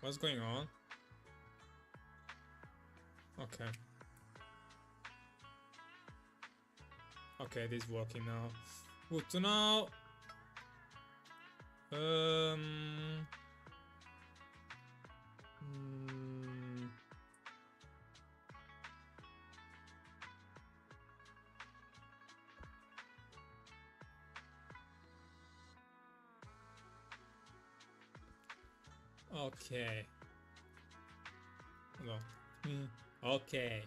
What's going on? Okay. Okay, this is working now. Good to know. Okay. No. Okay.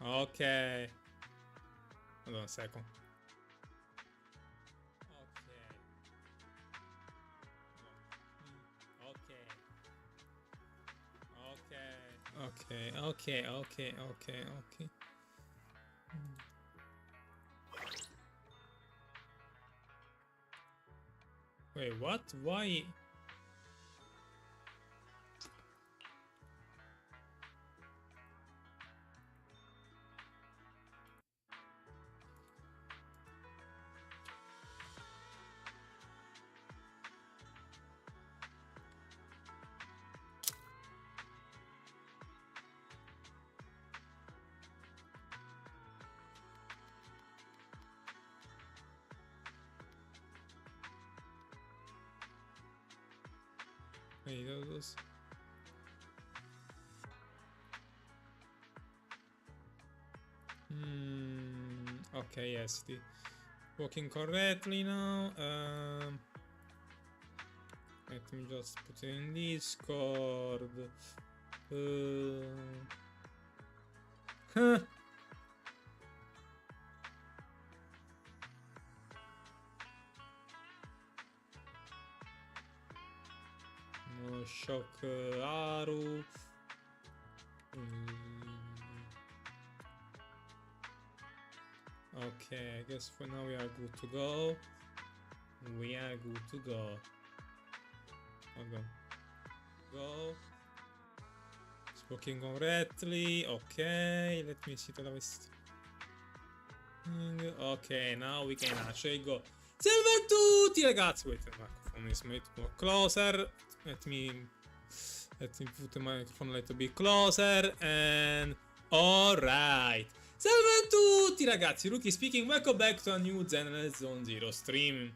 Okay. Hold on a second. Okay. Okay. Okay. Okay. Okay. Okay. Wait, what? Why? Wait, those. Okay, yes, the working correctly now. Let me just put it in Discord. Huh. No shock Aru. Okay, I guess for now we are good to go. We are good to go. Hold on. Go. It's working correctly. Okay, let me see the list. Ok, now we can actually go. Salve a tutti ragazzi! Wait, the microphone is made more closer. Let me put the microphone a little bit closer and alright. Salve a tutti ragazzi, Rookie speaking, welcome back to a new Zenless Zone Zero stream.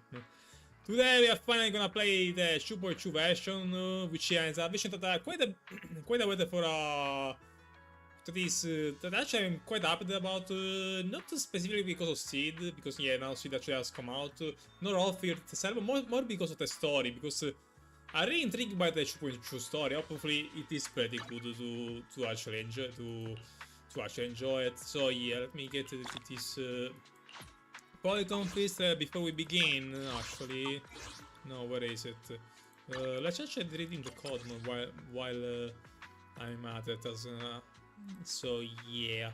Today we are finally gonna play the 2.2 version, which is a version that quite a weather for that actually I'm quite happy about, not specifically because of Seed, because yeah, now Seed actually has come out, not all for itself, more because of the story, because I'm really intrigued by the 2.2 story. Hopefully it is pretty good to actually enjoy it. So yeah, let me get this polygon please before we begin. Actually, no, where is it? Let's actually read in the code while I'm at it. So yeah.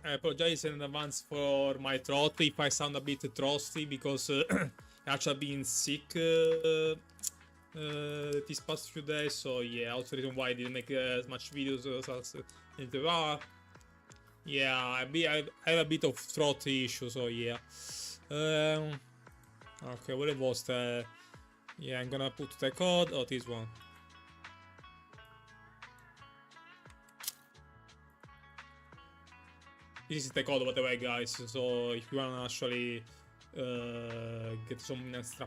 I apologize in advance for my throat if I sound a bit throaty, because I've actually been sick these past few days, so yeah, also the reason why I didn't make as much videos as yeah, I have a bit of throat issue, so yeah. Okay, where was the... Yeah, I'm gonna put the code. Oh, this one. This is the code, by the way, guys. So if you wanna actually get some extra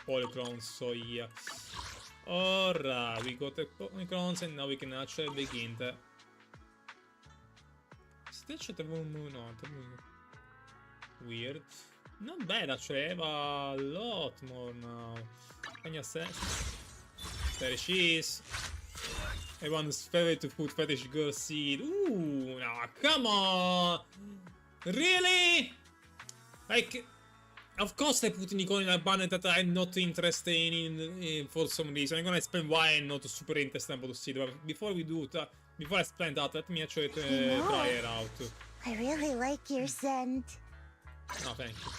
polycrons, so yeah. Alright, we got the polycrons and now we can actually begin the... No, weird. Not bad actually, I have a lot more now. Can you say? There she is. Everyone's favorite food fetish girl Seed. Ooh, nah, come on! Really? Like, of course I put Nicole in a banner that I'm not interested in for some reason. I'm gonna explain why I'm not super interested about Seed. But before we do that, before I explain that, let me actually try her out. I really like your scent. No, thank you.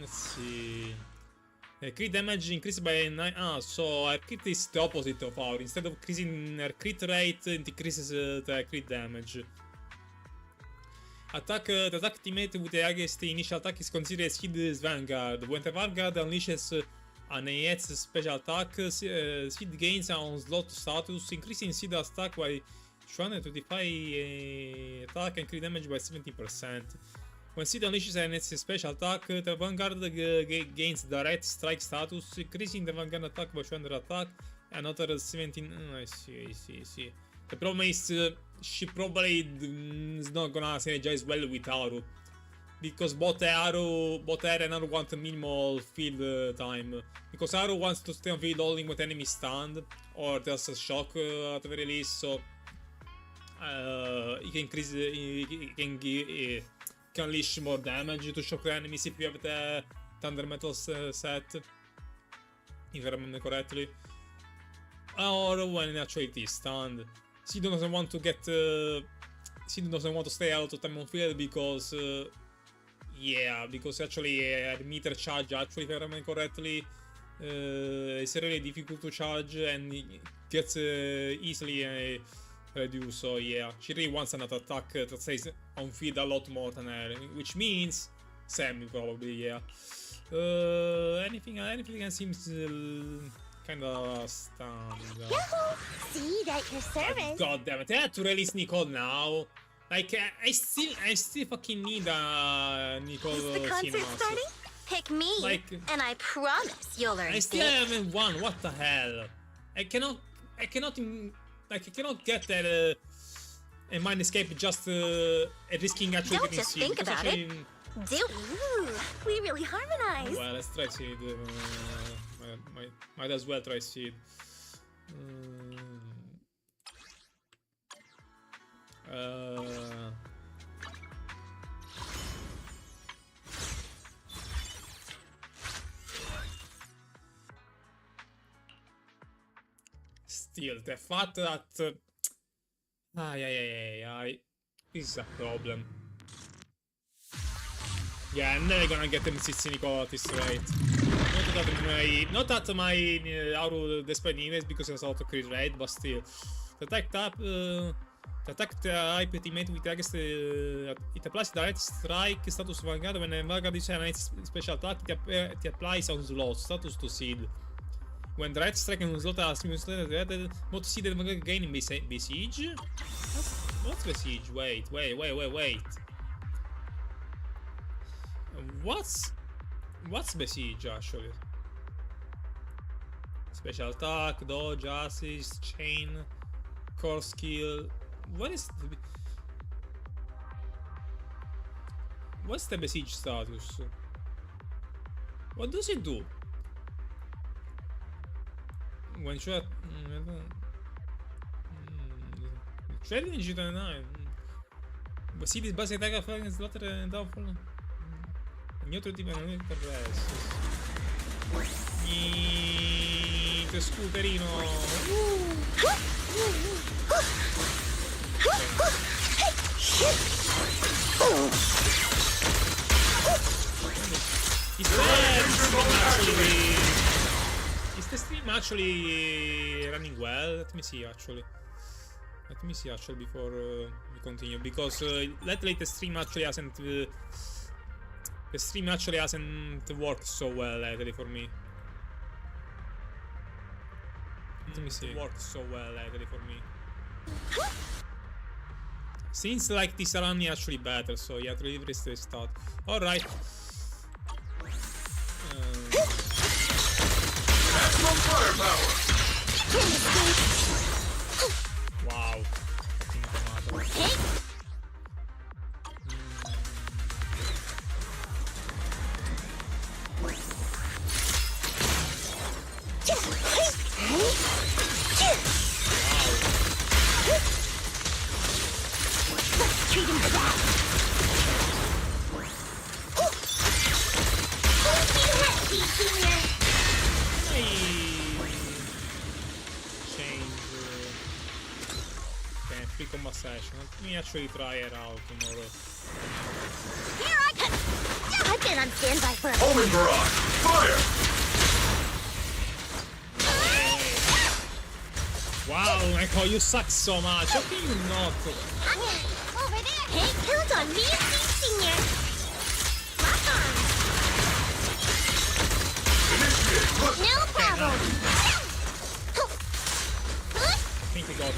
Let's see. Crit damage increased by 9. Ah, so her crit is the opposite of our. Instead of increasing her crit rate, it decreases the crit damage. The attack teammate with the highest initial attack is considered Seed's Vanguard. When the Vanguard unleashes an AS special attack, Seed gains on slot status, increasing Seed attack by 225 attack and crit damage by 70%. When Seed unleashes an AS special attack, the Vanguard gains direct strike status, increasing the Vanguard attack by 200 attack, another 17. I see. The problem is she probably is not gonna synergize well with Aru, because both Aru and Aru want a minimal field time. Because Aru wants to stay on field holding with enemy stand or just a shock at the very least, so he can increase, he can unleash more damage to shock the enemies if you have the Thunder Metal set, if I remember correctly, or when actually it is stunned. Seed doesn't want to get. Seed doesn't want to stay out of time on field because, because actually a meter charge, actually, if I remember correctly, it's really difficult to charge and it gets easily reduced. So yeah, she really wants another attack that stays on field a lot more than her, which means Sammy probably. Yeah. Anything else seems. Kinda stunned. Seed at your service. God damn it! I had to release Nicole now. Like I still fucking need Nicole. Is the concert starting? Pick me, like, and I promise you'll learn. I still haven't won. What the hell? I cannot get that a mind escape just risking actually Don't getting just Seed. think about it. Ooh, we really harmonize. Well, let's try Seed. Might as well try Seed. Still, the fact that this is a problem. Yeah, I'm never gonna get them cynical at this rate. Not at my Auru despite needs because it's auto crit rate, but still. The attack type teammate with against it applies direct strike status Vanguard. When a Vanguard is an special attack, it applies on slot status to Seed. When direct strike and slot are simultaneously, both Seed and Vanguard gain in Besiege. What's Besiege? Wait. What's Besiege actually? Special attack, dodge, assist, chain, core skill. What's the Besiege status? What does it do? When shot. Challenge it on 9. Besiege is basic attack of slaughter and downfall. Neutro tipo non interessa. Niente, scooterino. Is the stream actually running well? Let me see actually before we continue, because lately the stream actually hasn't. The stream actually hasn't worked so well lately for me. Let me see. Worked so well lately for me. Seems like this run is actually better, so yeah, to leave this restart. Alright. Wow. Treat him to that. Free combat session. Let me actually try it out tomorrow. Here I come. I've been on standby for a Omen barrage! Fire! Wow, Echo, you suck so much. How can you not? Over Hey, count on me, Senior. Rock on. No problem. I think we got it.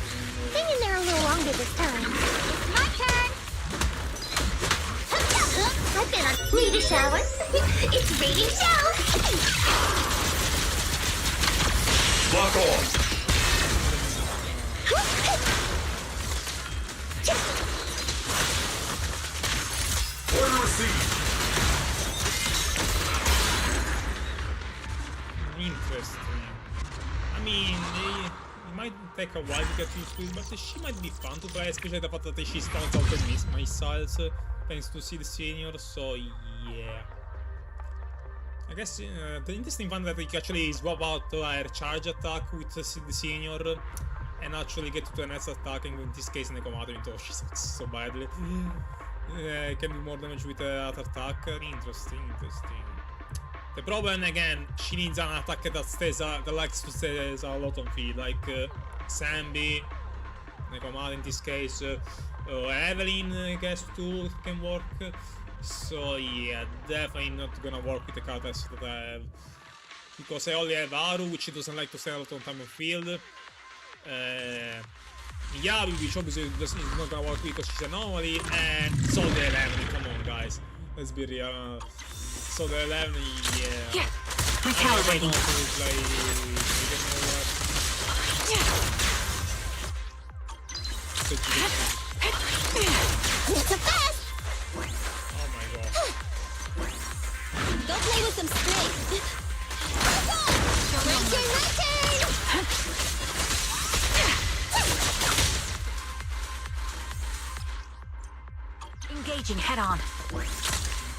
Hang in there a little longer this time. It's my turn. I've been on. Need a shower? It's raining shower. Lock on. Order received. Interesting. I mean, it might take a while to get used to it, but she might be fun to play, especially the fact that she spawns out the missiles thanks to Seed Senior, so yeah. I guess the interesting one that we can actually swap out her charge attack with Seed Senior and actually get to the next attack, and in this case Nekomato, even though she sucks so badly. Can do more damage with that attack. Interesting. The problem again, she needs an attack that likes to stay a lot on field, like Sambi, Nekomato in this case, Evelyn I guess too can work. So yeah, definitely not gonna work with the characters that I have, because I only have Haru, which doesn't like to stay a lot on time on field. Yabi, which obviously is not gonna work because she's an anomaly, and so the 11, come on guys, let's be real. So the 11, yeah. Recalibrating. It's a fast. Oh my god. Go play with some snakes. My turn. Engaging head on.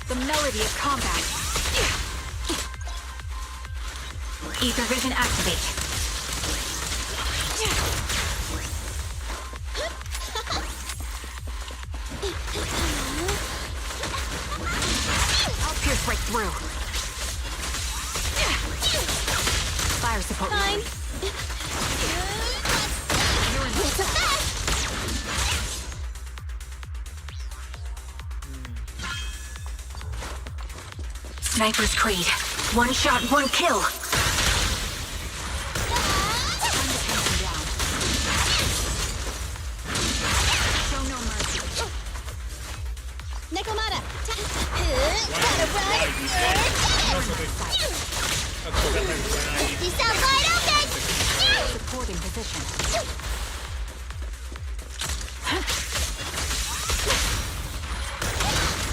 The melody of combat. Ether vision activate. I'll pierce right through. Fire support. Fine. It's a fast. Sniper's Creed. One shot, one kill. Show no mercy. Nekomata. Gotta run. You sound wide open. Supporting position.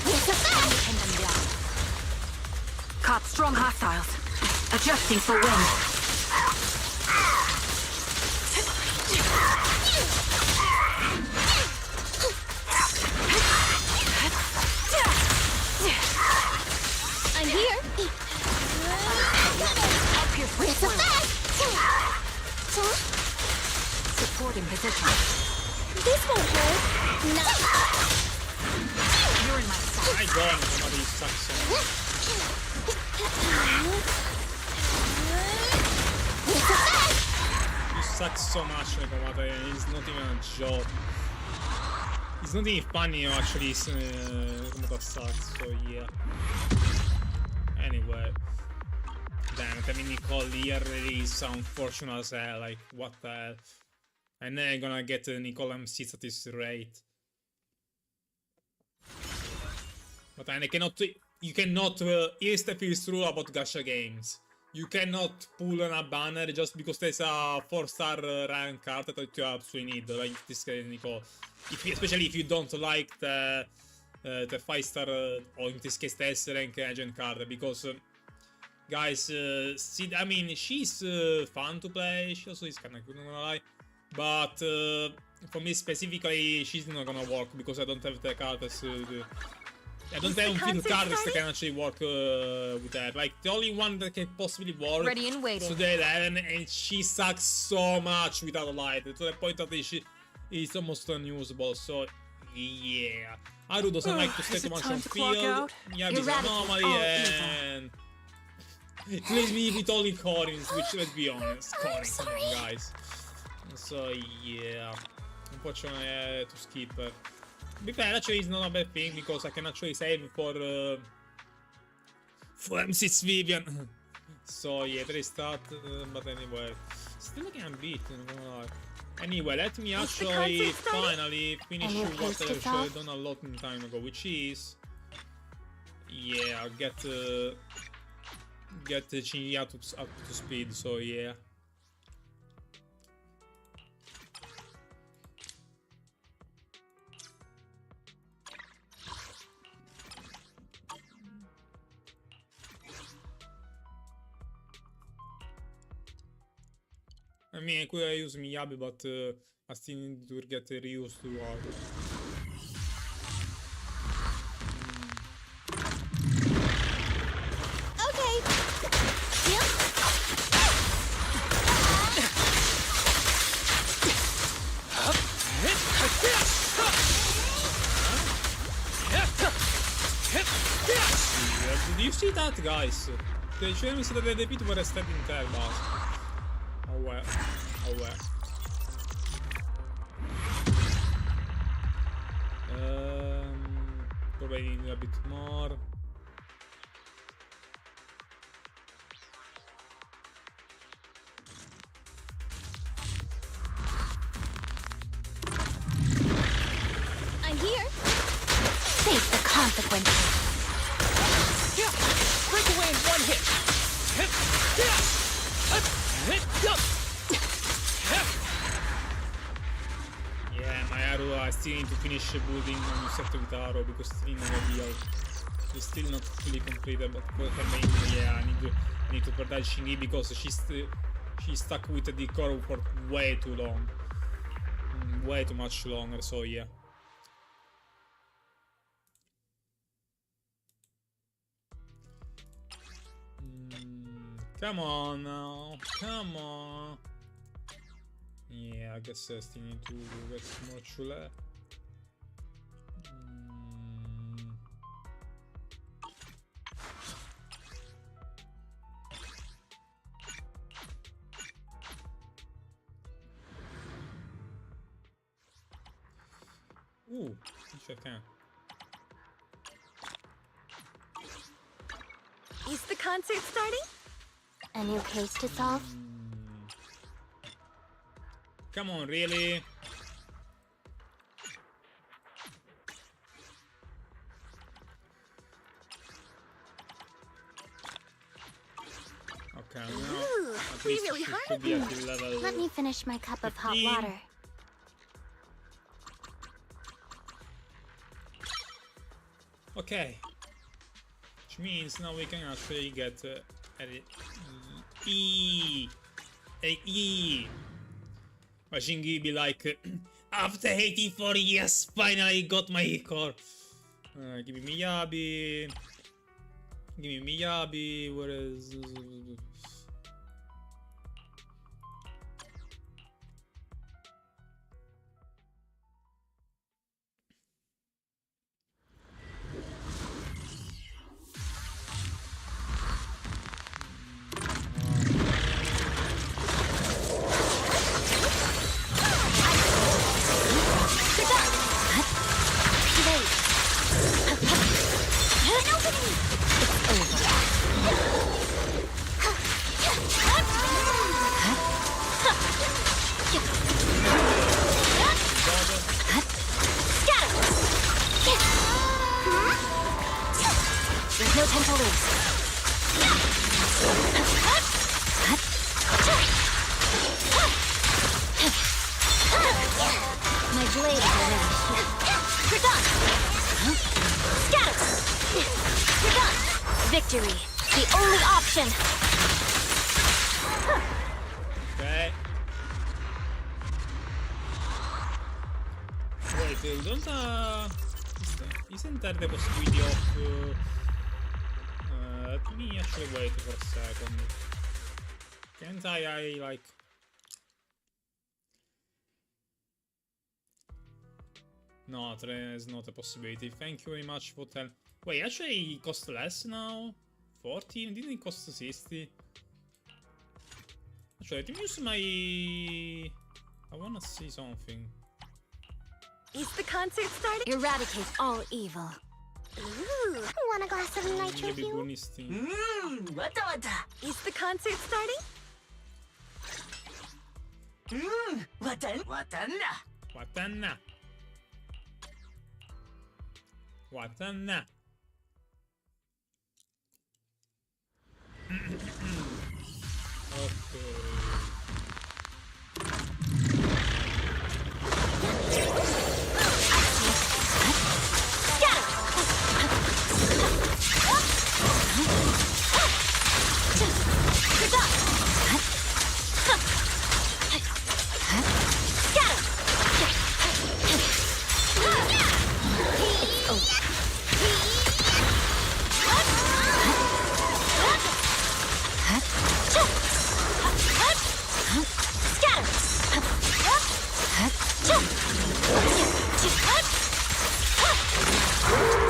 It's a fast. Pin them down. Caught strong hostiles. Adjusting for wind. I'm here. I'll pierce right It's a through. fast. Supporting position. This won't hurt. No. You're in my sight. My god, somebody sucks so much. It's a fast. You suck so much, Nekomata, and it's not even a joke. It's not even funny, actually, Nekomata sucks, so yeah. Anyway. Damn it, I mean, Nicole here really is unfortunate as hell, like, what the hell. And then I'm gonna get Nicole M6 at this rate. But I cannot, you cannot, here's the first rule about gacha games. You cannot pull on a banner just because there's a 4-star rank card that you absolutely need, like this guy Nicole. Especially if you don't like the 5-star, or in this case the S-rank agent card, because guys, I mean, she's fun to play, she also is kinda good, not gonna lie. But for me specifically, she's not gonna work because I don't have the cards I don't have field cards that can actually work with that. Like, the only one that can possibly work Ready and waiting. is the 11, and she sucks so much without a light, to the point that she is almost unusable, so yeah. Haru doesn't like to stay too much on field. Yeah, he's an anomaly, and it leaves me with only Corins, which, let's be honest, Corins, come on, guys. So yeah, unfortunately I had to skip be fair, actually, it's not a bad thing because I can actually save for M6 Vivian. So yeah, there is that. But anyway, still getting beaten. I'm gonna lie. Anyway, let me actually finally finish what I actually done a long time ago, which is, yeah, I'll get Shinji up to speed. So yeah. I mean, I could use Miyabi, but I still need to get reused to art. Okay. Yep. Did you see that, guys? They showed me that the people were stepping there, but oh well, oh well. Probably need a bit more. I'm here. Face the consequences. Break away in one hit. Yeah, my arrow, I still need to finish building a new set with arrow because still in the it's still not fully completed, but for her main, yeah, I need to protect Shinji because she's stuck with the core for way too long. Way too much longer, so yeah. Come on now, come on. Yeah, I guess I still need to get more chule. Ooh, I can. Is the concert starting? A new case to solve? Come on, really? Okay, now Ooh, at we least really she hard. should be at the level. Let me finish my cup of hot 15. water. Okay. Which means now we can actually get an E. A E. Shinji be like, after 84 years, finally got my core. Give me Miyabi. Give me Miyabi. Where is? There's no time to lose. My blade is ready. You're done. Scatter. You're done. Victory, the only option. Okay. Wait, isn't there the possibility of let me actually wait for a second. Can't I like no, there is not a possibility. Thank you very much for telling. Wait, actually it costs less now? 14? Didn't it cost 60? Actually, let me use my... I wanna see something. Is the concert starting? Eradicate all evil. Ooh, want a glass of nitro Maybe fuel? bunisti. Is the concert starting? Watanna. Watanna. Ok.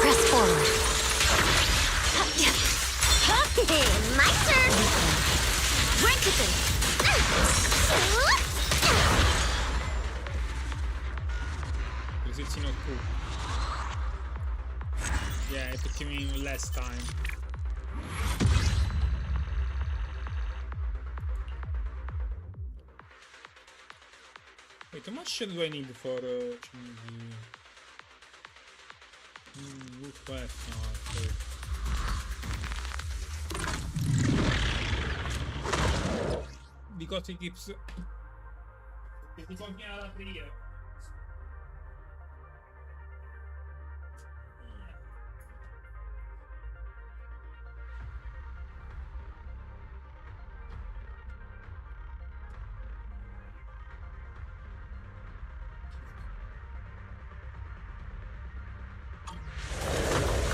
Press forward. My turn! Drink it in. Così not cool. Yeah, it took me less time. Wait, how much do I need for good question. Okay. Because it keeps. Che ti conviene ad aprire.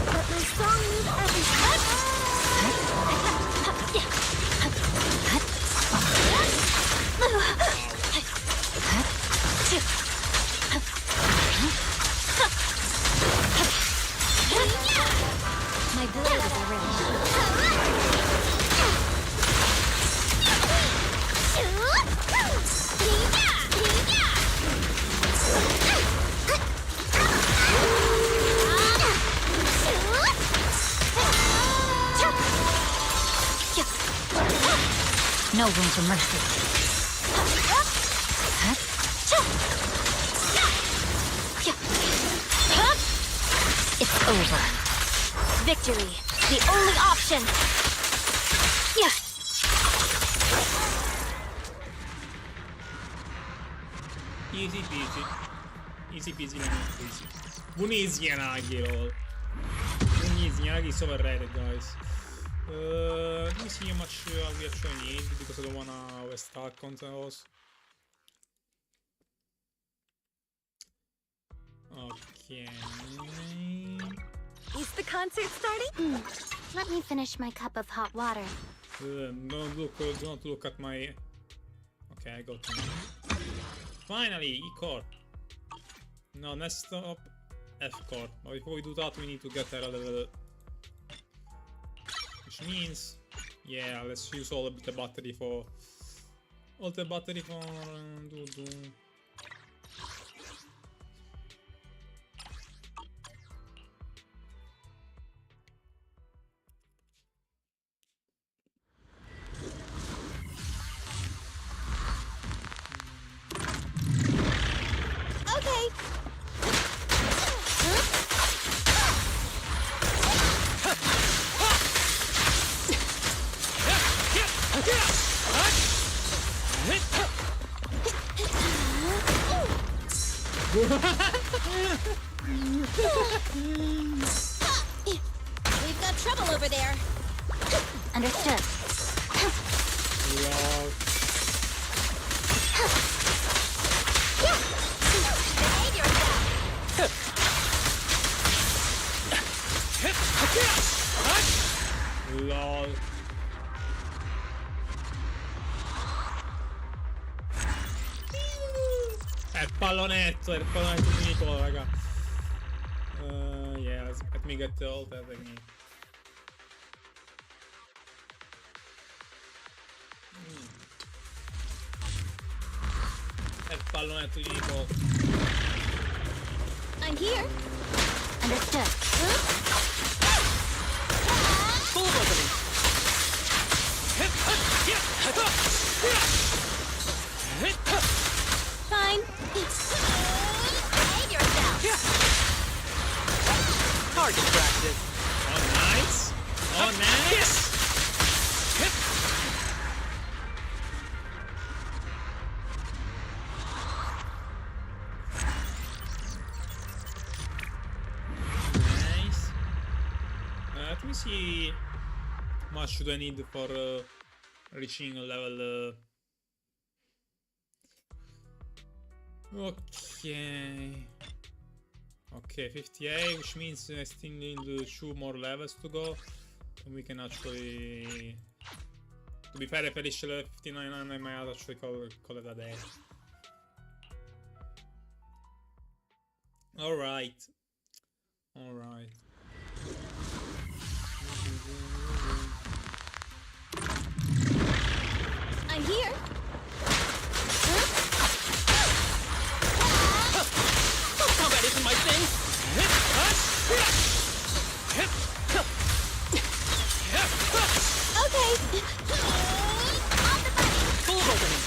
But my song needs every My blade is ready. No room for mercy. It's over. Victory, the only option. Yeah. Easy peasy. Easy peasy lemon squeezy. Bunesianagi, lol. Bunesianagi is overrated, guys. Let me see how much we actually need because I don't wanna waste stack on those. Okay. Is the concert starting? Let me finish my cup of hot water. Do not look at my. Okay, I got it. Finally, E core. No, next stop F core. But before we do that, we need to get a level. Which means, yeah, let's use all the battery for. All the battery for. Okay. We've got trouble over there. Understood. Lol. Behave yourself. LOL. È il pallonetto di Nicola, raga. Yeah, let me get all that technique. È il pallonetto di Nicola. I'm here. Understood. Full opening. Fine. Behave yourself. Target practice. Oh, nice. Oh, nice. Nice. Let me see how much do I need for reaching a level. Okay. Okay, 58, which means I still need 2 more levels to go. And we can actually... To be fair, if I reach level 59, I might actually call it a day. Alright. Alright. I'm here. Combat isn't my thing. Okay. Full opening.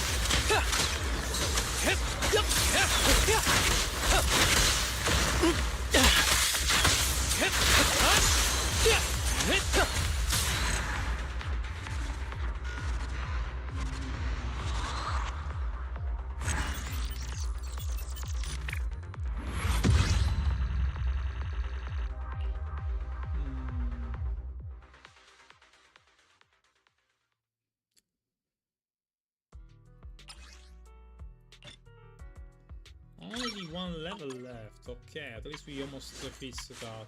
Only 1 level left. Okay, at least we almost fixed that.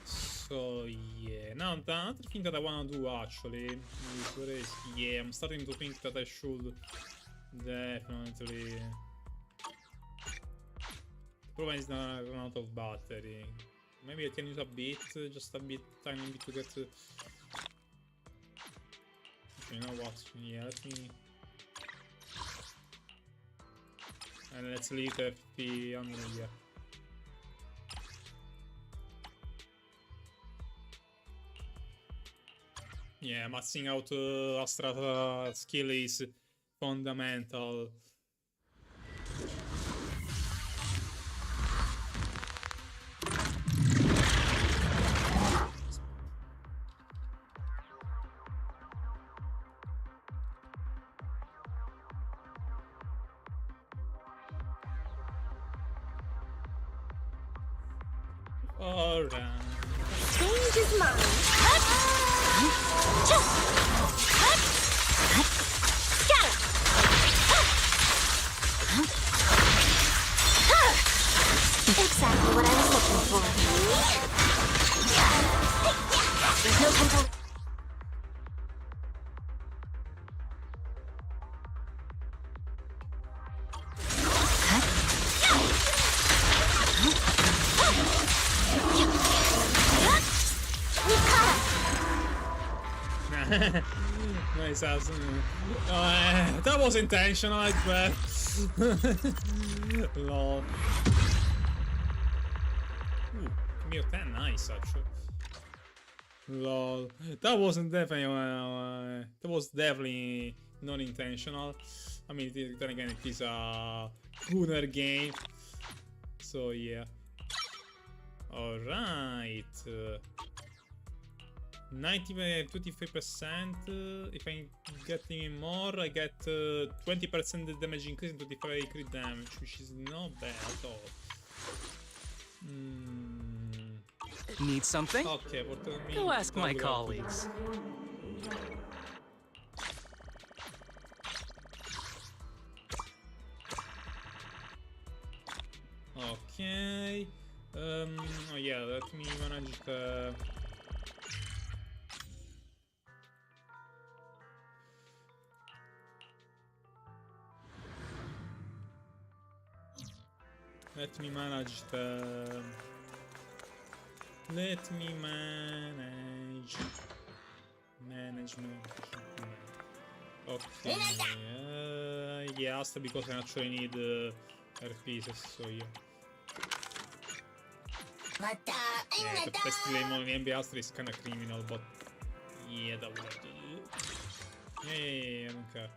So yeah, now the other thing that I wanna do actually is yeah, I'm starting to think that I should definitely. The problem is that I run out of battery. Maybe I can use a bit, just a bit, tiny bit to get. You know what? Yeah, let me. And let's leave FP on here. Yeah, maxing out Astra skill is fundamental. Alright. Change is mine. Exactly what I was looking for. There's no control. Nice ass. That was intentional, I bet. Lol. Ooh, give me a 10, nice actually. Lol. That wasn't definitely. That was definitely non intentional. I mean, then again, it is a Gunner game. So, yeah. Alright. 23%. If I get even more, I get 20% damage increase and 25 crit damage, which is not bad at all. Need something? Okay, what do I mean? Go ask my colleagues. Okay. Oh yeah, let me manage the. Let me manage the. Let me manage. Management. Okay. Yeah, because I actually need pieces, so yeah. Yeah, the best lemon in the NBA Astro is kinda criminal, but yeah, that would have to do. Yeah, I don't care.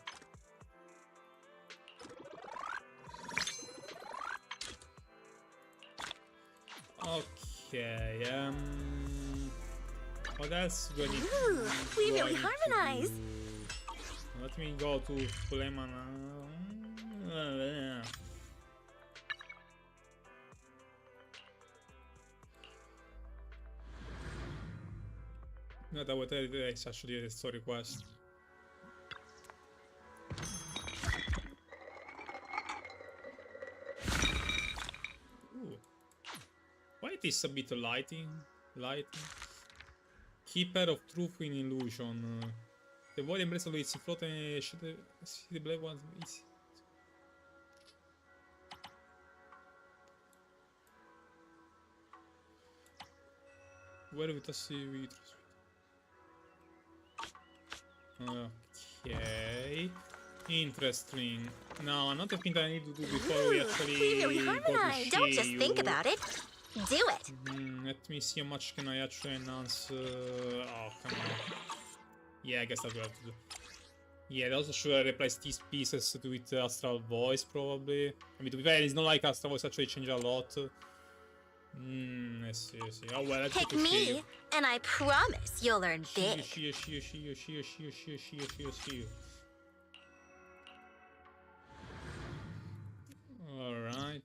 Okay, what else do I need? Ooh, we really harmonize. Let me go to Lemon. No, that is actually a story quest. Ooh. Why it is a bit lighting? Keeper of Truth in Illusion. The void embrace of its float and see the black ones. Where with us? Okay. Interesting. Now, another thing that I need to do before we actually We really go to harmonize. Don't just think Shiyu. about it. Do it. Let me see how much can I actually enhance. Oh, come on. Yeah, I guess that's what I have to do. Yeah, they also should replace these pieces with Astral Voice, probably. I mean, to be fair, it's not like Astral Voice actually change a lot. Let's see. Oh, well, let's Pick go to me, Shiyu. and I promise you'll learn big. Shiyu. Alright.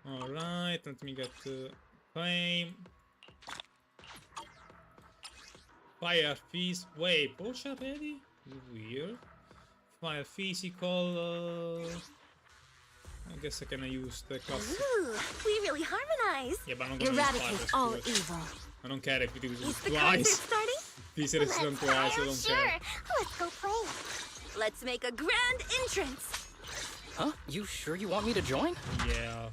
Alright, let me get flame. Fire feast. Wait, push up ready? Weird. Fire physical. I guess I can use the classic. Ooh, we really harmonize. Yeah, but I'm not gonna use Eradicate fire, all let's do it. evil. I don't care if it is Is the concert twice. starting? This is done Let's twice, I fire, don't sure. care. Let's go play. Let's make a grand entrance. Huh? You sure you want me to join? Yeah.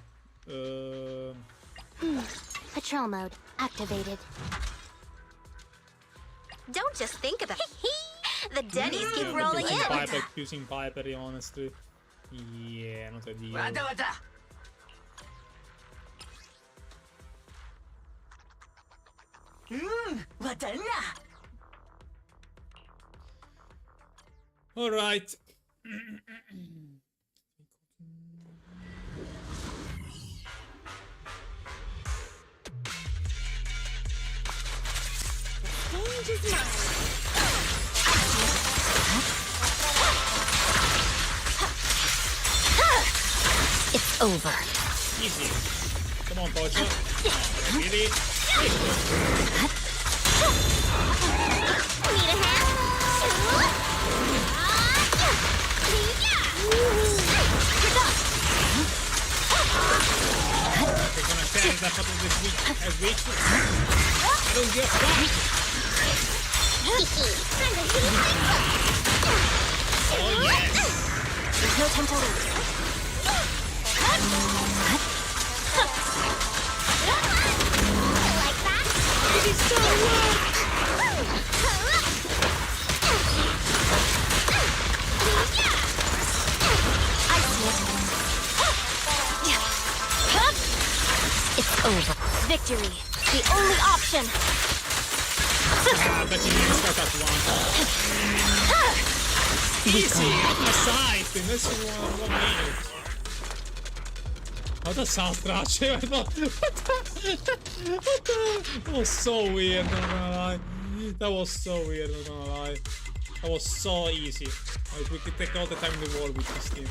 Patrol mode activated. Don't just think about it. The Denny's keep rolling in. Using Piper, honestly. Yeah, not ideal. Alright. Change is mine. It's over. Easy. Come on, Pocho. Really? Need a hand? We're gonna carry that up this week as week. I don't give a fuck. Oh yes. There's no time to lose. Like that? It's so I see it. It's over. Victory. The only option. I bet you need to start at one. Easy. Aside. This is 1 minute. What a sound trash. What the? That was so weird, not gonna lie. That was so weird, not gonna lie. That was so easy. Like, we could take all the time in the world with this team.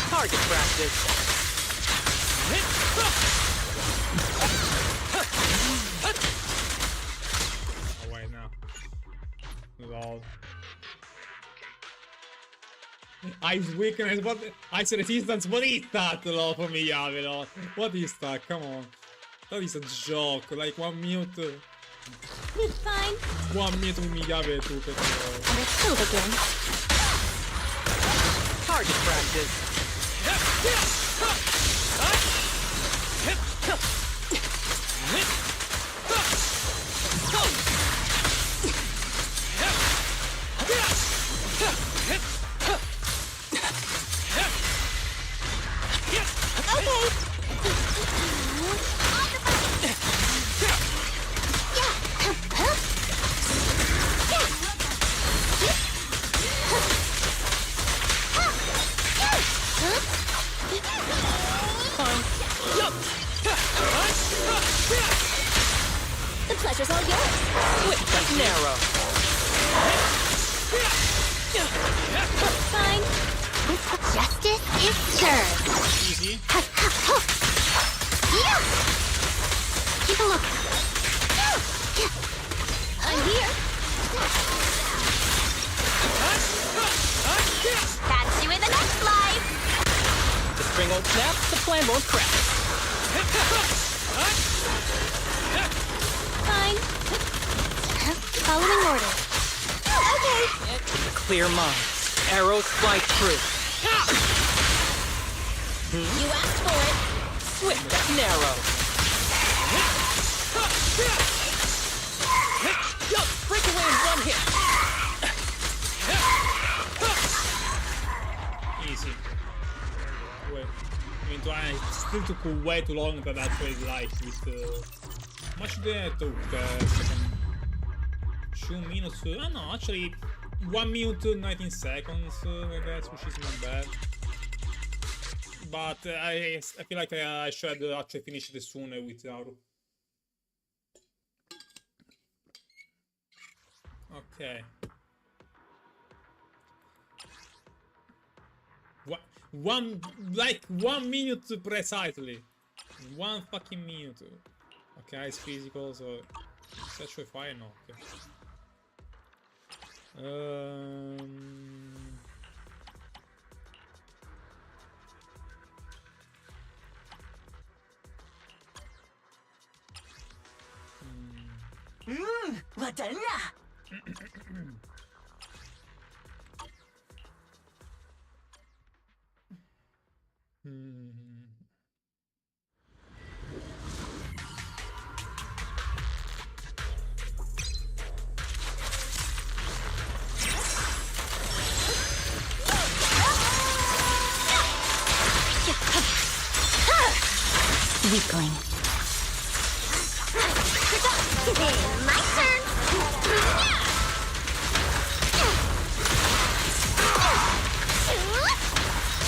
Target practice. Oh wait, no. Lol. Ice weakness, what? Ice resistance, what is that, lol, for me, Yavi, lol? What is that? Come on. That is a joke, like 1 minute. Fine. 1 minute with me, Yavi, took it, lol. And it's still again. Target practice. pleasure's all yours. Swift but narrow. Fine. Justice is served. Easy. Yeah. Keep a look. I'm here. Catch you in the next life. The string won't snap, the plan won't crack. Fine. Following orders. Okay. Clear mind. Arrows fly true. You asked for it. Swift but narrow. Yo, break away in one hit. Easy. Wait. I mean, it still took way too long than actually like with how much did it took? Second 2 minutes. No, actually 1 minute 19 seconds, I guess, which is not bad. But I feel like I should actually finish it sooner with Naru. Okay. One 1 minute precisely. 1 fucking minute. Okay, it's physical, so it's actually fine. No, okay. Weakling. My turn.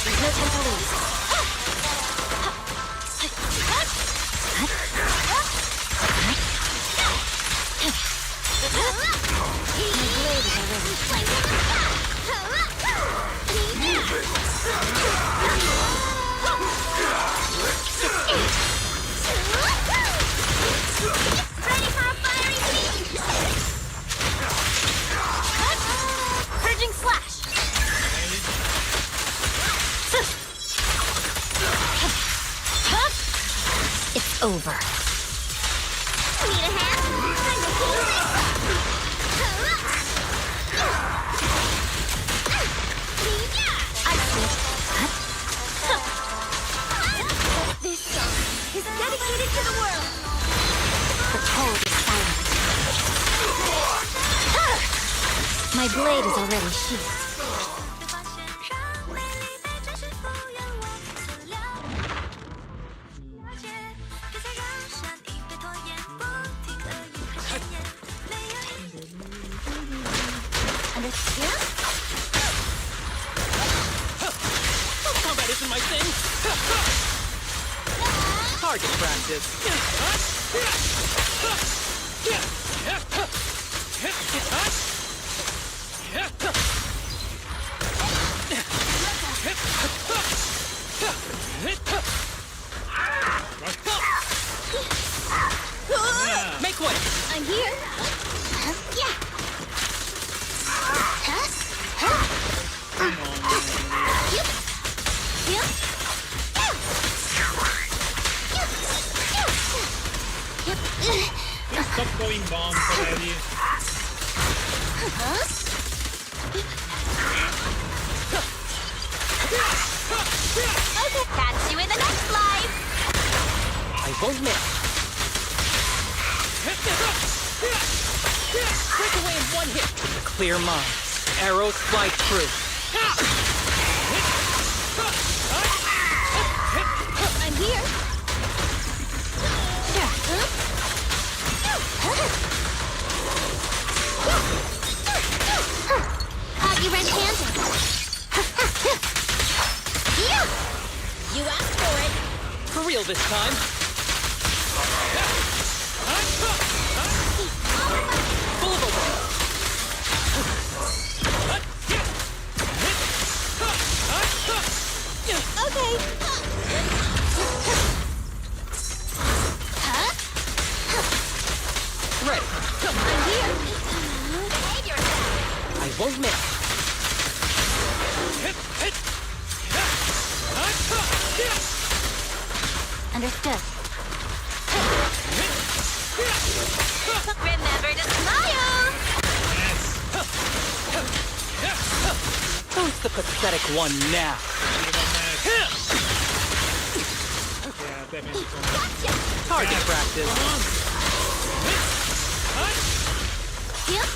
There's no time to lose. Ready for a fiery beam. Purging slash. It's over. Need a hand? This song is dedicated to the world. The cold is silent. My blade is already sheathed. Understood? Combat isn't my thing. Target practice. Make way. I'm here. Yeah. Stop going bombs already. Okay, catch you in the next life. I won't miss. Break away in one hit. Clear mind. Arrows fly true. I'm here. Have you red-handed? You asked for it. For real this time. Okay. Ready. I'm here. Behave yourself. I won't miss. Understood. Remember to smile. Who's the pathetic one now? Yeah, definitely. Hard to practice. Yep.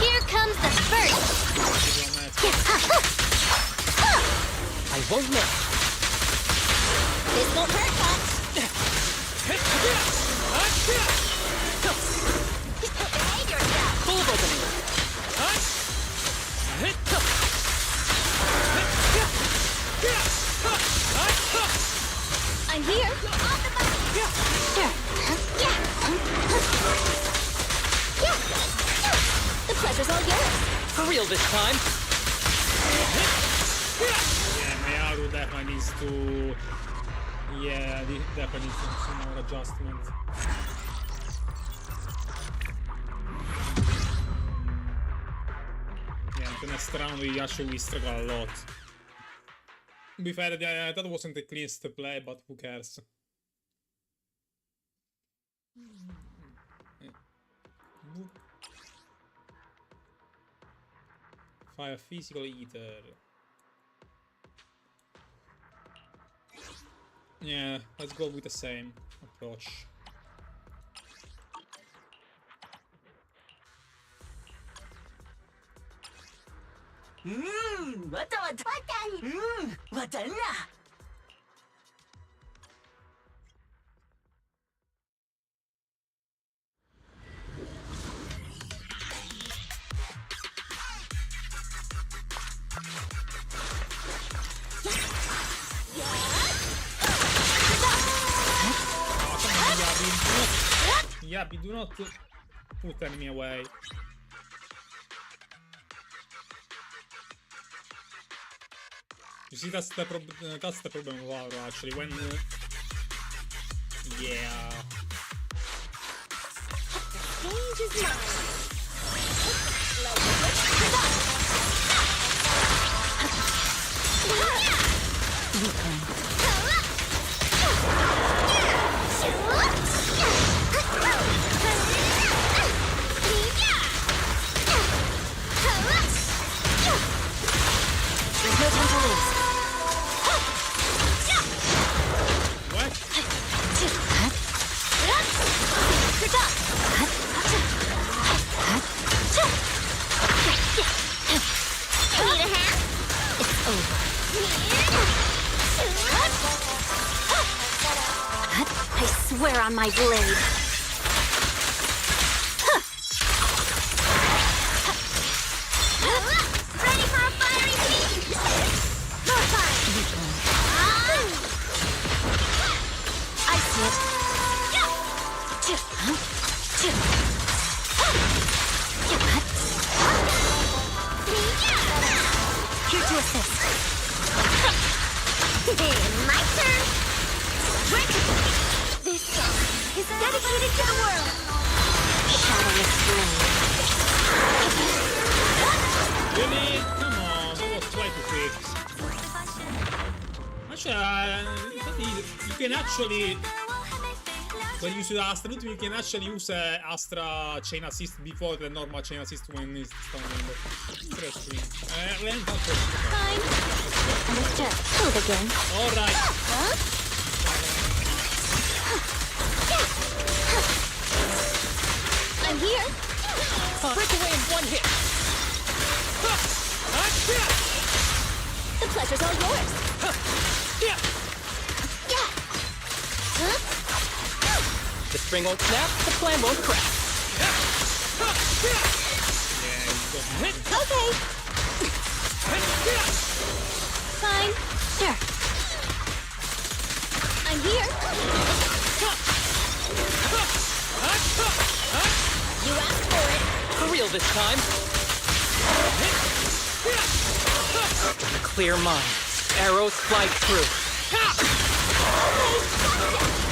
Here comes the first. I won't miss. This won't hurt much. Behave yourself. Full of opening. I'm here. Sure. The pleasure's all yours. For real this time. Yeah, Mearu definitely needs to. Yeah, definitely needs some more adjustment. Yeah, the next round we actually struggle a lot. To be fair, that wasn't the cleanest play, but who cares? Fire physical eater. Yeah, let's go with the same approach. Yabi, do not put enemy away. You see, that's the problem of Auro, actually. When yeah, Change is mine. There's no time to lose. what? Need a hand? It's over. I swear on my blade. Ready for a fiery beam? More fire. I see it. Here to assist. My turn. This song is dedicated to the world. Shadowless blade. Really? Come on, that was way too quick. Actually, you can actually, when you use Astra Ultimate, you can actually use Astra Chain Assist before the normal Chain Assist when it's standing. Interesting. Fine. Understood. Move again. Alright. I'm here. Break away in one hit. The pleasure's all yours. The string won't snap, the plan won't crack. Okay. Fine. Sure. I'm here. real this time. Clear mind. Arrows fly through.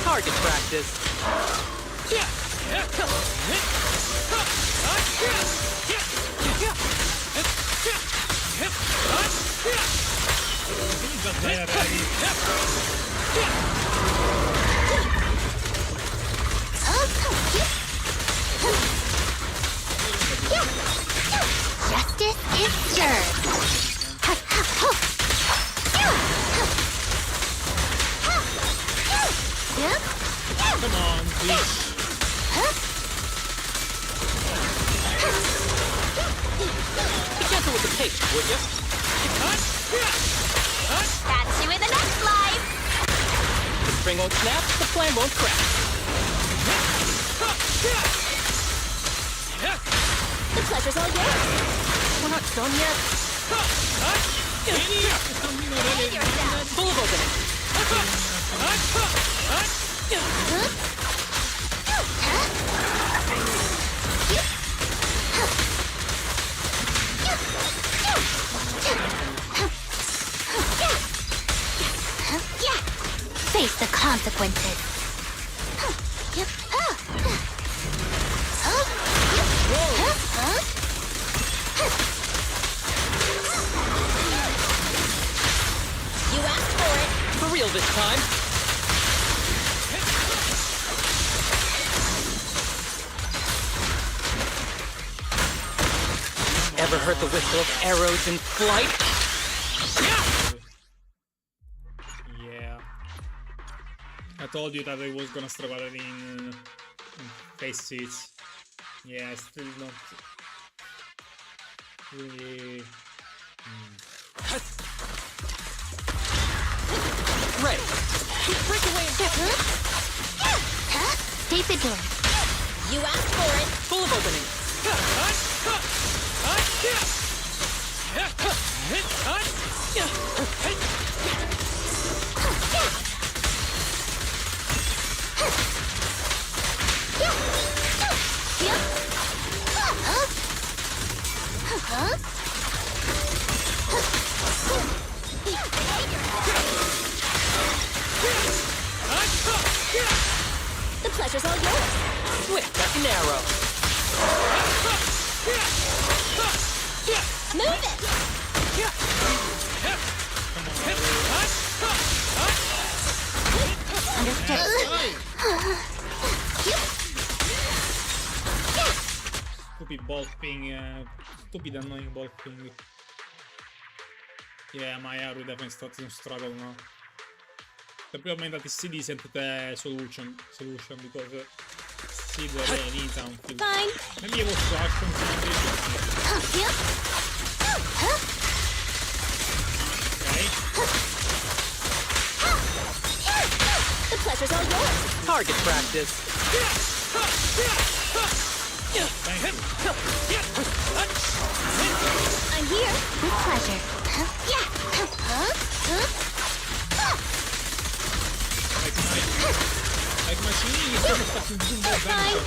Target practice. Just there already. Justice is served. Come on, bitch. Be gentle with the pace, would you? Catch you in the next life. The string won't snap, the plan won't crack. The pleasure's all yours. We're not done yet. Save yourself. Full of opening. Face the consequences. You asked for it. For real this time. Ever heard the whistle of arrows in flight? Yeah. I told you that I was gonna struggle in face seats. Yeah, still not really. Ready. Break away and Stay vigilant. You asked for it. full of openings. The pleasure's all yours. Swift as an arrow. Move it. Stupid ball ping, stupid annoying ball ping. Yeah, my arrow definitely started to struggle now. The problem is that the seed isn't the solution because seed really needs something. Fine. Maybe it was to action concentration. Okay. The pleasure's all yours. Target practice. Thank you. I'm here. With pleasure. Like my shooting is just fucking doing more damage.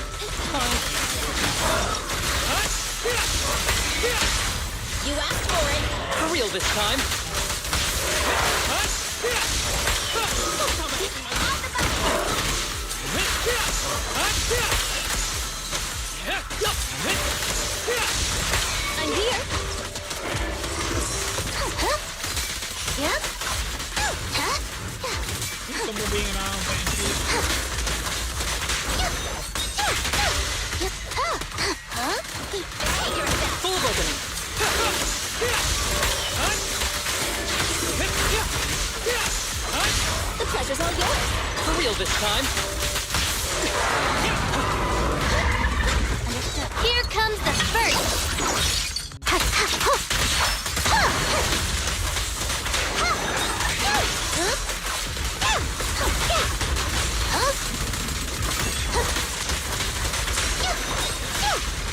You asked for it. For real this time. I'm here. Sto moving around, thank you. Full of openings. The pleasure's all yours. For real this time. Here comes the first.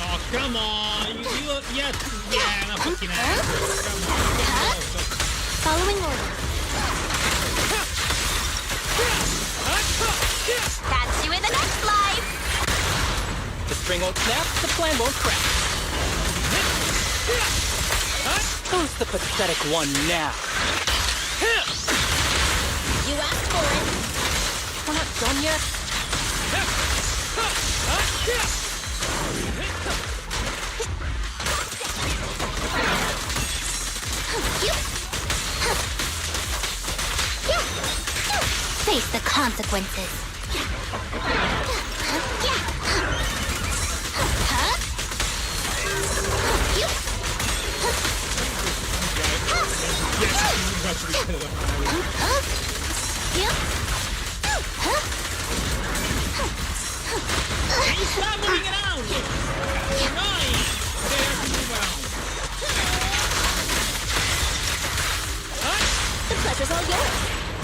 Oh, come on! Yeah, no fucking ass. Come on. Following order. Catch you in the next life. The string won't snap, the plan won't crack. Who's the pathetic one now? You asked for it. We're not done yet. Face the consequences. Stop moving around! You're annoying! Okay, I have to move around. The pleasure's all yours.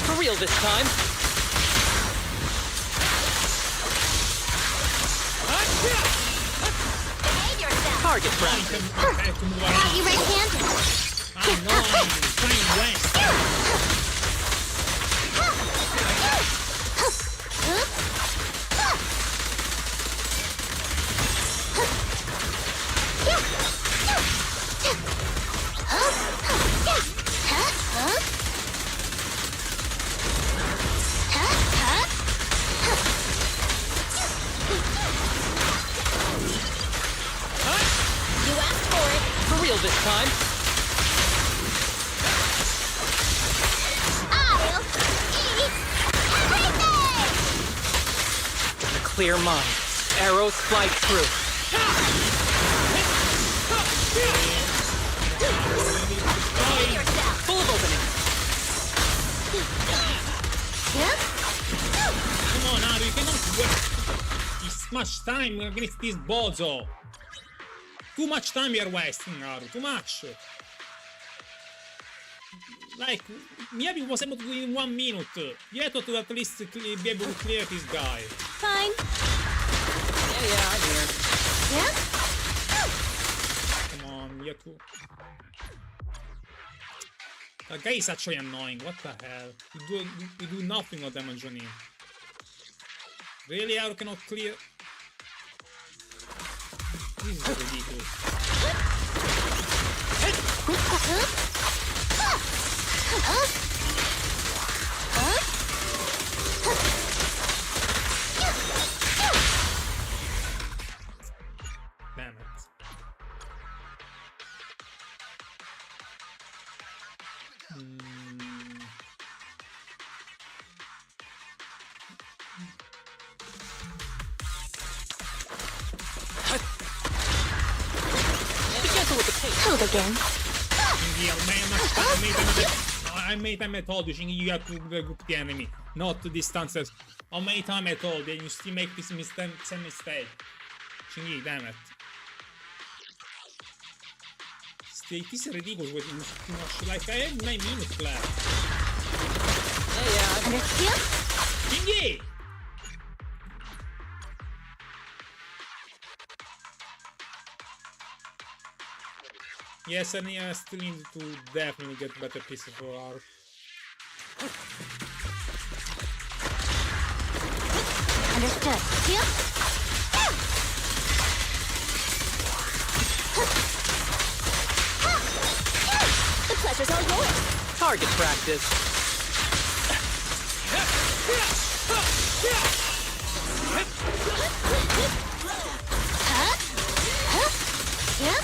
For real this time. Behave yourself. Target I practice. have to move How around. you right-handed? Annoying! Fine west! You asked for it. For real this time. I'll eat everything! With a clear mind, arrows fly true. Behave yourself. Full of openings. Come on, Aru, you cannot waste this much time against this bozo. Too much time you're wasting, Aru, too much. Like, Miyabi was able to do it in 1 minute. You had to at least be able to clear this guy. Fine. Yeah, I'm here. Yeah? Come on, you have to... That guy is actually annoying, what the hell? You do nothing of damage on him. Really, Aru cannot clear... This is ridiculous. Damn it. Be gentle with the pace. Hold again. How many times I told you, Shingi, you have to group the enemy, not to distances. How many times I told you, and you still make this same mistake. Shingi, damn it. This is ridiculous with too much. Like, I have 9 minutes left. Yeah, I'm here. Understood? Shingi! Yes, and I still need to definitely get better pieces for art. Understood. Yep. The pleasure's all yours. Target practice. Yep.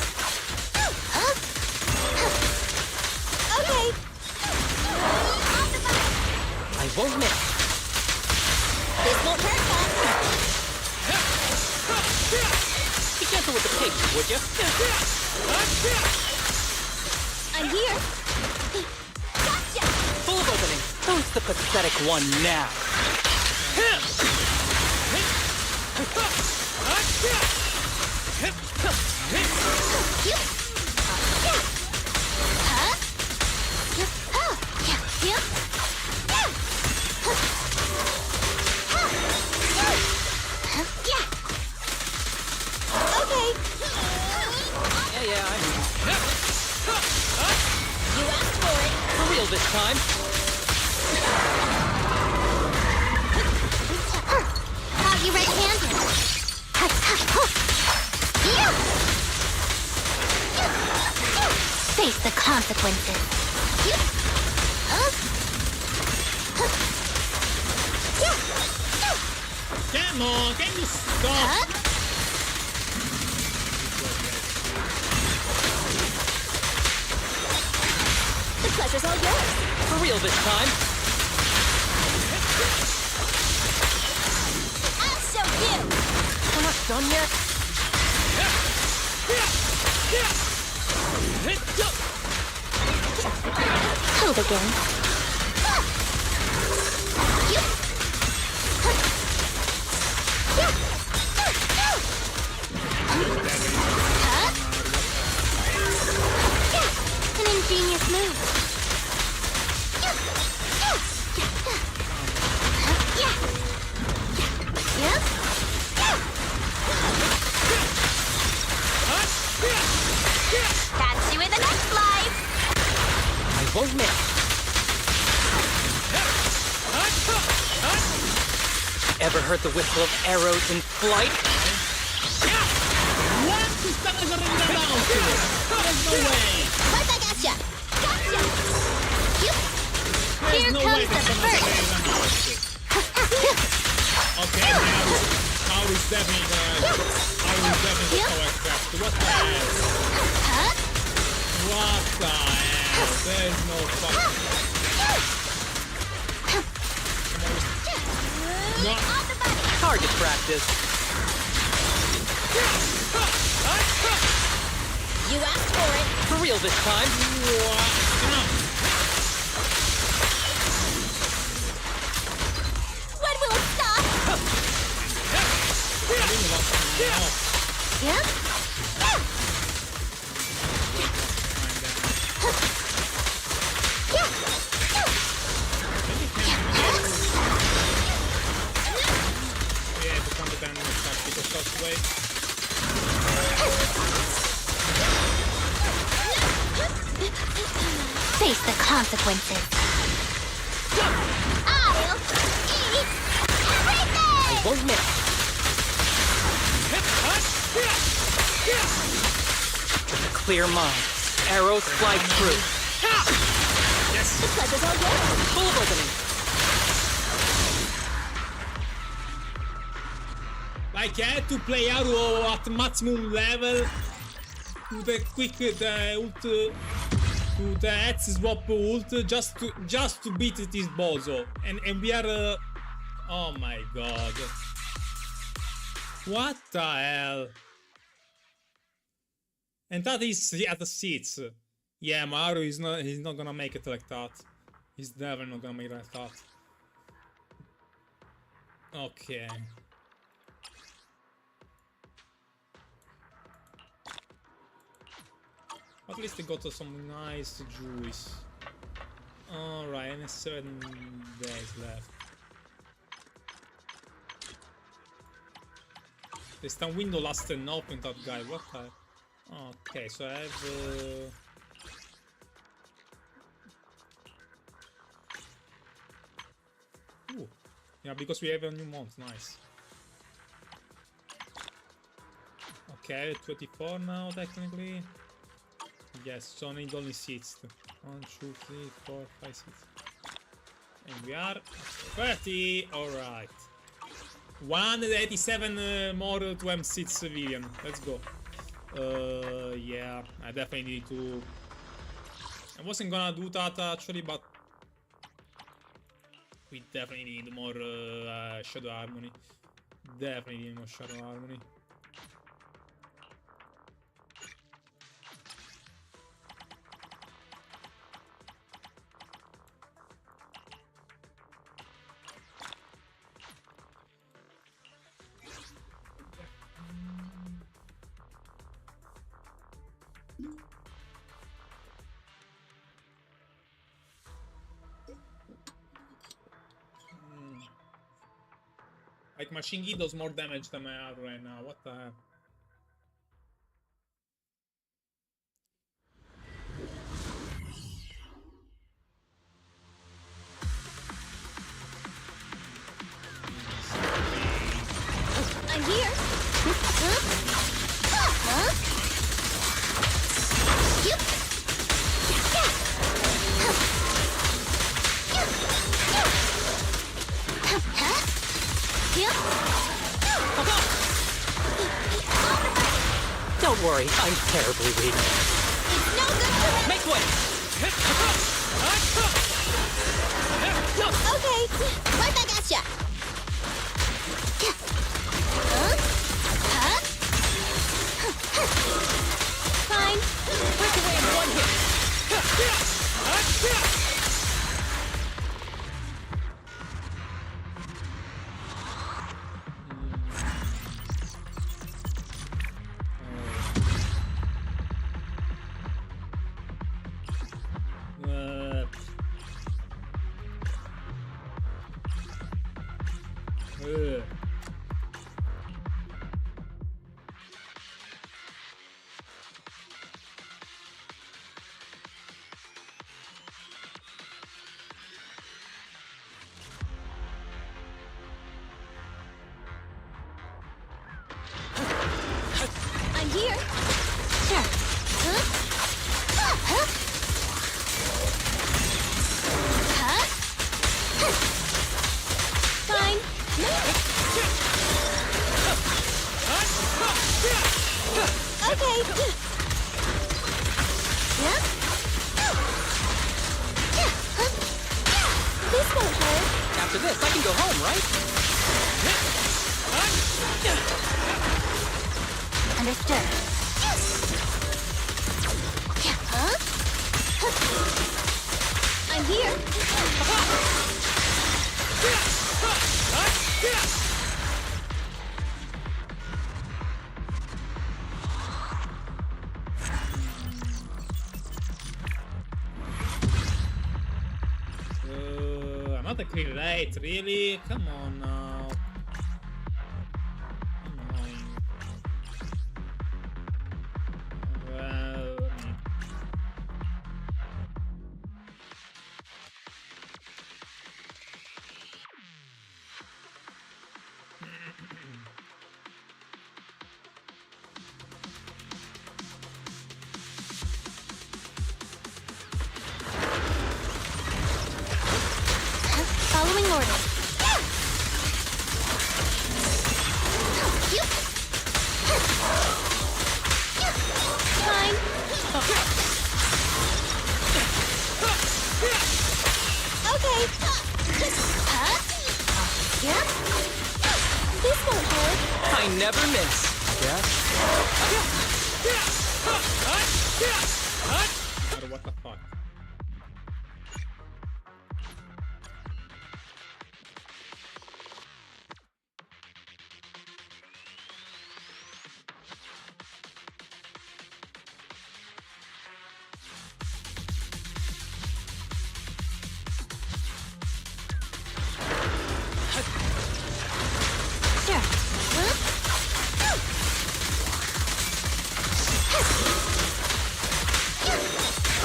Okay. I won't miss. This won't hurt much. Be gentle with the pace, would you? I'm here. Gotcha. Full of openings. Who's the pathetic one now? Okay. Yeah, I'm here. You asked for it. For real this time. How you right-handed? Yeah. the consequences. Come on, can you stop? The pleasure's all yours. For real this time. I'll show you. We're not done yet. Hold again. An ingenious move. Catch you in the next life. I won't miss. Ever heard the whistle of arrows in flight? What? This stuff is already down to it. There's no way. Right back at ya. Gotcha. There's Here no comes way the this first. Okay, now is definitely correct. What the hell? What the hell? There's no fucking... What? Target practice. You asked for it. For real this time. What? When will it stop? Yeah, to come down with tactical shots away. Face the consequences. I'll eat everything. I won't miss. With a clear mind, arrows fly through. The pleasure's all yours. Full of opening. Like I had to play Arrow at maximum level to the quick ult to the head swap ult just to beat this bozo and we are oh my god, what the hell. And that is at the seats. Yeah, Mario he's not gonna make it like that. He's definitely not gonna make it like that. Okay. At least they got some nice juice. Alright, and 7 days left. The stun window lasts enough in that guy, what the... Okay, so I have... Ooh. Yeah, because we have a new month, nice. Okay, 24 now, technically. Yes, so I need only 6. 1, 2, 3, 4, 5, 6. And we are 30. Alright. 187 more to M6 civilian. Let's go. Yeah, I definitely need to... I wasn't gonna do that actually, but... We definitely need more Shadow Harmony. Definitely need more Shadow Harmony. Like, Machine Gun does more damage than my arrow right now. What the hell? I'm here. Don't worry, I'm terribly weak. It's no good to me. Make way! Okay, right back at ya. Huh? Huh? Fine. Break away in one hit! Uh. I'm here. Sure. Huh? Huh? Huh? Fine. Okay. Yeah? This won't hurt. After this, I can go home, right? Understood. Huh? I'm here. Another clean rate, really? Come on now. Annoying. Well, Following orders. Fine. Okay. Huh? Yeah? This won't hurt. I never miss. Yes? what the fuck? Sure. Huh?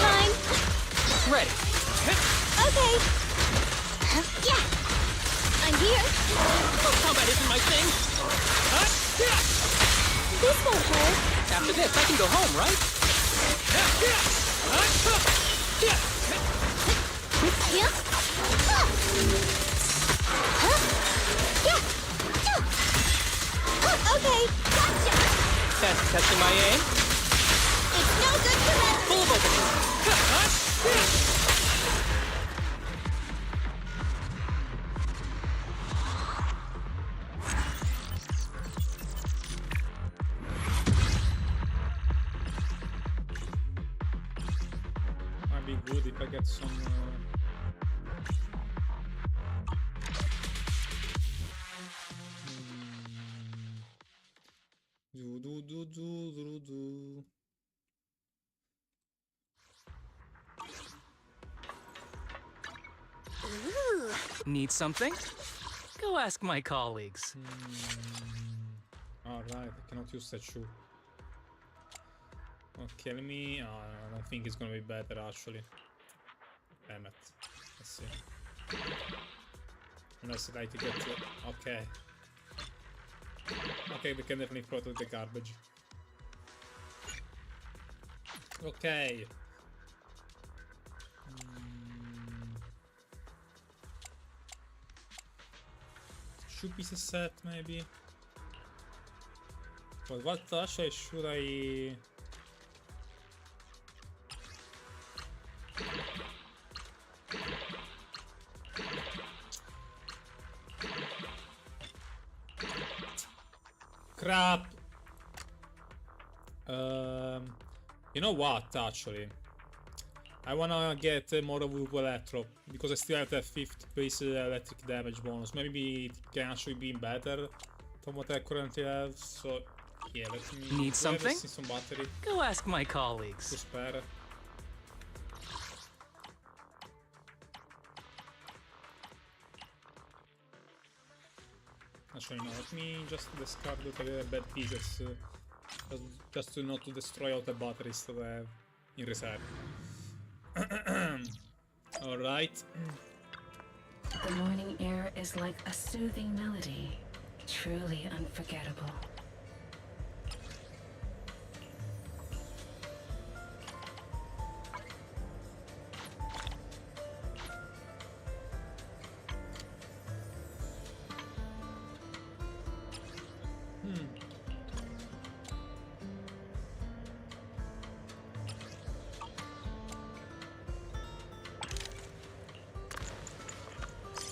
Fine. Ready. Okay. Yeah. I'm here. Combat isn't my thing. This won't hurt. After this, I can go home, right? Yeah. Huh? Yeah. Okay. Gotcha. That's testing my aim. It's no good to me. Full of openings. Might be good if I get some. Do. Ooh. Need something? Go ask my colleagues. Alright, I cannot use that shoe. Okay, let me. I don't think it's gonna be better actually. Damn it. Let's see. Unless I like to get to. Okay. Okay, we can definitely throw it to the garbage. Okay. Two pieces set maybe. But what actually should I... Crap! You know what, actually? I wanna get more of Electro, because I still have the 5th base electric damage bonus. Maybe it can actually be better from what I currently have, so... Yeah, let me... Need something? Some battery Go ask my to colleagues. spare. Actually, no, let me just discard the bad pieces, just to not to destroy all the batteries that I have in reserve. Alright. The morning air is like a soothing melody, truly unforgettable.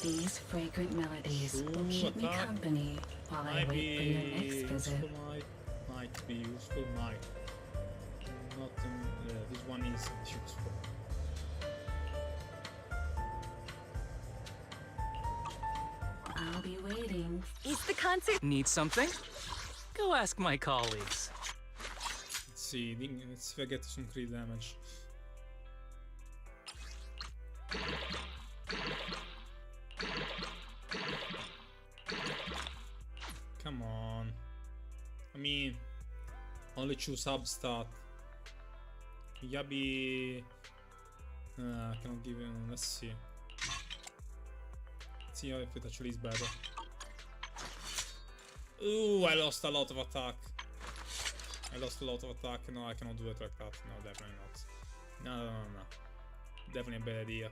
These fragrant melodies will keep me attack. company while I wait for your next visit. Might be useful, might. Nothing. This one is useful. I'll be waiting. Is the concert? Need something? Go ask my colleagues. Let's see. Let's see if I get some crit damage. Come on. I mean, only choose substat. Yabi. I cannot give him. Let's see. Let's see if it actually is better. Ooh, I lost a lot of attack. I lost a lot of attack. No, I cannot do it like that. No, definitely not. No. Definitely a bad idea.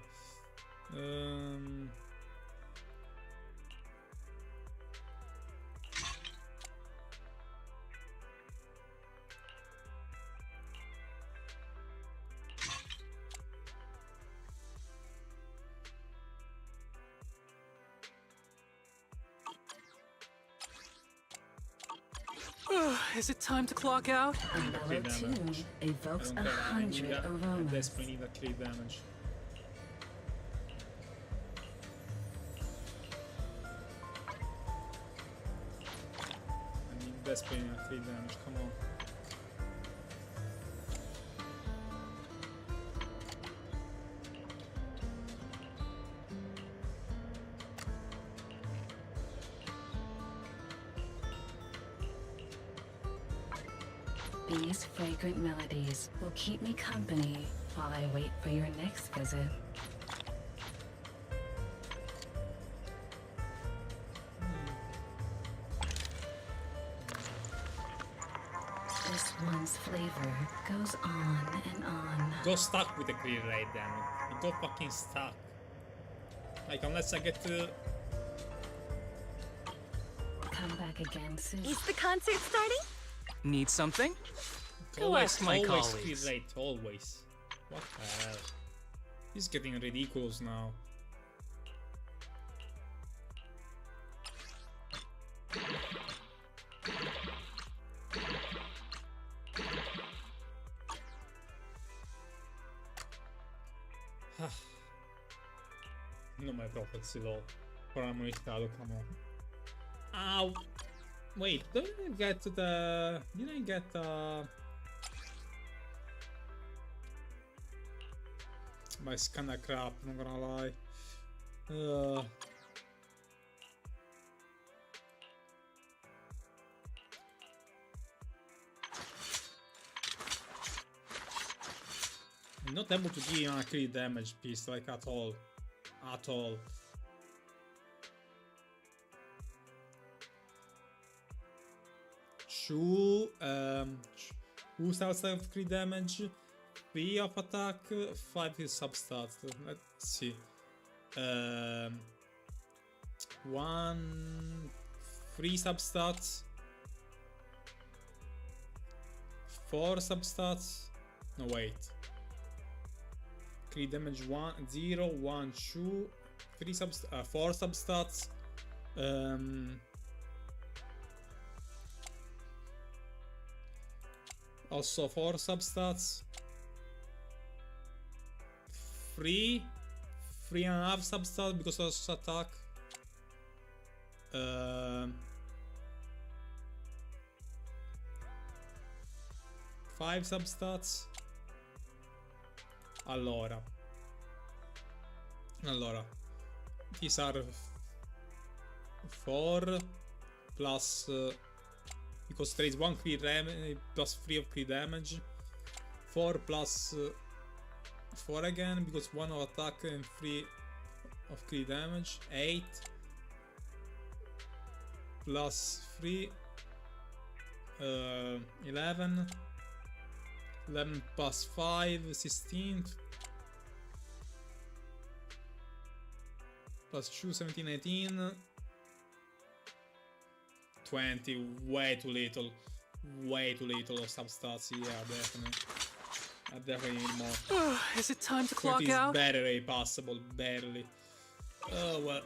Is it time to clock out? A mellow tune damage. evokes I 100 need that. I aromas. desperately need that crit damage. I need desperately that crit damage. Come on. These fragrant melodies will keep me company while I wait for your next visit. This one's flavor goes on and on. Go stuck with the crit rate, damn it. You go fucking stuck. Like, unless I get to... Come back again soon. Is the concert starting? Need something? Go always, ask my always colleagues. crit rate, always. What the hell? This is getting ridiculous now. Non mai proprio si lo. Però non mi stato, come on. Ow! Wait, didn't I get the... Did I get my it's kinda crap, not gonna lie. I'm not able to give a crit damage piece, like, at all. At all. Two styles of crit damage, 3 of attack, 5 is substat. Let's see. 1, 3 substats, 4 substats. No, wait. Crit damage 1, 0, 1, 2, 3 4 substats. Also 4 substats. 3.5 substats because of attack. 5 substats. Allora, these are 4 plus because there is 1 crit damage plus 3 of crit damage. 4 plus 4 again because 1 of attack and 3 of crit damage. 8 plus 3 11 plus 5 16 plus 2 17 18 20. Way too little of substats. Yeah, definitely. I definitely need more. Is it time to 20 clock is out? barely passable, barely. Oh well.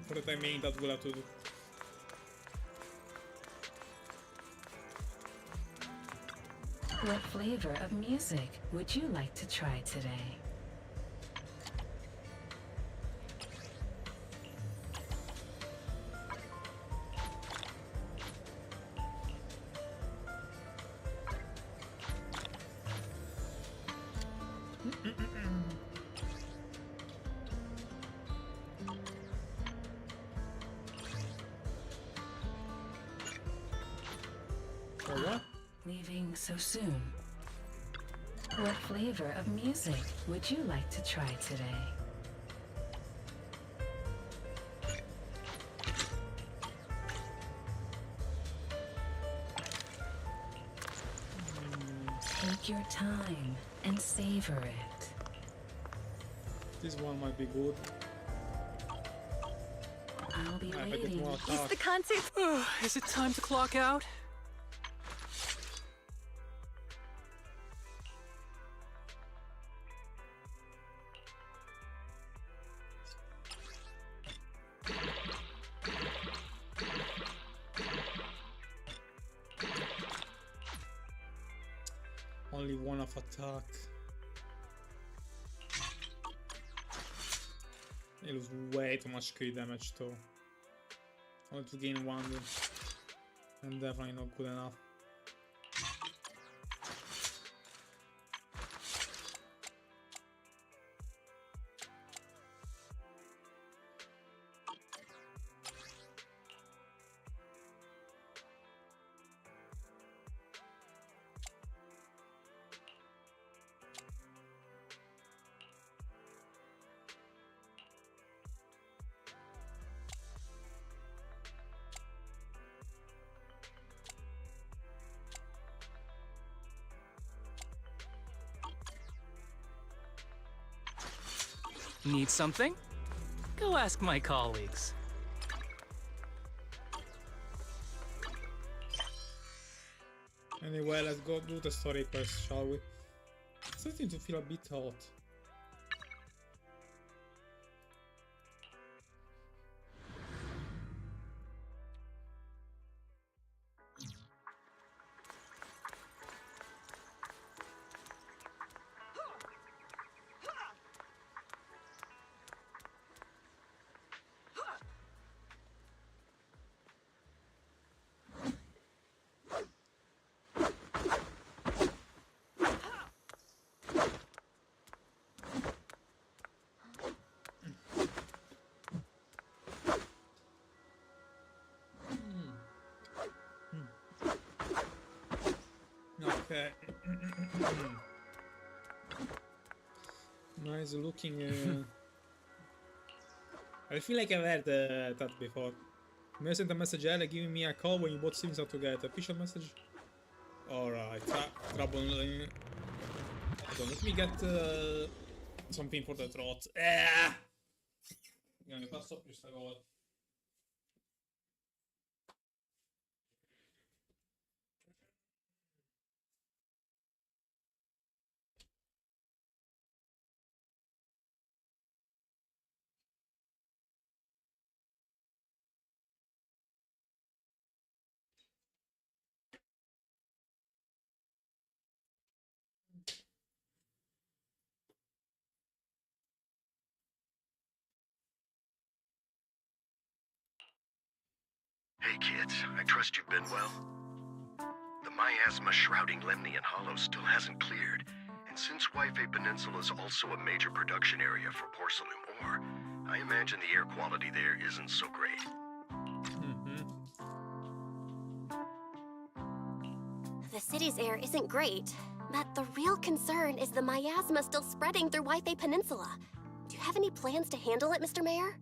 For the time being, that will have to do. What flavor of music would you like to try today? For what? Leaving so soon? What flavor of music would you like to try today? Take your time and savor it. This one might be good. I'll be If I get waiting. more Is attack. the concert? Is it time to clock out? Only 1 of attack. It was way too much crit damage though. Only to gain 1 and definitely not good enough. Need something? Go ask my colleagues. Anyway, let's go do the story quest, shall we? Starting to feel a bit hot. Okay. Nice looking. I feel like I've heard that before. You sent a message earlier giving me a call when you both things are together. Official message? Alright, trouble. So let me get something for the throat. Mi passo più sta cosa. Hey kids, I trust you've been well. The miasma shrouding Lemnian Hollow still hasn't cleared, and since Wi-Fi Peninsula is also a major production area for porcelain ore, I imagine the air quality there isn't so great. The city's air isn't great, but the real concern is the miasma still spreading through Wi-Fi Peninsula. Do you have any plans to handle it, Mr. Mayor?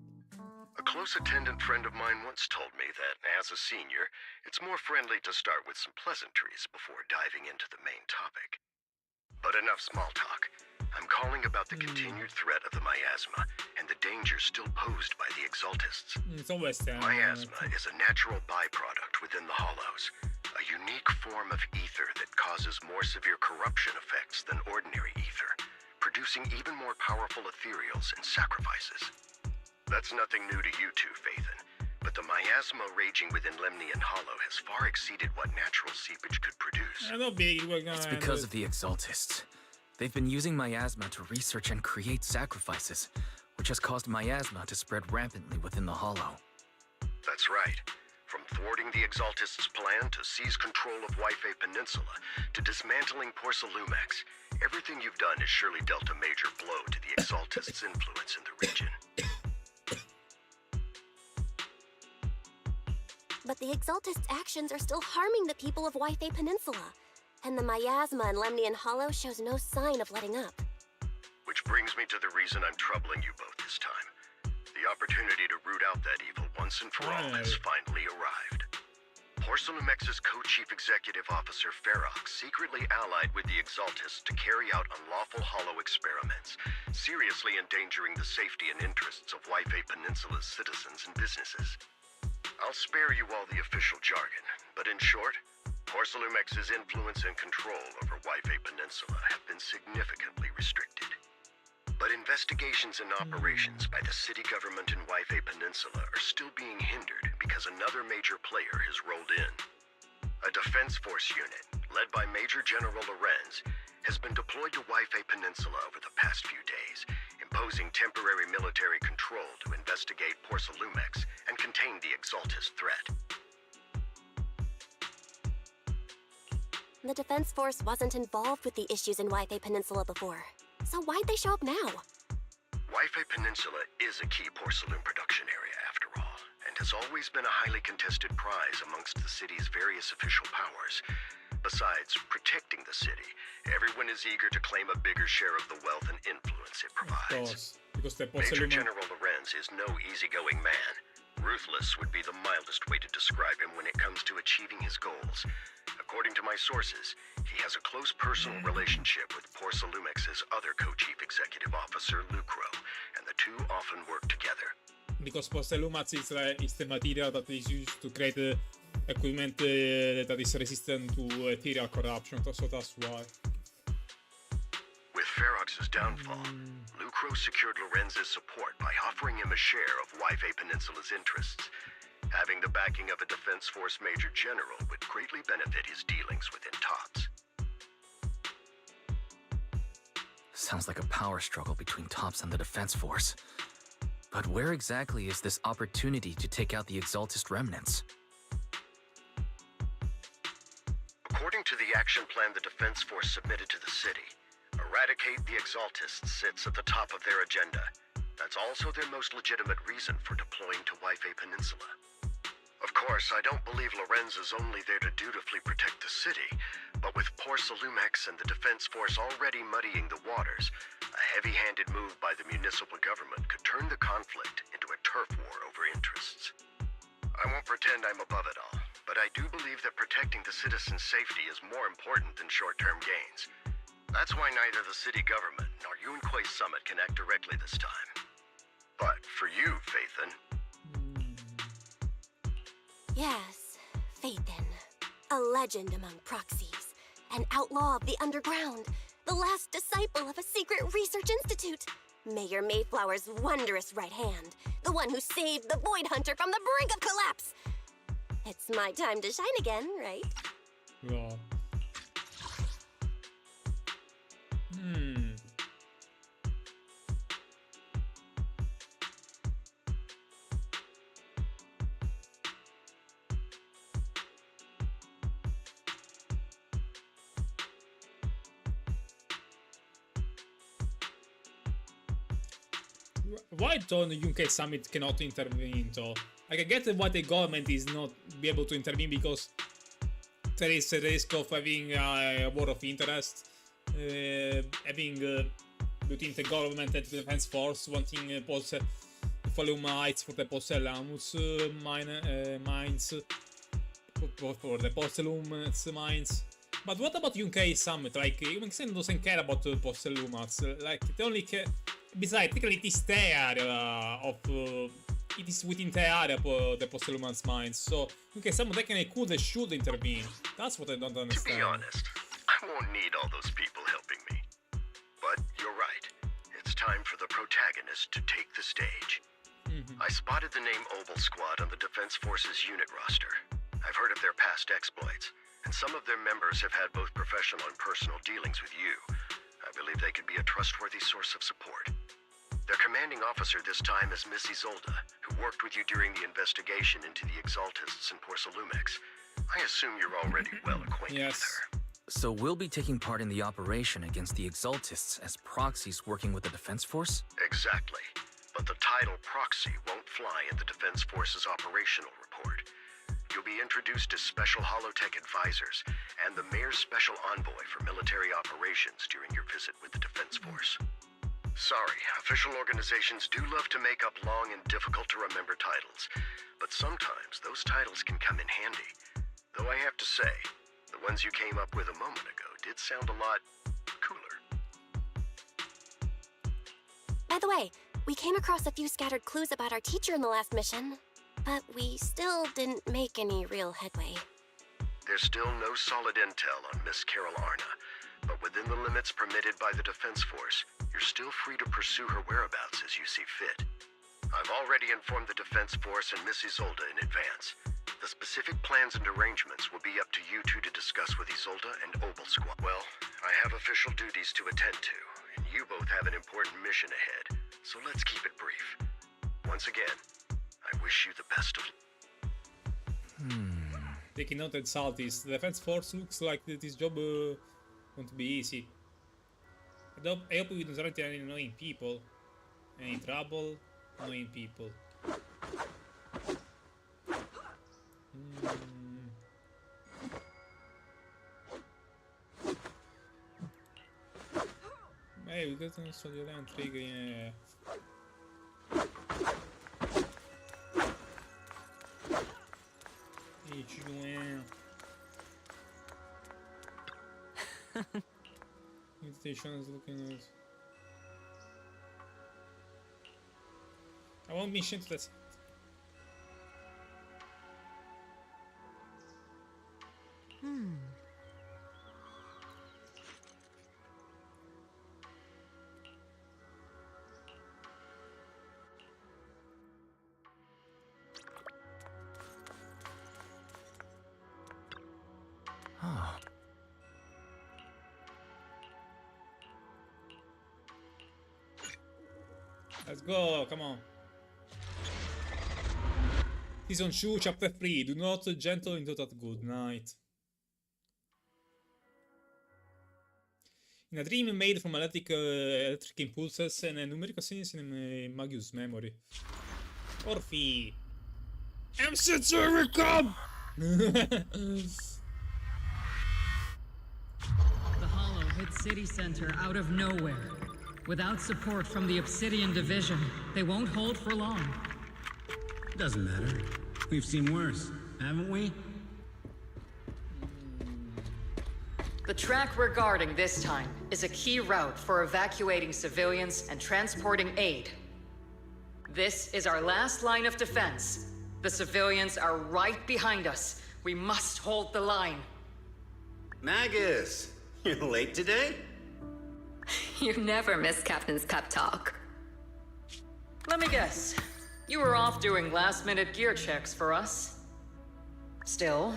A close attendant friend of mine once told me that, as a senior, it's more friendly to start with some pleasantries before diving into the main topic. But enough small talk. I'm calling about the continued threat of the miasma and the danger still posed by the Exaltists. It's always Miasma is a natural byproduct within the Hollows, a unique form of ether that causes more severe corruption effects than ordinary ether, producing even more powerful ethereals and sacrifices. That's nothing new to you two, Phaethon, but the miasma raging within Lemnian Hollow has far exceeded what natural seepage could produce. It's because of the Exaltists. They've been using miasma to research and create sacrifices, which has caused miasma to spread rampantly within the Hollow. That's right. From thwarting the Exaltists' plan to seize control of Wi-Fi Peninsula to dismantling Porcelumex, everything you've done has surely dealt a major blow to the Exaltists' influence in the region. But the Exaltists' actions are still harming the people of Wi-Fi Peninsula, and the miasma in Lemnian Hollow shows no sign of letting up. Which brings me to the reason I'm troubling you both this time. The opportunity to root out that evil once and for all has finally arrived. Porcelumex's co-chief executive officer Ferox secretly allied with the Exaltists to carry out unlawful hollow experiments, seriously endangering the safety and interests of Wi-Fi Peninsula's citizens and businesses. I'll spare you all the official jargon, but in short, Porcelumex's influence and control over Wi-Fi Peninsula have been significantly restricted. But investigations and operations by the city government in Wi-Fi Peninsula are still being hindered because another major player has rolled in. A defense force unit, led by Major General Lorenz, has been deployed to Wi-Fi Peninsula over the past few days, imposing temporary military control to investigate Porcelumex and contain the Exaltist threat. The Defense Force wasn't involved with the issues in Wi-Fi Peninsula before, so why'd they show up now? Wi-Fi Peninsula is a key porcelain production area, after all, and has always been a highly contested prize amongst the city's various official powers. Besides protecting the city, everyone is eager to claim a bigger share of the wealth and influence it provides. Because the Major General Lorenz is no easygoing man. Ruthless would be the mildest way to describe him when it comes to achieving his goals. According to my sources, he has a close personal relationship with Porcelumex's other co-chief executive officer, Lucro, and the two often work together. Because Porcelumex is the material that is used to create equipment that is resistant to ethereal corruption, so that's why. With Ferox's downfall, Lucro secured Lorenz's support by offering him a share of Wi-Fi Peninsula's interests. Having the backing of a Defense Force Major General would greatly benefit his dealings within TOPS. Sounds like a power struggle between TOPS and the Defense Force. But where exactly is this opportunity to take out the Exaltist remnants? According to the action plan the Defense Force submitted to the city, eradicate the Exaltists sits at the top of their agenda. That's also their most legitimate reason for deploying to Wi-Fi Peninsula. Of course, I don't believe Lorenz is only there to dutifully protect the city, but with Porcelumex and the Defense Force already muddying the waters, a heavy-handed move by the municipal government could turn the conflict into a turf war over interests. I won't pretend I'm above it all, but I do believe that protecting the citizens' safety is more important than short-term gains. That's why neither the city government nor Yunquay Summit can act directly this time. But for you, Phaethon... Yes, Phaethon. A legend among proxies. An outlaw of the underground. The last disciple of a secret research institute. Mayor Mayflower's wondrous right hand. The one who saved the Void Hunter from the brink of collapse. It's my time to shine again, right? Yeah. why don't the UK summit cannot intervene though? Like I get why the government is not be able to intervene because there is a risk of having a war of interest, having between the government and the defense force wanting volume heights for the Postellumus mines, for the Postellumus mines. But what about UK summit? Like, UNK doesn't care about Postellumus. Like, they only care. Besides, technically, it is their area of. It is within their area of the Postellumus mines. So, UK summit technically could and should intervene. That's what I don't understand. To be honest, I won't need all those people helping me. But you're right. It's time for the protagonist to take the stage. I spotted the name Obel Squad on the Defense Forces unit roster. I've heard of their past exploits, and some of their members have had both professional and personal dealings with you. I believe they could be a trustworthy source of support. Their commanding officer this time is Miss Isolde, who worked with you during the investigation into the Exaltists and Porcelumex. I assume you're already well acquainted with her. So we'll be taking part in the operation against the Exaltists as proxies working with the Defense Force? Exactly. But the title proxy won't fly in the Defense Force's operational report. You'll be introduced as Special Holotech Advisors and the Mayor's Special Envoy for Military Operations during your visit with the Defense Force. Sorry, official organizations do love to make up long and difficult-to-remember titles, but sometimes those titles can come in handy. Though I have to say, the ones you came up with a moment ago did sound a lot cooler. By the way, we came across a few scattered clues about our teacher in the last mission, but we still didn't make any real headway. There's still no solid intel on Miss Carol Arna, but within the limits permitted by the Defense Force, you're still free to pursue her whereabouts as you see fit. I've already informed the Defense Force and Miss Isolde in advance. The specific plans and arrangements will be up to you two to discuss with Isolde and Obel Squad. Well, I have official duties to attend to, and you both have an important mission ahead, so let's keep it brief. Once again, I wish you the best of luck. Taking note that Saltis, the Defense Force looks like this job won't be easy. I hope we don't run into any annoying people. Any trouble? Annoying people. Hey, we got some soldier and trigger, yeah. Hey, Julian. Invitation is looking at. I won't be shit, let's. Let's go, come on. Season 2, Chapter 3. Do not gentle into that good night. In a dream made from electric impulses and a numerical sequence in a Magus memory. Orphy! MC Jericho! The Hollow hit City Center out of nowhere. Without support from the Obsidian Division, they won't hold for long. Doesn't matter. We've seen worse, haven't we? The track we're guarding this time is a key route for evacuating civilians and transporting aid. This is our last line of defense. The civilians are right behind us. We must hold the line. Magus, you're late today? You never miss Captain's pep talk. Let me guess. You were off doing last-minute gear checks for us. Still,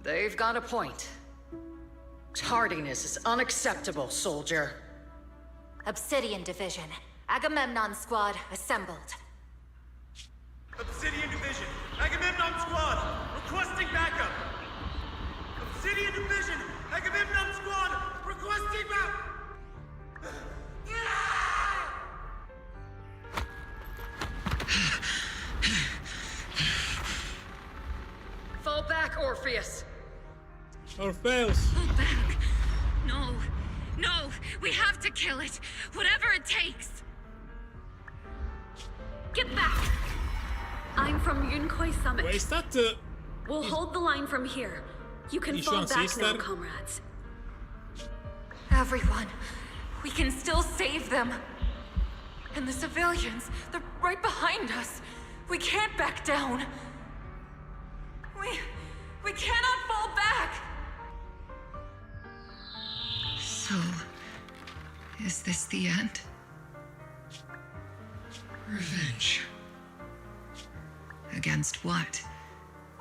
they've got a point. Tardiness is unacceptable, soldier. Obsidian Division. Agamemnon Squad assembled. Obsidian Division, Agamemnon Squad, requesting backup! Obsidian Division, Agamemnon Squad, requesting backup! Orpheus! Hold back. No. No. We have to kill it. Whatever it takes. Get back! I'm from Yunkoi Summit. Wait, is that We'll hold the line from here. You can fall Ishan's back sister? now, comrades. Everyone. We can still save them. And the civilians, they're right behind us. We can't back down. We cannot fall back! So, is this the end? Revenge. Against what?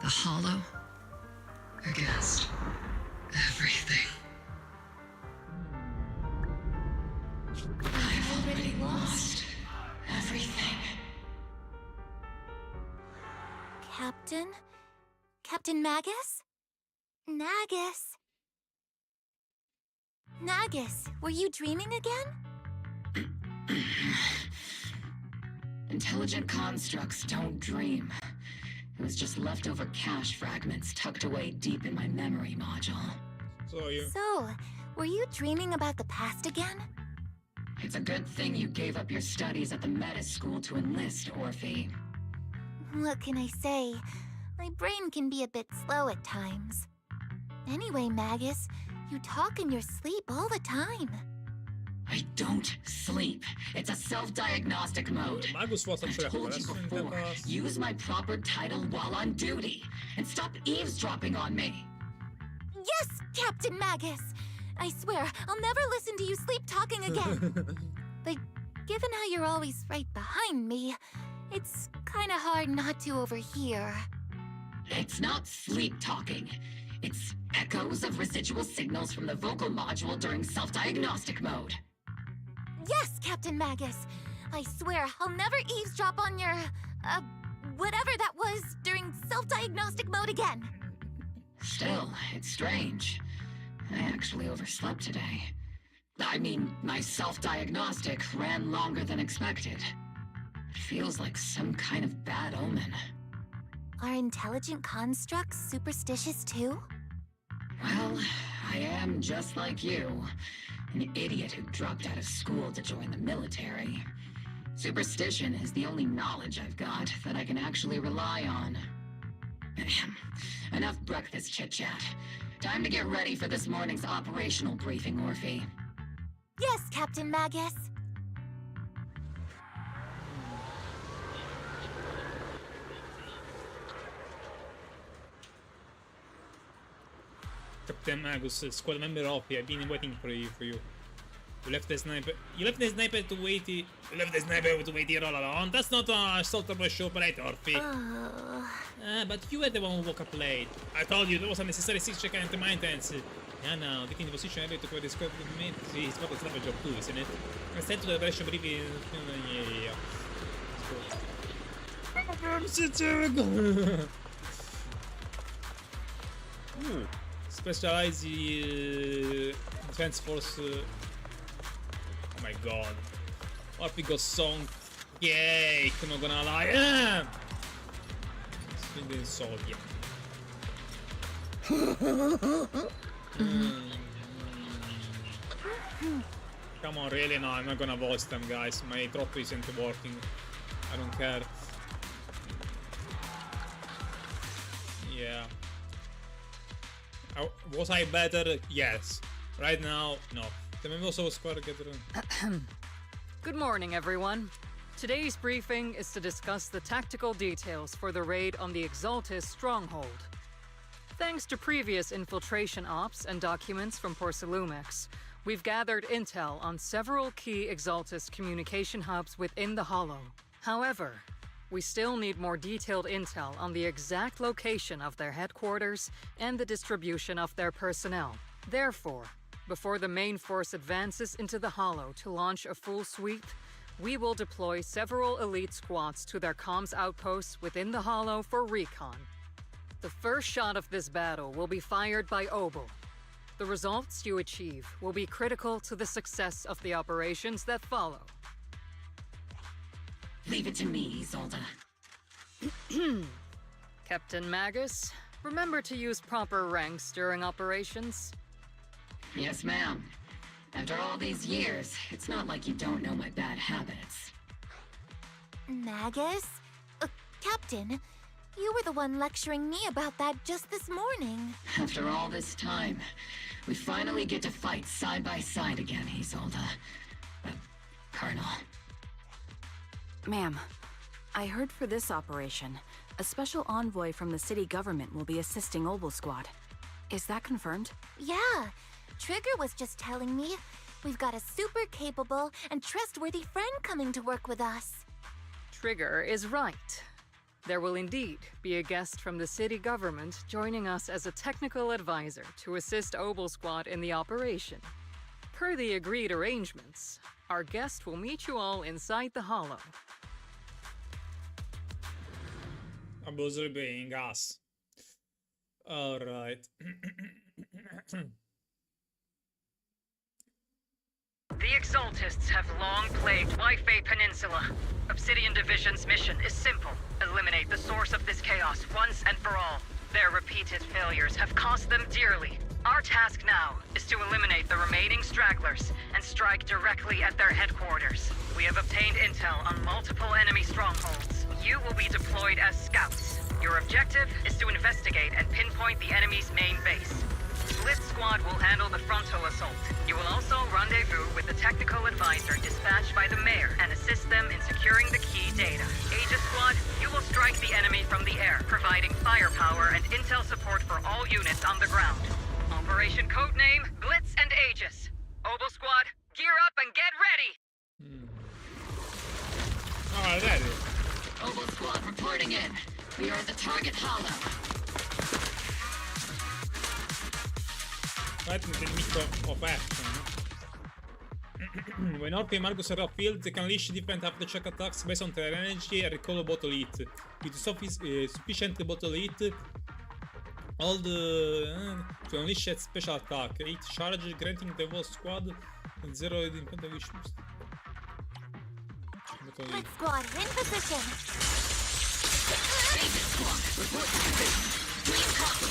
The Hollow? Against everything. I've already lost everything. Captain? Captain Magus? Nagus? Nagus, were you dreaming again? Intelligent constructs don't dream. It was just leftover cache fragments tucked away deep in my memory module. So, were you dreaming about the past again? It's a good thing you gave up your studies at the Meta School to enlist, Orphe. What can I say? My brain can be a bit slow at times. Anyway, Magus, you talk in your sleep all the time. I don't sleep. It's a self-diagnostic mode. Magus was I told you before, use my proper title while on duty, and stop eavesdropping on me. Yes, Captain Magus! I swear, I'll never listen to you sleep talking again. But given how you're always right behind me, it's kinda hard not to overhear. It's not sleep talking. It's echoes of residual signals from the vocal module during self-diagnostic mode. Yes, Captain Magus! I swear, I'll never eavesdrop on your, whatever that was during self-diagnostic mode again. Still, it's strange. I actually overslept today. I mean, my self-diagnostic ran longer than expected. It feels like some kind of bad omen. Are intelligent constructs superstitious too? Well, I am just like you. An idiot who dropped out of school to join the military. Superstition is the only knowledge I've got that I can actually rely on. Enough breakfast chit-chat. Time to get ready for this morning's operational briefing, Orphe. Yes, Captain Magus. Captain Magus, squad member Orphe, I've been waiting for you. You left the sniper. You left the sniper to wait. You left the sniper to wait here all alone. That's not a assault operator, Orphe. But you were the one who woke up late. I told you there was a necessary 6-check anti-maintenance. Yeah, now getting in position able to cover the squad movement. See, he's got the sniper job too, isn't it? Instead to the operation briefing. Yeah. Specialized defense force. Oh my god. Orphe got song. Yay! Not gonna lie. Spinning Soviet. Come on, really? No, I'm not gonna voice them, guys. My drop isn't working. I don't care. Yeah. Was I better? Yes. Right now, no. Good morning, everyone. Today's briefing is to discuss the tactical details for the raid on the Exaltis stronghold. Thanks to previous infiltration ops and documents from Porcelumex, we've gathered intel on several key Exaltis communication hubs within the Hollow. However, we still need more detailed intel on the exact location of their headquarters and the distribution of their personnel. Therefore, before the main force advances into the Hollow to launch a full sweep, we will deploy several elite squads to their comms outposts within the Hollow for recon. The first shot of this battle will be fired by Obo. The results you achieve will be critical to the success of the operations that follow. Leave it to me, Isolde. Captain Magus, Remember to use proper ranks during operations. Yes, ma'am. After all these years, it's not like you don't know my bad habits. Magus? Captain, you were the one lecturing me about that just this morning. After all this time, we finally get to fight side by side again, Isolde. Colonel. Ma'am, I heard for this operation, a special envoy from the city government will be assisting Obel Squad. Is that confirmed? Yeah, Trigger was just telling me we've got a super capable and trustworthy friend coming to work with us. Trigger is right. There will indeed be a guest from the city government joining us as a technical advisor to assist Obel Squad in the operation. Per the agreed arrangements, our guest will meet you all inside the Hollow. Abusively being us. Alright. The Exaltists have long plagued Wi-Fi Peninsula. Obsidian Division's mission is simple. Eliminate the source of this chaos once and for all. Their repeated failures have cost them dearly. Our task now is to eliminate the remaining stragglers and strike directly at their headquarters. We have obtained intel on multiple enemy strongholds. You will be deployed as scouts. Your objective is to investigate and pinpoint the enemy's main base. Blitz Squad will handle the frontal assault. You will also rendezvous with the technical advisor dispatched by the mayor and assist them in securing the key data. Aegis Squad, you will strike the enemy from the air, providing firepower and intel support for all units on the ground. Operation codename Blitz and Aegis. Obel Squad, gear up and get ready! Alright, ready. Obel Squad reporting in. We are at the target hollow. Right in the middle of action. When Orphe and Marcus are off-field, they can unleash different aftershock attacks based on their energy and recall bottle hit. With sufficient bottle hit, all the to unleash a special attack. 8 charge, granting the whole squad and 0 independent wish boost. Blitz Squad, in position! Aegis Squad, report to division. Green copy.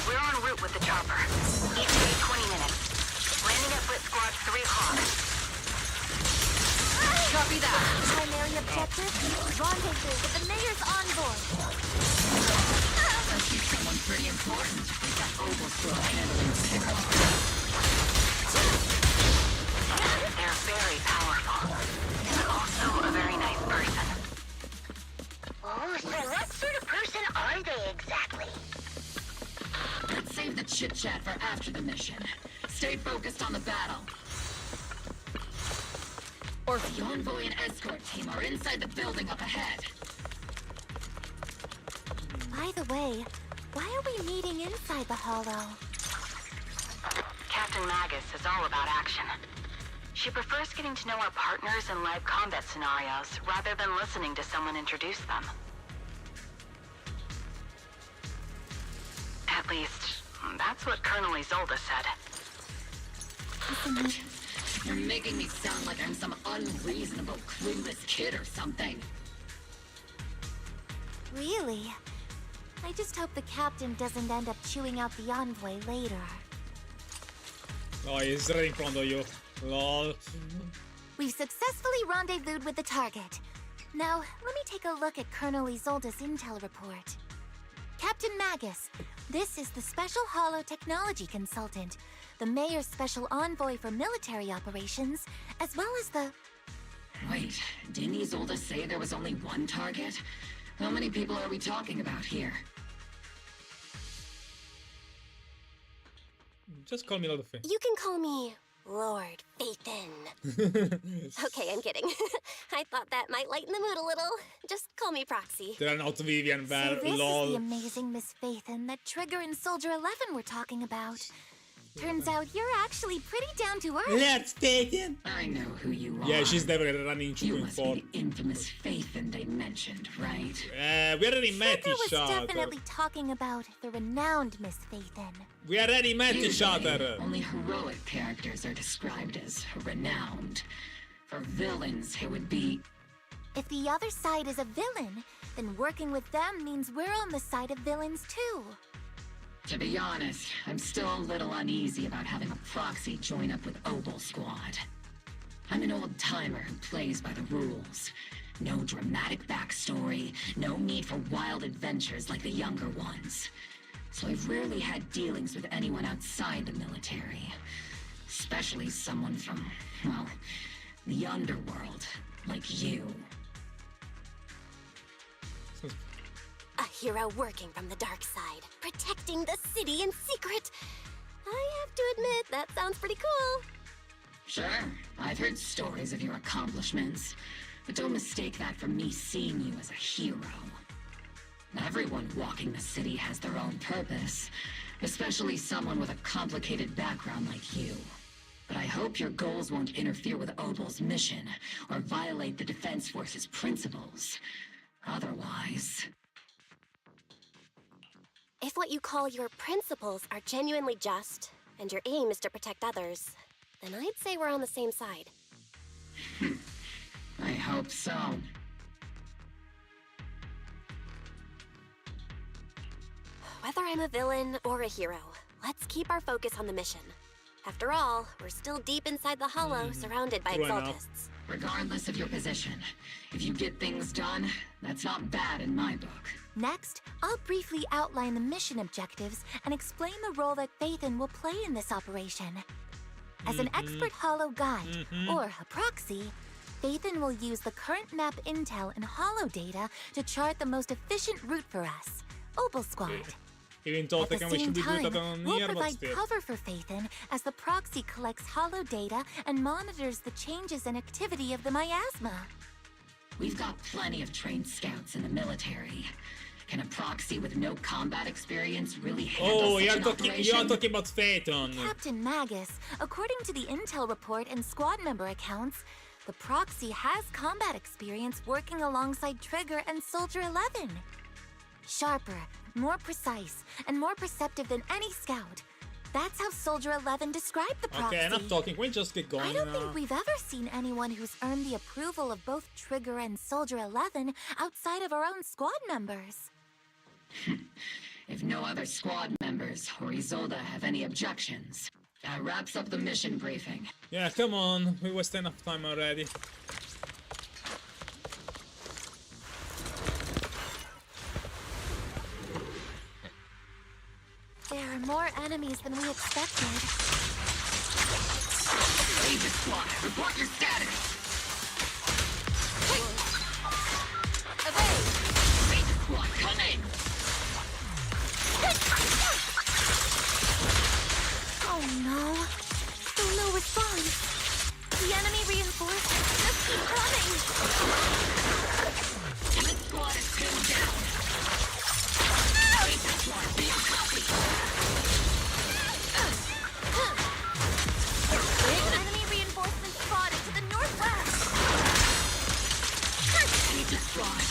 We're en route with the chopper. Each day 20 minutes. Landing at Blitz Squad 3 o'clock. Copy that. Primary objective, rendezvous with the mayor's envoy. Must be someone pretty important. We've got Obel Squad handling the pickup. They're very powerful. And also a very nice person. Oh, so what sort of person are they exactly? Let's save the chit-chat for after the mission. Stay focused on the battle. The envoy and escort team are inside the building up ahead. By the way, why are we meeting inside the Hollow? Captain Magus is all about action. She prefers getting to know our partners in live combat scenarios rather than listening to someone introduce them. At least, that's what Colonel Isolde said. You're making me sound like I'm some unreasonable, clueless kid or something. Really? I just hope the captain doesn't end up chewing out the envoy later. Oh, he's right in front of you. Lol. We've successfully rendezvoused with the target. Now, let me take a look at Colonel Isolde's intel report. Captain Magus, this is the Special Hollow Technology Consultant, the Mayor's Special Envoy for Military Operations, as well as the... Wait, didn't Isolde say there was only one target? How many people are we talking about here? Just call me Lord Faith. You can call me Lord Faithin. Okay, I'm kidding. I thought that might lighten the mood a little. Just call me Proxy. They're not Vivian So Bell, this lol. is the amazing Miss Faithin that Trigger and Soldier 11 were talking about. Turns out you're actually pretty down to earth. Let's Faithin! I know who you are. Yeah, she's definitely running You must be 2.4. the infamous Faithin they mentioned, right? We already met Trigger each was other. definitely talking about the renowned Miss Faithin. We already met each Usually, other. only heroic characters are described as renowned. For villains, it would be If the other side is a villain, then working with them means we're on the side of villains too. To be honest, I'm still a little uneasy about having a proxy join up with Obel Squad. I'm an old-timer who plays by the rules. No dramatic backstory, no need for wild adventures like the younger ones. So I've rarely had dealings with anyone outside the military. Especially someone from, well, the underworld, like you. A hero working from the dark side, protecting the city in secret. I have to admit, that sounds pretty cool. Sure, I've heard stories of your accomplishments, but don't mistake that for me seeing you as a hero. Everyone walking the city has their own purpose, especially someone with a complicated background like you. But I hope your goals won't interfere with Obel's mission, or violate the Defense Force's principles. Otherwise... If what you call your principles are genuinely just, and your aim is to protect others, then I'd say we're on the same side. I hope so. Whether I'm a villain or a hero, let's keep our focus on the mission. After all, we're still deep inside the Hollow, surrounded by Exaltists. Regardless of your position, if you get things done, that's not bad in my book. Next, I'll briefly outline the mission objectives and explain the role that Phaethon will play in this operation. As an expert Hollow guide, or a proxy, Phaethon will use the current map intel and Hollow data to chart the most efficient route for us, Obel Squad. At the same time, we'll provide cover for Phaethon as the proxy collects Hollow data and monitors the changes and activity of the miasma. We've got plenty of trained scouts in the military. Can a proxy with no combat experience really handle such an operation? You are talking about Phaethon. Captain Magus, according to the intel report and squad member accounts, the proxy has combat experience working alongside Trigger and Soldier 11. Sharper, more precise, and more perceptive than any scout. That's how Soldier 11 described the proxy. Okay, enough talking. Can we just get going I don't think we've ever seen anyone who's earned the approval of both Trigger and Soldier 11 outside of our own squad members. If no other squad members or Isolde have any objections, that wraps up the mission briefing. Yeah, come on. We wasted enough time already. There are more enemies than we expected. Ranger Squad, report your status! Evade! Ranger Squad, come in! Oh no! Still no response! The enemy reinforcements just keep coming! This squad is pinned down! Ranger Squad, be a copy! Enemy reinforcements spotted to the northwest! Ranger Squad!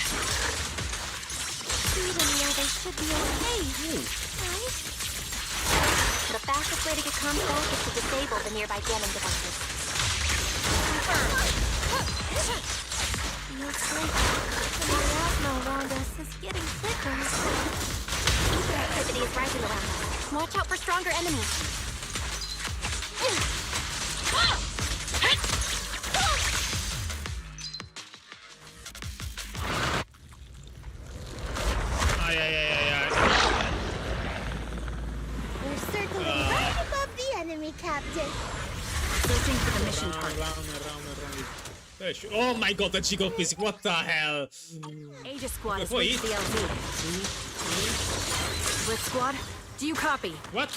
Even the others should be okay, right? The fastest way to get comms back is to disable the nearby jamming devices. Looks like the miasma around us is getting thicker. Ether activity is rising around us. Watch out for stronger enemies. We're circling right above the enemy, Captain. Searching for the mission target. Oh my god, the Chico physics, what the hell? Aegis Squad is reached the LZ. Blitz Squad, do you copy? What?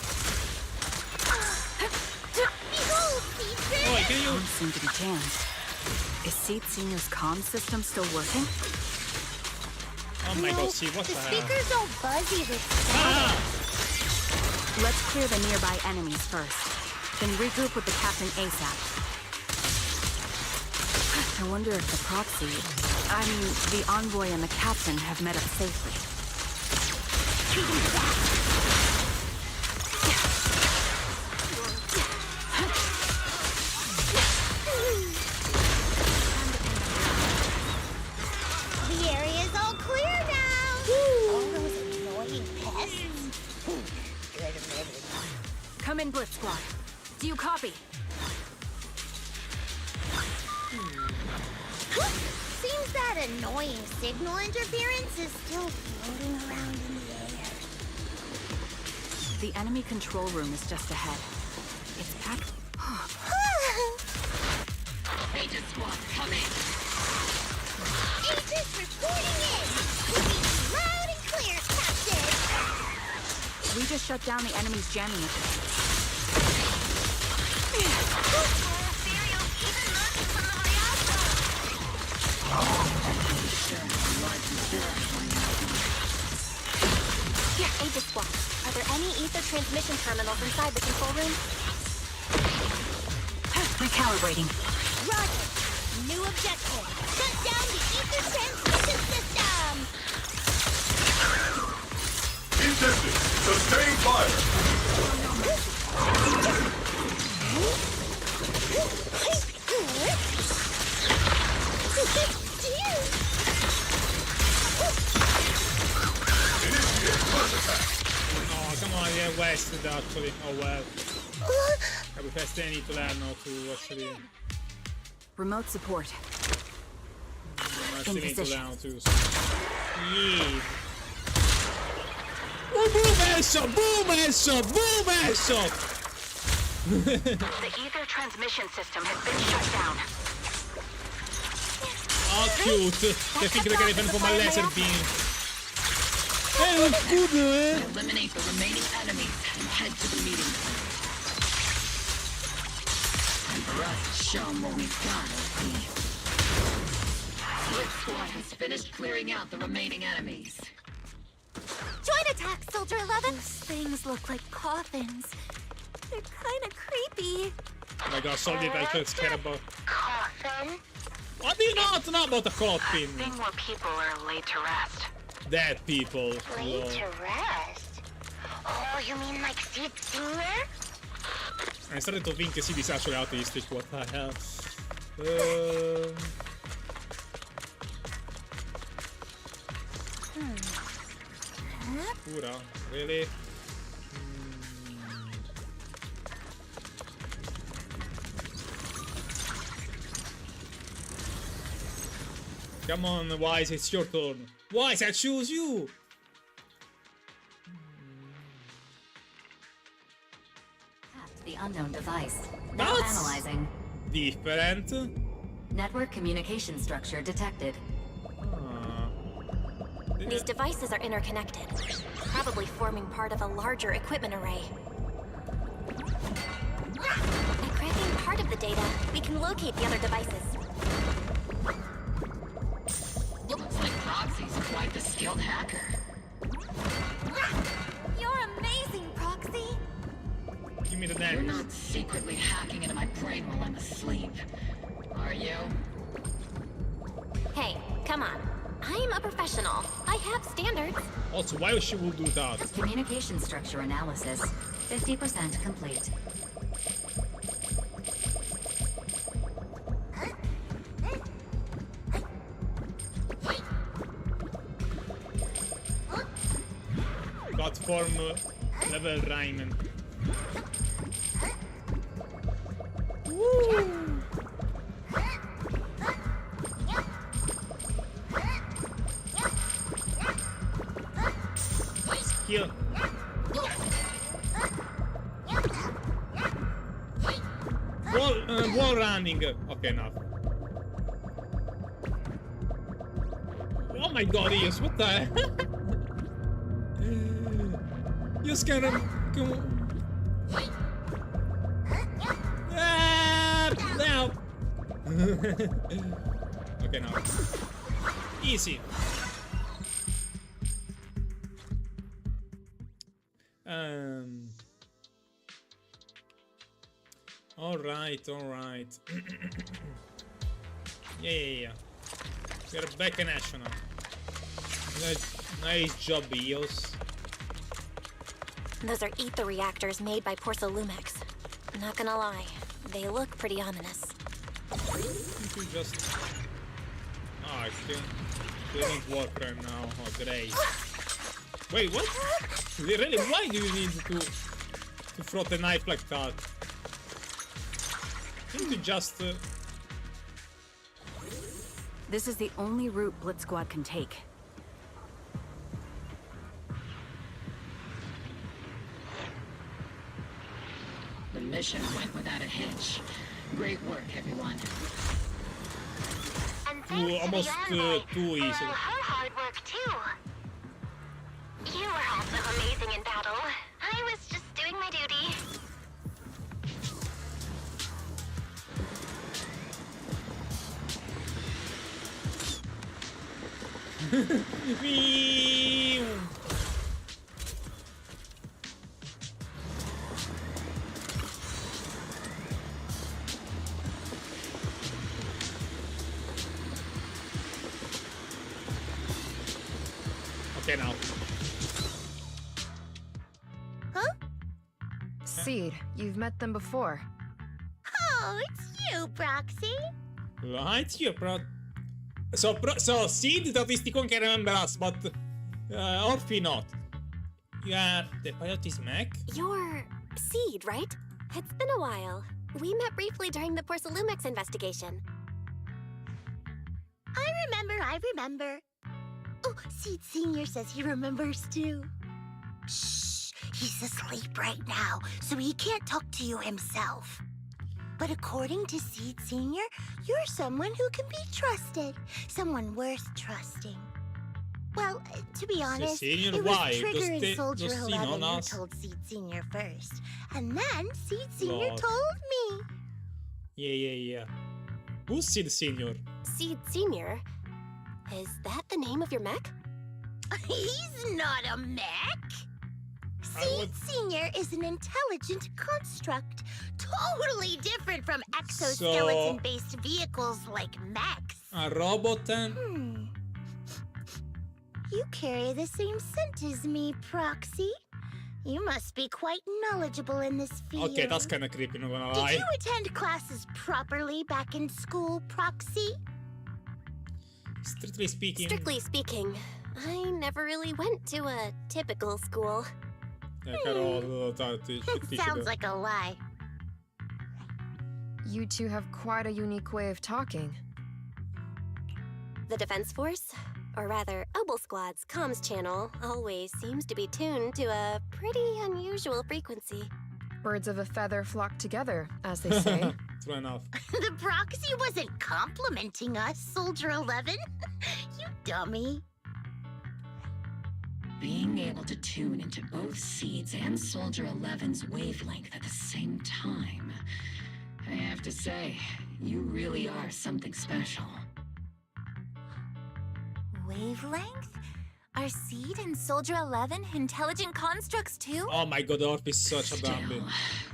Behold, Oh, can you... Comms seem to be jammed. Is Seed Senior's comm system still working? Oh my god, see, what the hell? speaker's all buzzy with Let's clear the nearby enemies first, then regroup with the captain ASAP. I wonder if the proxy, the envoy and the captain have met up safely. incoming Blitz Squad. Do you copy? Seems that annoying signal interference is still floating around in the air. The enemy control room is just ahead. It's packed. Agent Squad, coming! Agents reporting in! We need you loud and clear, Captain! We just shut down the enemy's jamming attack. Here, Aegis Squad. Are there any ether transmission terminals inside the control room? Recalibrating. Roger! New objective! Shut down the ether transmission system! Intended. Sustain fire. Initiate first attack. Oh, come on, yeah, wasted actually. Oh well. We first need to learn how to actually. Remote support. I still need to position. learn how to. Yeah. Oh, boom headshot! Boom headshot! Boom headshot! The ether transmission system has been shut down. Oh, cute! Che figlio che dipende come laser beam. Lo scudo, eh! Eliminate the remaining enemies and head to the meeting. And for us to show them what we've got, LP. Blitz Squad has finished clearing out the remaining enemies. Joint attack, Soldier 11! Those things look like coffins. They're kinda creepy. Oh my god, solid I feel scared about. Coffin? What do you know? It's not about a coffin. A thing where people are laid to rest. Dead people. Laid to rest? Oh, you mean like Sid Singer? I'm starting to think CD is actually atheistic. What the hell? Pura, really? Come on, Wise, it's your turn. Wise, I choose you! The unknown device. Now That's analyzing. different. Network communication structure detected. These devices are interconnected, probably forming part of a larger equipment array. By cracking part of the data, we can locate the other devices. Looks like Proxy's quite the skilled hacker. You're amazing, Proxy! Give me the You're name. not secretly hacking into my brain while I'm asleep, are you? Hey, come on. I'm a professional. I have standards. Also, why she will do that? Communication structure analysis. 50% complete. Platform level Rayman. Woo! Skill. Wall running. Okay, enough. Oh my god, yes, what the hell? You scared him. Come on. Now. Okay, now. Easy. All right. Yeah. We're back in action now. Nice job, Eos. Those are ether reactors made by Porcolumex. Not gonna lie, they look pretty ominous. Just... Oh, it doesn't work right now. Oh, great. Wait, what? Really? Why do you need to... to throw the knife like that. I think to just... This is the only route Blitz Squad can take. The mission went without a hitch. Great work, everyone. And thanks almost to the envoy too easy. for her hard work too. You were also amazing in battle. I was just doing my duty. Okay, now. Huh? Seed, you've met them before. Oh, it's you, Proxy. Right, you bro. So Seed statistically can remember us, but Orphe not. You are the Peyote's mech? You're Seed, right? It's been a while. We met briefly during the Porcelumex investigation. I remember. Oh, Seed Senior says he remembers too. Shh, he's asleep right now, so he can't talk to you himself. But according to Seed Senior, you're someone who can be trusted. Someone worth trusting. Well, to be honest, Senior, it was why? Trigger and Soldier does he 11 know who us? told Seed Senior first. And then Seed Senior Lord. told me. Yeah. Who's Seed Senior? Seed Senior? Is that the name of your mech? He's not a mech. Seed Senior is an intelligent construct, totally different from exoskeleton-based vehicles like mechs. A robot then? You carry the same scent as me, Proxy. You must be quite knowledgeable in this field. Okay, that's kinda creepy, not gonna Did lie. you attend classes properly back in school, Proxy? Strictly speaking. Strictly speaking, I never really went to a typical school. Sounds like a lie. You two have quite a unique way of talking. The Defense Force, or rather, Obel Squad's comms channel, always seems to be tuned to a pretty unusual frequency. Birds of a feather flock together, as they say. True enough. The Proxy wasn't complimenting us, Soldier 11. You dummy. Being able to tune into both Seed's and Soldier 11's wavelength at the same time. I have to say, you really are something special. Wavelength? Are Seed and Soldier 11 intelligent constructs too? Oh my god, Orphe is such a dummy. Still,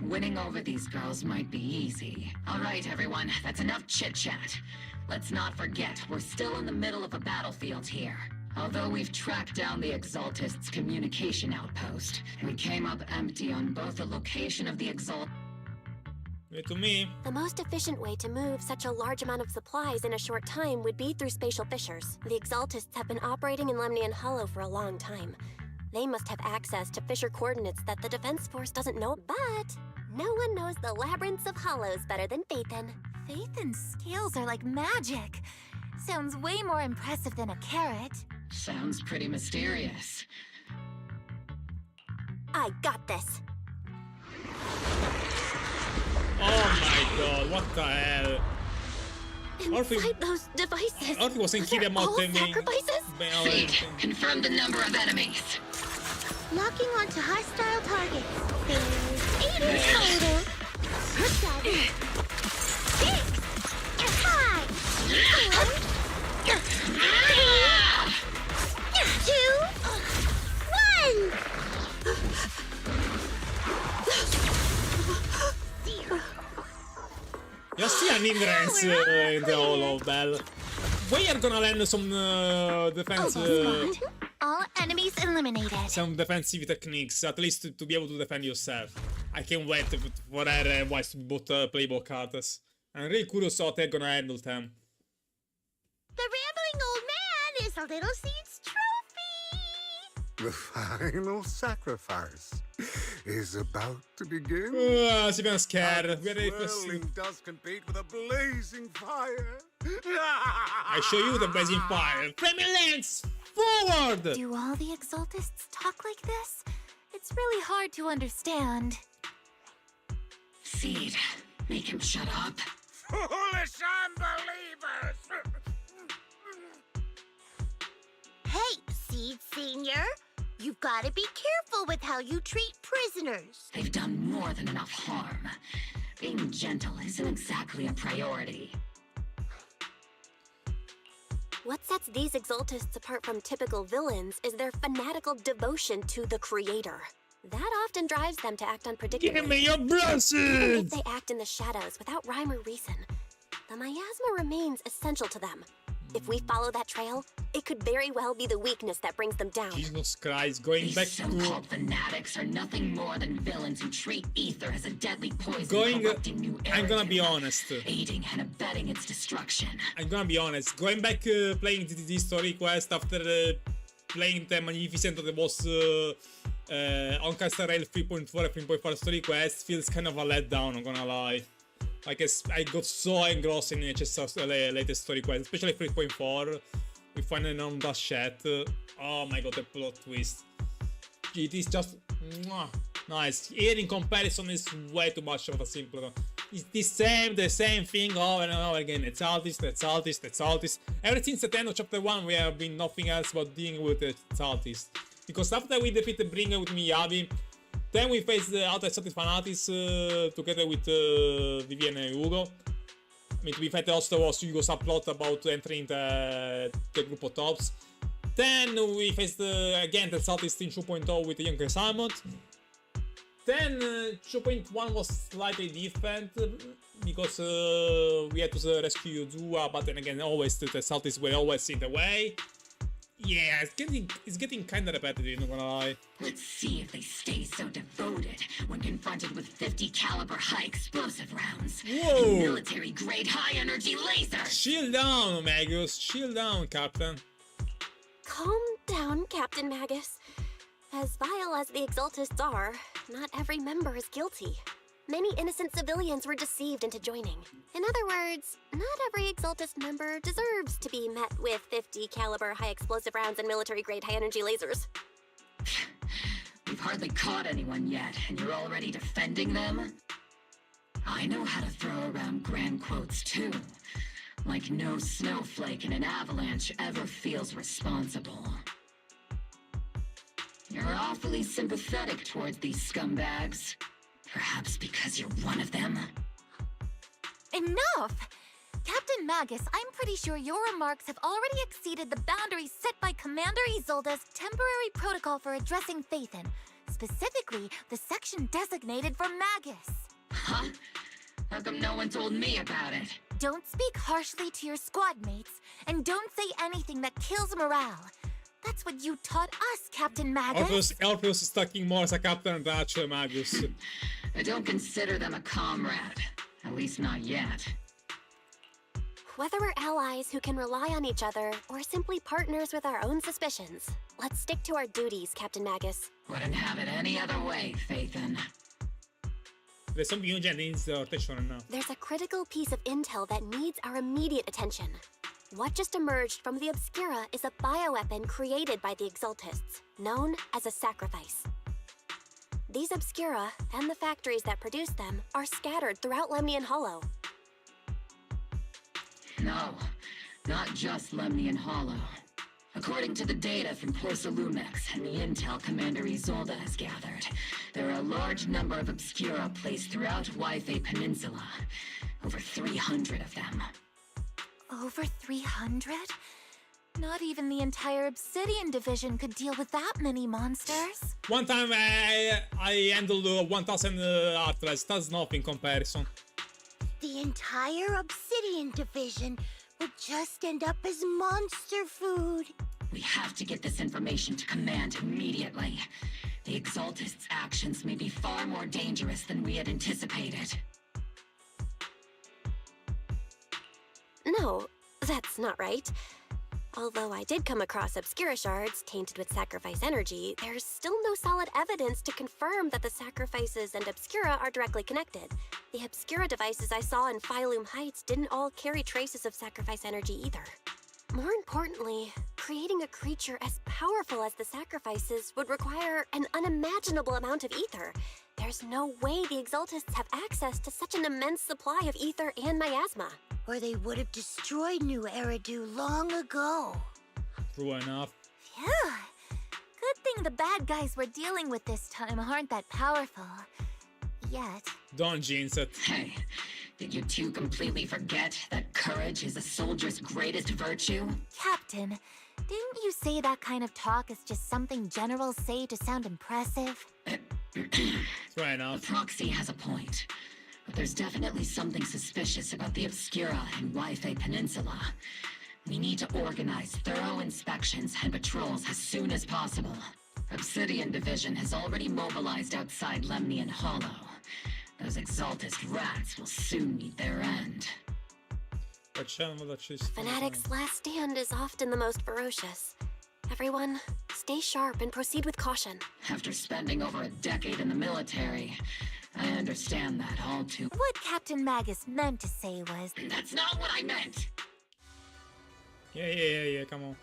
winning over these girls might be easy. All right, everyone, that's enough chit-chat. Let's not forget, we're still in the middle of a battlefield here. Although we've tracked down the Exaltists' communication outpost, we came up empty on both the location of the To me. The most efficient way to move such a large amount of supplies in a short time would be through spatial fissures. The Exaltists have been operating in Lemnian Hollow for a long time. They must have access to fissure coordinates that the Defense Force doesn't know, but no one knows the labyrinths of hollows better than Phaethon. Phaethon's skills are like magic. Sounds way more impressive than a carrot. Sounds pretty mysterious. I got this. Oh my god, what the hell? Inside those devices, Orphe wasn't kidding about all them being... sacrifices? Seed, confirm the number of enemies. Locking onto hostile targets. There's 8 in total. 7, 6, 5, 4, 3, 2, 1. You see an hindrance in the hollow bell. We are gonna land some defense... All enemies eliminated. some defensive techniques, at least to be able to defend yourself. I can't wait for her wise to both playbook cards. I'm really curious how they're gonna handle them. The rambling old man is a little Seed's trophy. The final sacrifice is about to begin. Si viene scared. Swirling dust compete with a blazing fire. I show you the blazing fire. Flaming lance, forward! Do all the Exaltists talk like this? It's really hard to understand. Seed, make him shut up. Foolish unbelievers! Hey, Seed Senior. You've got to be careful with how you treat prisoners. They've done more than enough harm. Being gentle isn't exactly a priority. What sets these Exaltists apart from typical villains is their fanatical devotion to the Creator. That often drives them to act unpredictably. Give me your blessings! Even if they act in the shadows without rhyme or reason, the miasma remains essential to them. If we follow that trail, it could very well be the weakness that brings them down. Jesus Christ, going back to... so-called fanatics are nothing more than villains who treat ether as a deadly poison, corrupting new I'm gonna be honest. aiding and abetting its destruction. I'm gonna be honest. Going back playing this story quest after playing the Magnificent of the Boss on Castle Rail 3.4 and 3.4 story quest feels kind of a letdown, I'm gonna lie. Like I got so engrossed in HS's latest story quest, especially 3.4. We find an on that chat. Oh my god, the plot twist. It is just nice. Here in comparison is way too much of a simple. It's the same thing over and over again. It's Altis. Ever since the end of chapter 1 we have been nothing else but dealing with the Altis. Because after we defeated Bringer with Miyabi, then we face the Outer-Exalted Fanatics together with Vivian and Hugo. I mean, to be fair, there also was Hugo's subplot about entering the group of tops. Then we faced again the Southeast in 2.0 with the Younger Simon. Then 2.1 was slightly different because we had to rescue Zua, but then again, always the Southeast were always in the way. Yeah, it's getting kinda repetitive, not gonna lie. Let's see if they stay so devoted when confronted with 50 caliber high explosive rounds. Whoa! And military-grade high-energy lasers! Chill down, Magus. Chill down, Captain. Calm down, Captain Magus. As vile as the Exaltists are, not every member is guilty. Many innocent civilians were deceived into joining. In other words, not every Exaltist member deserves to be met with 50 caliber high explosive rounds and military-grade high-energy lasers. We've hardly caught anyone yet, and you're already defending them? I know how to throw around grand quotes too. Like no snowflake in an avalanche ever feels responsible. You're awfully sympathetic towards these scumbags. Perhaps because you're one of them? Enough! Captain Magus, I'm pretty sure your remarks have already exceeded the boundaries set by Commander Isolde's temporary protocol for addressing Phaethon, specifically the section designated for Magus. Huh? How come no one told me about it? Don't speak harshly to your squad mates, and don't say anything that kills morale. That's what you taught us, Captain Magus. Elfius is talking more as a captain than actually Magus. I don't consider them a comrade. At least not yet. Whether we're allies who can rely on each other, or simply partners with our own suspicions, let's stick to our duties, Captain Magus. Wouldn't have it any other way, Phaethon. There's something urgent that needs our attention now. There's a critical piece of intel that needs our immediate attention. What just emerged from the Obscura is a bioweapon created by the Exaltists, known as a sacrifice. These Obscura, and the factories that produce them, are scattered throughout Lemnian Hollow. No, not just Lemnian Hollow. According to the data from Porsalumex and the intel Commander Isolde has gathered, there are a large number of Obscura placed throughout Waifei Peninsula. Over 300 of them. Over 300? Not even the entire Obsidian division could deal with that many monsters. One time I handled 1000 Artless, that's nothing in comparison. The entire Obsidian division would just end up as monster food. We have to get this information to Command immediately. The Exaltists' actions may be far more dangerous than we had anticipated. No, that's not right. Although I did come across Obscura shards tainted with sacrifice energy, there's still no solid evidence to confirm that the sacrifices and Obscura are directly connected. The Obscura devices I saw in Phylum Heights didn't all carry traces of sacrifice energy either. More importantly, creating a creature as powerful as the sacrifices would require an unimaginable amount of ether. There's no way the Exaltists have access to such an immense supply of ether and miasma. Or they would have destroyed New Eridu long ago. True enough. Phew. Good thing the bad guys we're dealing with this time aren't that powerful. Yet. Don't jinx it. Hey, did you two completely forget that courage is a soldier's greatest virtue? Captain, didn't you say that kind of talk is just something generals say to sound impressive? Fair enough. The proxy has a point. But there's definitely something suspicious about the Obscura and Wi-Fi Peninsula. We need to organize thorough inspections and patrols as soon as possible. Obsidian Division has already mobilized outside Lemnian Hollow. Those Exaltist rats will soon meet their end. Fanatic's last stand is often the most ferocious. Everyone, stay sharp and proceed with caution. After spending over a decade in the military, I understand that all too. What Captain Magus meant to say was... That's not what I meant! Yeah, come on.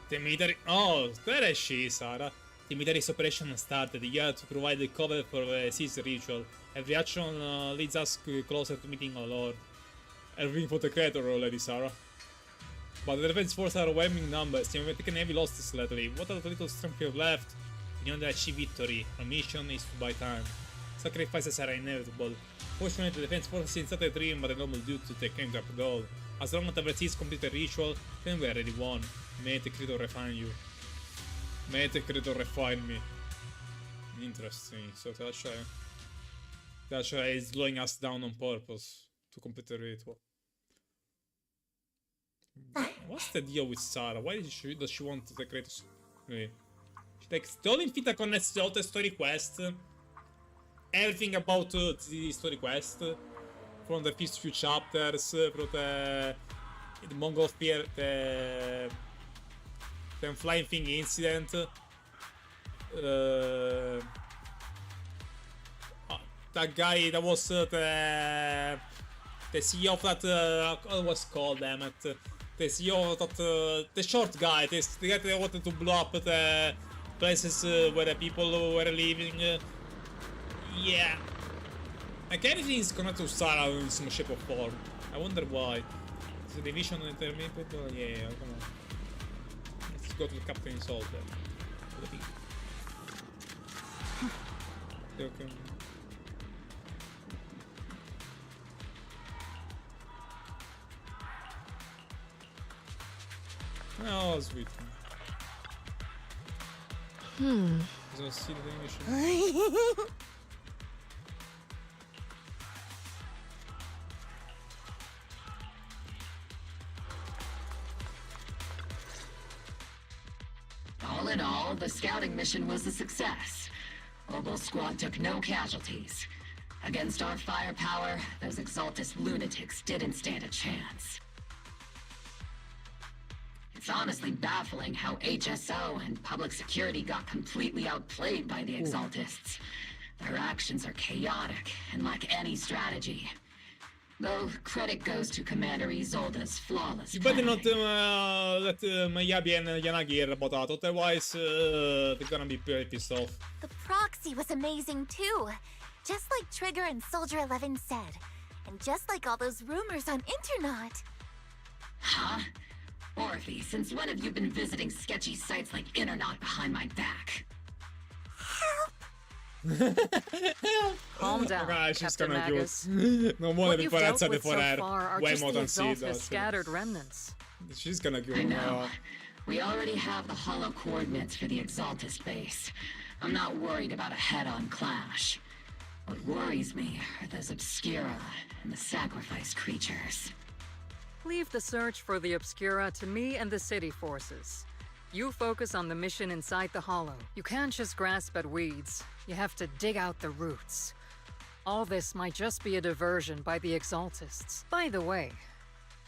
The military... Oh, there is she, Sarah. The military operation started. You have to provide the cover for the siege ritual. Every action leads us closer to meeting our lord. Everything for the creator already, Sarah. But the defense forces are overwhelming numbers, and we've taken heavy losses lately. What are the little strength we have left? We want to achieve victory. Our mission is to buy time. Sacrifices are inevitable. Fortunately, the defense forces inside dream but a normal duty to take aim to goal. As long as the Vertiz complete the ritual, then we are already won. May the creator refine you. May the creator refine me. Interesting. So Tasha is slowing us down on purpose to complete the ritual. What's the deal with Sarah? Why does she want the creators? Wait. She takes all infinita connects to all the story quest. Everything about the story quest. From the first few chapters, from the Mongol fear, the flying thing incident. That guy that was the CEO of that what was called, damn it. The CEO of that the short guy, the guy that wanted to blow up the places where the people were living. Yeah. Like anything is connected to Sarah in some shape or form. I wonder why. Is the division intermittent? Yeah, come on. Let's go to the Captain Soldier. Okay. Oh, sweet. So see the animation. All in all, the scouting mission was a success. Obel Squad took no casualties. Against our firepower, those Exaltist lunatics didn't stand a chance. It's honestly baffling how HSO and public security got completely outplayed by the Exaltists. Their actions are chaotic and lack any strategy. Though credit goes to Commander Isolde's flawless You better planning. not let Miyabi and Yanagi hear about that, otherwise they're gonna be very pissed off. The proxy was amazing too. Just like Trigger and Soldier 11 said. And just like all those rumors on Internet. Huh? Orphe, since when have you been visiting sketchy sites like Internet behind my back? Calm down, Guys, she's Captain gonna Magus. No more What than you've for dealt outside with for so her. far are Way just more the than see Exalted that. scattered remnants. She's gonna give I know. We already have the hollow coordinates for the Exaltist base. I'm not worried about a head-on clash. What worries me are those Obscura and the sacrifice creatures. Leave the search for the Obscura to me and the city forces. You focus on the mission inside the Hollow. You can't just grasp at weeds. You have to dig out the roots. All this might just be a diversion by the Exaltists. By the way,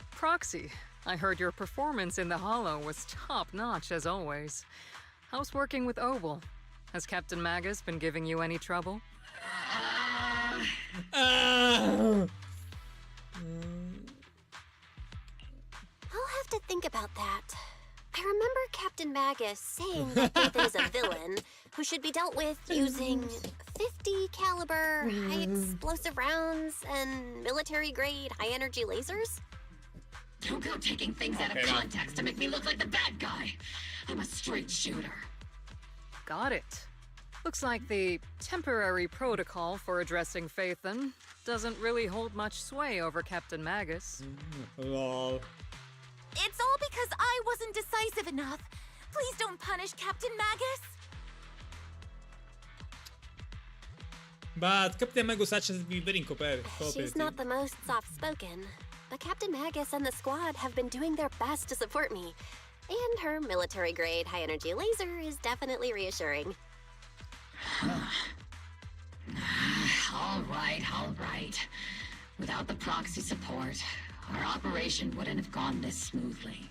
Proxy, I heard your performance in the Hollow was top-notch as always. How's working with Obel? Has Captain Magus been giving you any trouble? I'll have to think about that. I remember Captain Magus saying that Nathan is a villain who should be dealt with using 50 caliber, high explosive rounds and military-grade high-energy lasers. Don't go taking things out of context to make me look like the bad guy. I'm a straight shooter. Got it. Looks like the temporary protocol for addressing Phaethon doesn't really hold much sway over Captain Magus. Lol. It's all because I wasn't decisive enough. Please don't punish Captain Magus. But Captain Magus has been very She's not the most soft-spoken, but Captain Magus and the squad have been doing their best to support me. And her military-grade high-energy laser is definitely reassuring. All right. Without the proxy support, our operation wouldn't have gone this smoothly.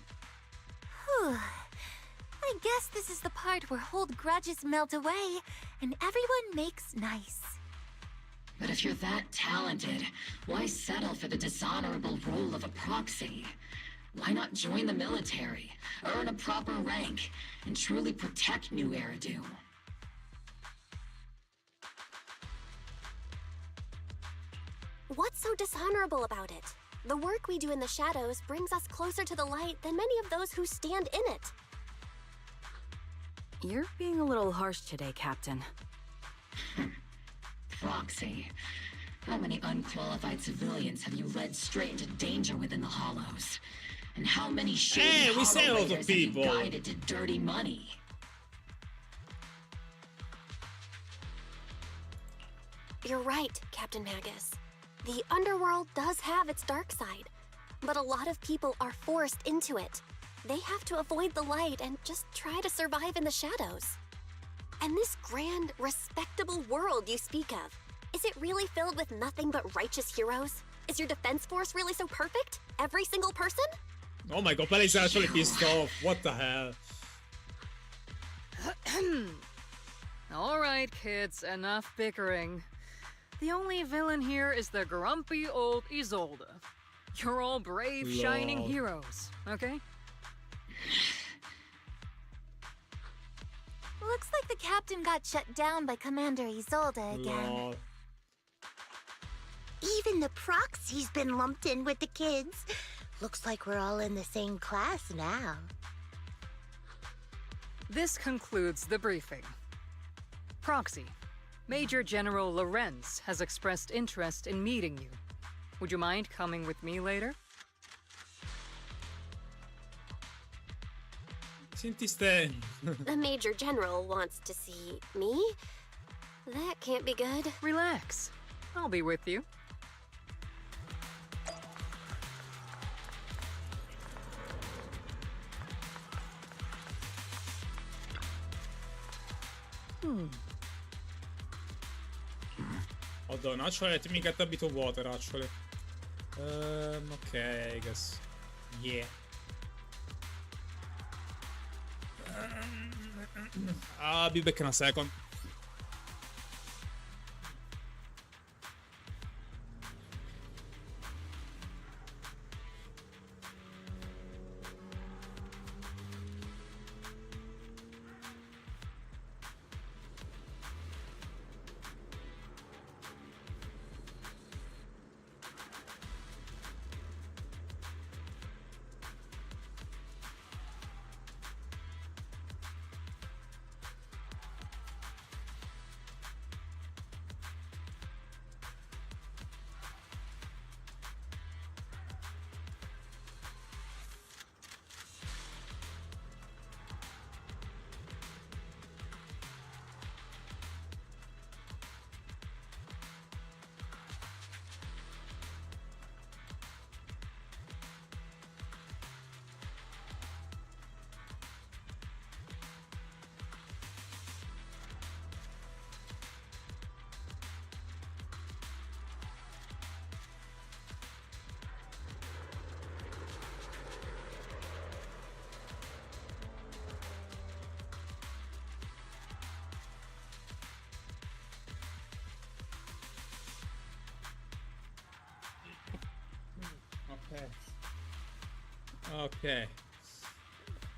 Whew. I guess this is the part where old grudges melt away and everyone makes nice. But if you're that talented, why settle for the dishonorable role of a proxy? Why not join the military, earn a proper rank, and truly protect New Eridu? What's so dishonorable about it? The work we do in the shadows brings us closer to the light than many of those who stand in it. You're being a little harsh today, Captain. Proxy. How many unqualified civilians have you led straight into danger within the Hollows? And how many shady we say a lot of have you people. guided to dirty money? You're right, Captain Magus. The underworld does have its dark side, but a lot of people are forced into it. They have to avoid the light and just try to survive in the shadows. And this grand, respectable world you speak of, is it really filled with nothing but righteous heroes? Is your defense force really so perfect? Every single person? Oh my god, Pele is actually pissed off. What the hell? Alright, kids, enough bickering. The only villain here is the grumpy old Isolde. You're all brave, shining Lol. heroes, okay? Looks like the captain got shut down by Commander Isolde again. Lol. Even the proxy's been lumped in with the kids. Looks like we're all in the same class now. This concludes the briefing. Proxy, Major General Lorenz has expressed interest in meeting you. Would you mind coming with me later? Senti ste. The Major General wants to see me? That can't be good. Relax. I'll be with you. Hold on, actually, let me get a bit of water, actually. Okay, I guess. Yeah. I'll be back in a second.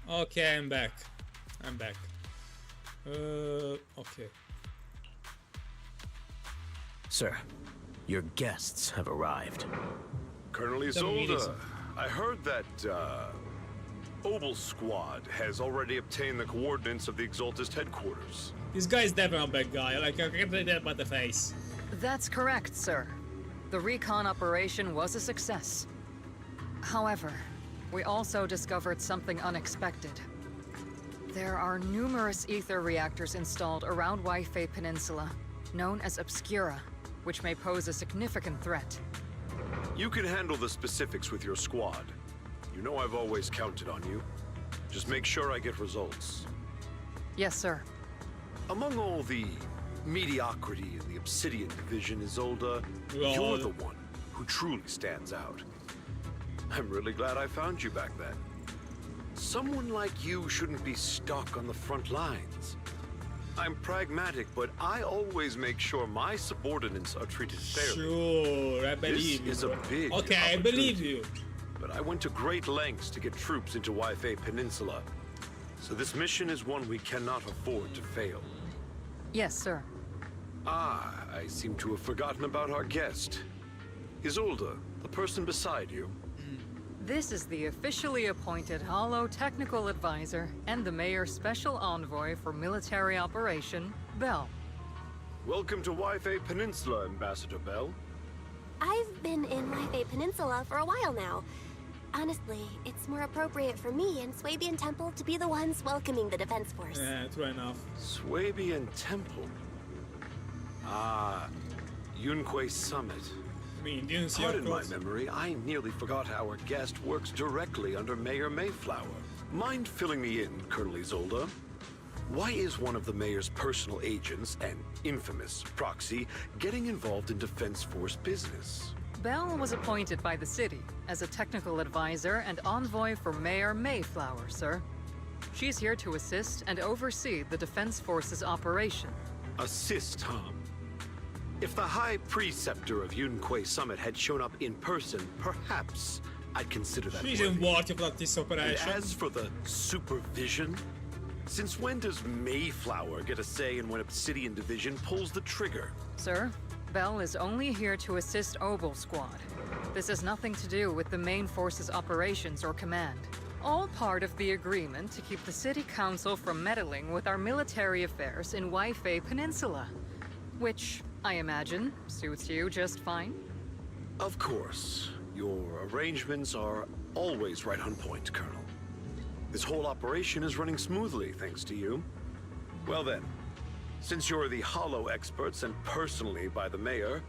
Okay, I'm back. Okay. Sir, your guests have arrived. Colonel Isolde, I heard that, Obel Squad has already obtained the coordinates of the Exaltist headquarters. This guy is definitely a bad guy, like, I can tell that by the face. That's correct, sir. The recon operation was a success. However, we also discovered something unexpected. There are numerous ether reactors installed around Wi-Fi Peninsula, known as Obscura, which may pose a significant threat. You can handle the specifics with your squad. You know I've always counted on you. Just make sure I get results. Yes, sir. Among all the mediocrity in the Obsidian division, Isolde, you're the one who truly stands out. I'm really glad I found you back then. Someone like you shouldn't be stuck on the front lines. I'm pragmatic, but I always make sure my subordinates are treated fairly. Sure, I believe you. This is a big Okay, I believe you. But I went to great lengths to get troops into Wi-Fi Peninsula. So this mission is one we cannot afford to fail. Yes, sir. Ah, I seem to have forgotten about our guest. Isolde, the person beside you. This is the officially appointed Hollow Technical Advisor and the Mayor's Special Envoy for Military Operation, Bell. Welcome to Wi-Fi Peninsula, Ambassador Bell. I've been in Wi-Fi Peninsula for a while now. Honestly, it's more appropriate for me and Swabian Temple to be the ones welcoming the Defense Force. Yeah, true enough. Swabian Temple? Ah, Yunque Summit. Pardon my memory, I nearly forgot our guest works directly under Mayor Mayflower. Mind filling me in, Colonel Isolde? Why is one of the mayor's personal agents, an infamous proxy, getting involved in Defense Force business? Bell was appointed by the city as a technical advisor and envoy for Mayor Mayflower, sir. She's here to assist and oversee the Defense Force's operation. Assist, huh? If the High Preceptor of Yunque Summit had shown up in person, perhaps I'd consider that She's in worthy of this operation. And as for the supervision, since when does Mayflower get a say in when Obsidian Division pulls the trigger? Sir, Bell is only here to assist Obel Squad. This has nothing to do with the main force's operations or command. All part of the agreement to keep the City Council from meddling with our military affairs in Wi-Fi Peninsula. Which, I imagine, suits you just fine? Of course. Your arrangements are always right on point, Colonel. This whole operation is running smoothly, thanks to you. Well then, since you're the Hollow experts and personally by the Mayor,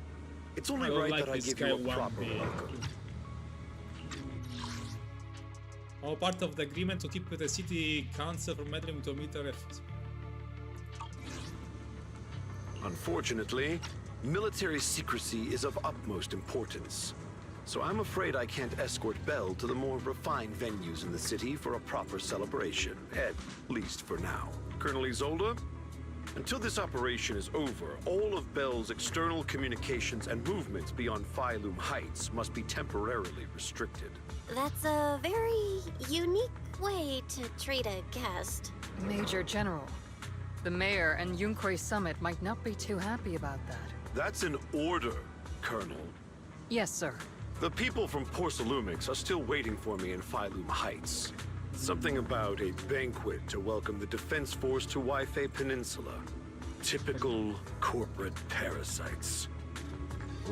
it's only right that I give you a proper welcome. All part of the agreement to keep the City Council from meddling with military efforts. Unfortunately, military secrecy is of utmost importance. So I'm afraid I can't escort Bell to the more refined venues in the city for a proper celebration, at least for now. Colonel Isolde, until this operation is over, all of Bell's external communications and movements beyond Phylum Heights must be temporarily restricted. That's a very unique way to treat a guest. Major General, the Mayor and Yunque Summit might not be too happy about that. That's an order, Colonel. Yes, sir. The people from Porcelumix are still waiting for me in Phylum Heights. Something about a banquet to welcome the Defense Force to Wi-Fi Peninsula. Typical corporate parasites.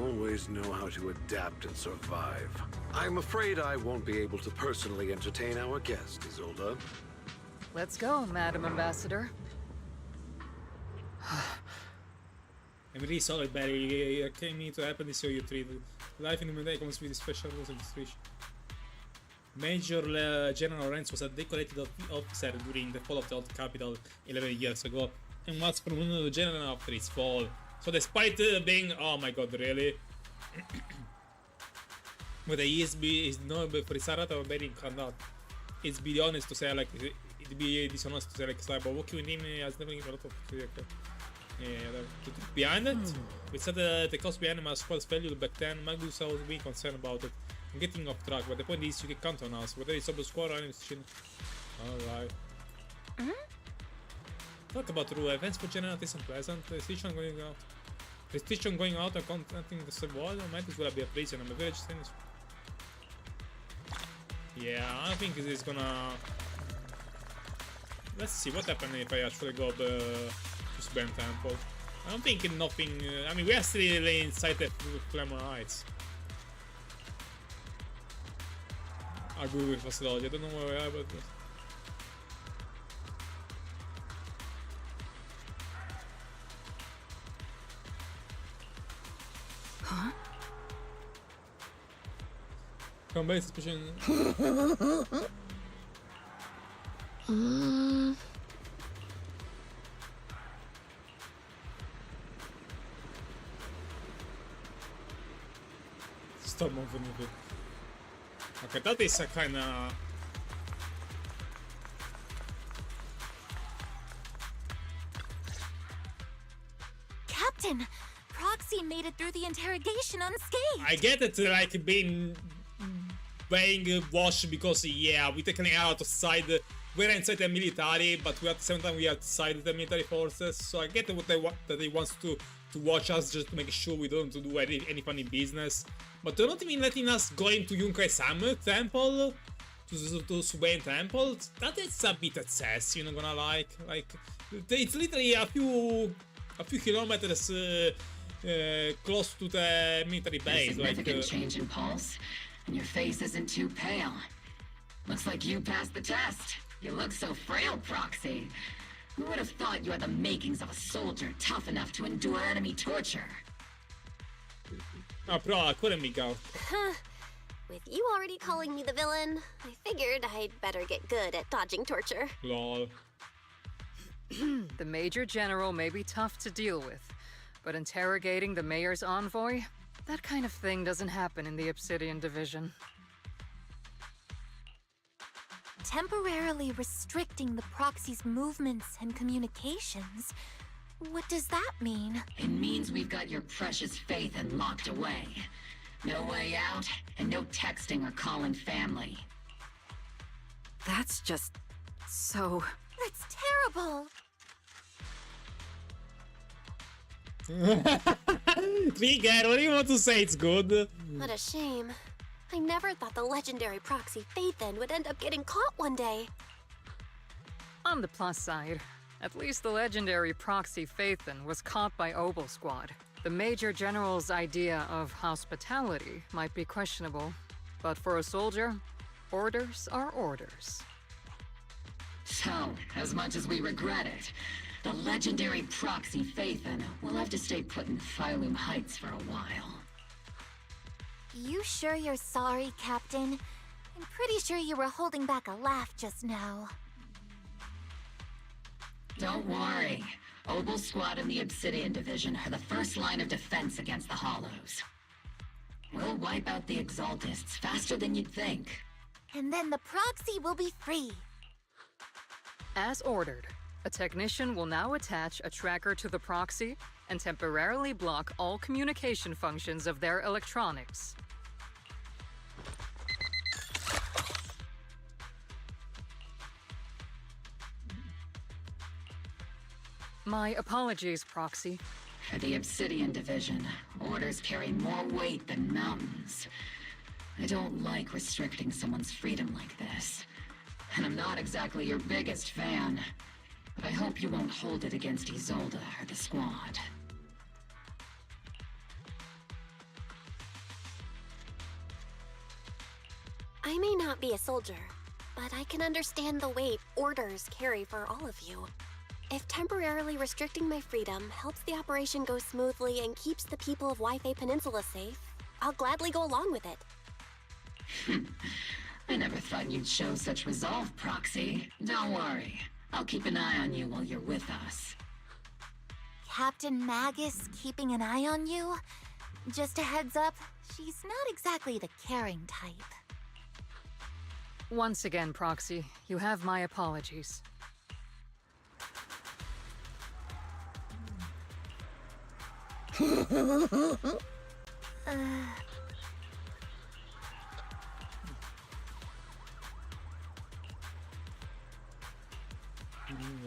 Always know how to adapt and survive. I'm afraid I won't be able to personally entertain our guest, Isolde. Let's go, Madam Ambassador. I'm really sorry, Barry. I came here to happen this year you treated. Life in the Monday comes with special rules and restrictions. Major General Renz was a decorated officer during the fall of the old capital 11 years ago and was promoted general after its fall. So despite being, oh my god, really? But the ESB is known for its art of very conduct. It's be honest to say, like, it'd be dishonest to say, like, but working with him has never given a lot of to behind it. We said the cost behind my squad's value back then. Magnus was being concerned about it. I'm getting off track, but the point is you can count on us, whether it's Obel Squad or any station. Alright. Talk about Rue, events for general is unpleasant. Restriction going out. Restriction going out and contacting the subwall might as well be a prison. I'm a village tennis. Yeah, I think this is gonna. Let's see what happens if I actually go to Sven Temple. I'm thinking nothing. I mean, we are still inside the Clemor Heights. Our Google facility. I don't know where we are, but. Huh? Come base suspicion. Stop moving a bit. Okay, that is a kinda. Captain, Proxy made it through the interrogation unscathed. I get it, like being washed because yeah, we taken it outside. We're inside the military, but we at the same time we are outside the military forces. So I get what they want, that they want to watch us just to make sure we don't do any funny business. But they're not even letting us go into Yunkai Sam temple, to Swain temple. That is a bit excessive, you know, gonna like it's literally a few kilometers close to the military base. Significant change in pulse, and your face isn't too pale. Looks like you passed the test. You look so frail, Proxy. Who would have thought you had the makings of a soldier tough enough to endure enemy torture? Ah, però ancora mica. With you already calling me the villain, I figured I'd better get good at dodging torture. Lol. The Major General may be tough to deal with, but interrogating the Mayor's envoy? That kind of thing doesn't happen in the Obsidian Division. Temporarily restricting the Proxy's movements and communications? What does that mean? It means we've got your precious Faithen locked away. No way out, and no texting or calling family. That's just so... That's terrible! Trigger, what do you want to say? It's good. What a shame. I never thought the legendary Proxy Faithen would end up getting caught one day. On the plus side, at least the legendary Proxy Faithen was caught by Obel Squad. The Major General's idea of hospitality might be questionable, but for a soldier, orders are orders. So, as much as we regret it, the legendary Proxy Faithen will have to stay put in Phylum Heights for a while. You sure you're sorry, Captain? I'm pretty sure you were holding back a laugh just now. Don't worry. Obel Squad and the Obsidian Division are the first line of defense against the Hollows. We'll wipe out the Exaltists faster than you'd think. And then the Proxy will be free. As ordered, a technician will now attach a tracker to the Proxy and temporarily block all communication functions of their electronics. My apologies, Proxy. For the Obsidian Division, orders carry more weight than mountains. I don't like restricting someone's freedom like this. And I'm not exactly your biggest fan. But I hope you won't hold it against Isolde or the Squad. I may not be a soldier, but I can understand the weight orders carry for all of you. If temporarily restricting my freedom helps the operation go smoothly and keeps the people of Wi-Fi Peninsula safe, I'll gladly go along with it. I never thought you'd show such resolve, Proxy. Don't worry. I'll keep an eye on you while you're with us. Captain Magus keeping an eye on you? Just a heads up, she's not exactly the caring type. Once again, Proxy, you have my apologies.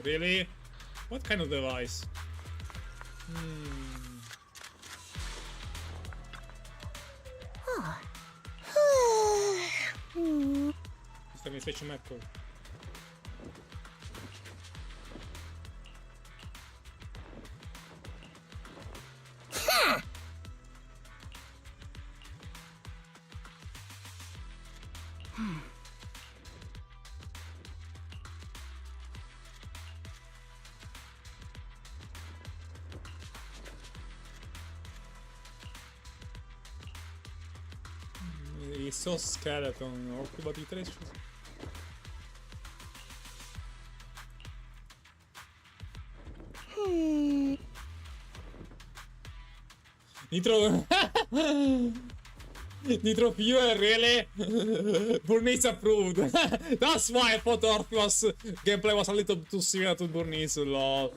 Really? What kind of device? Questa mi fece Mercury. He's so skeleton, or about it is. Nitro Nitro Fuel, really? Burnice approved. That's why I thought Orpheus gameplay was a little too similar to Burnice, lol.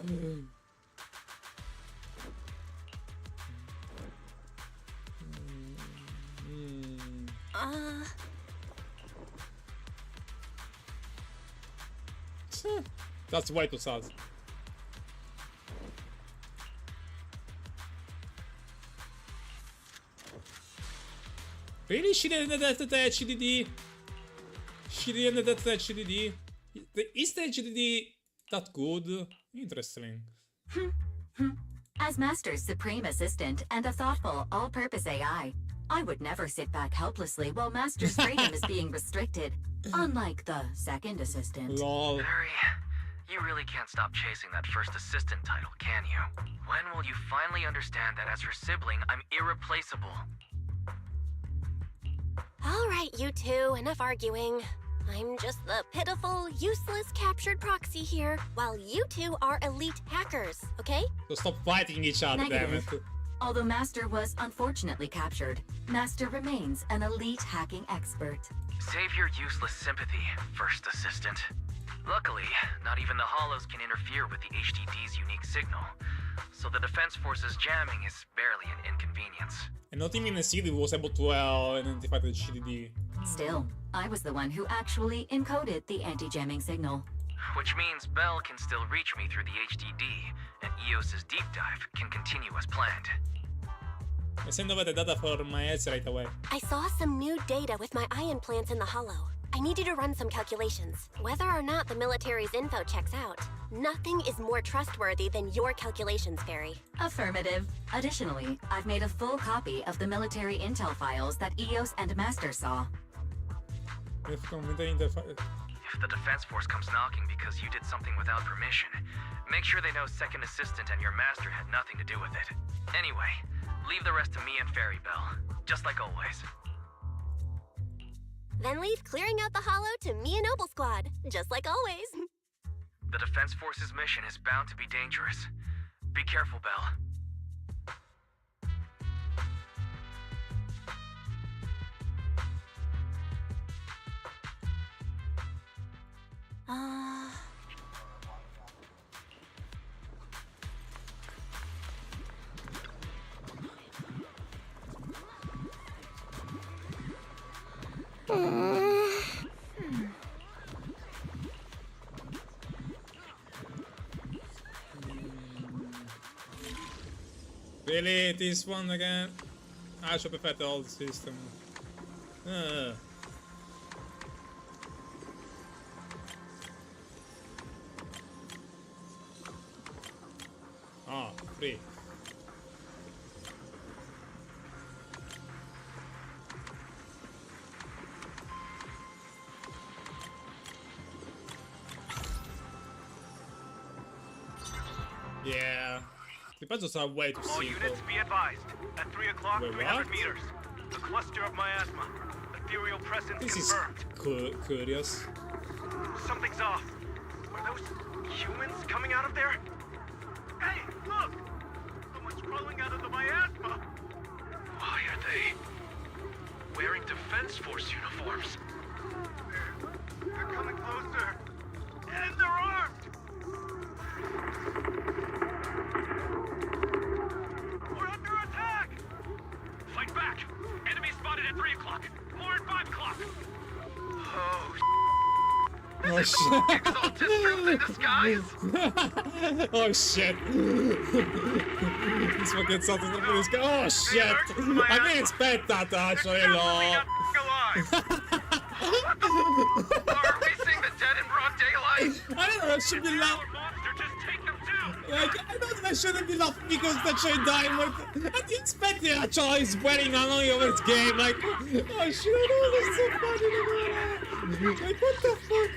That's way too sad. Really? She didn't adapt the HDD? She didn't adapt the HDD? Is the HDD that good? Interesting. As Master's supreme assistant and a thoughtful, all-purpose AI, I would never sit back helplessly while Master's freedom is being restricted. Unlike the second assistant. Lol. Harry, you really can't stop chasing that first assistant title, can you? When will you finally understand that as her sibling, I'm irreplaceable? Alright, you two, enough arguing. I'm just the pitiful, useless captured proxy here, while you two are elite hackers, okay? So stop fighting each other, damn it. Although Master was unfortunately captured, Master remains an elite hacking expert. Save your useless sympathy, first assistant. Luckily, not even the Hollows can interfere with the HDD's unique signal, so the Defense Force's jamming is barely an inconvenience. And not even the CD was able to identify the HDD. Still, I was the one who actually encoded the anti-jamming signal. Which means Bell can still reach me through the HDD, and EOS's deep dive can continue as planned. I send over the data for my ads right away. I saw some new data with my eye implants in the Hollow. I need you to run some calculations. Whether or not the military's info checks out, nothing is more trustworthy than your calculations, Barry. Affirmative. Additionally, I've made a full copy of the military intel files that EOS and Master saw. If the Defense Force comes knocking because you did something without permission, make sure they know Second Assistant and your Master had nothing to do with it. Anyway, leave the rest to me and Fairy Bell, just like always. Then leave clearing out the Hollow to me and Noble Squad, just like always. The Defense Force's mission is bound to be dangerous. Be careful, Bell. Really? This one again? I should prefer the old system. Ah, free. Yeah. The puzzles are way too All simple. units be advised. At 3 o'clock, Wait, 300 what? meters. A cluster of miasma. Ethereal presence This is confirmed. curious. Something's off. Are those humans coming out of there? Hey, look! Someone's crawling out of the miasma. Why are they wearing Defense Force uniforms? They're coming closer. And they're armed! We're under attack! Fight back! Enemy spotted at 3 o'clock. More at 5 o'clock. Oh, Oh Oh shit! Oh shit! He's fucking something for this guy. Oh shit! I didn't expect that actually, no. Are we seeing the dead in broad daylight? I don't know, that should be laughing. Like, I know that I shouldn't be laughing because that shit died, but I didn't expect it actually. He's wearing only over his game, like, oh shit, I know that's so funny. Like, what the fuck?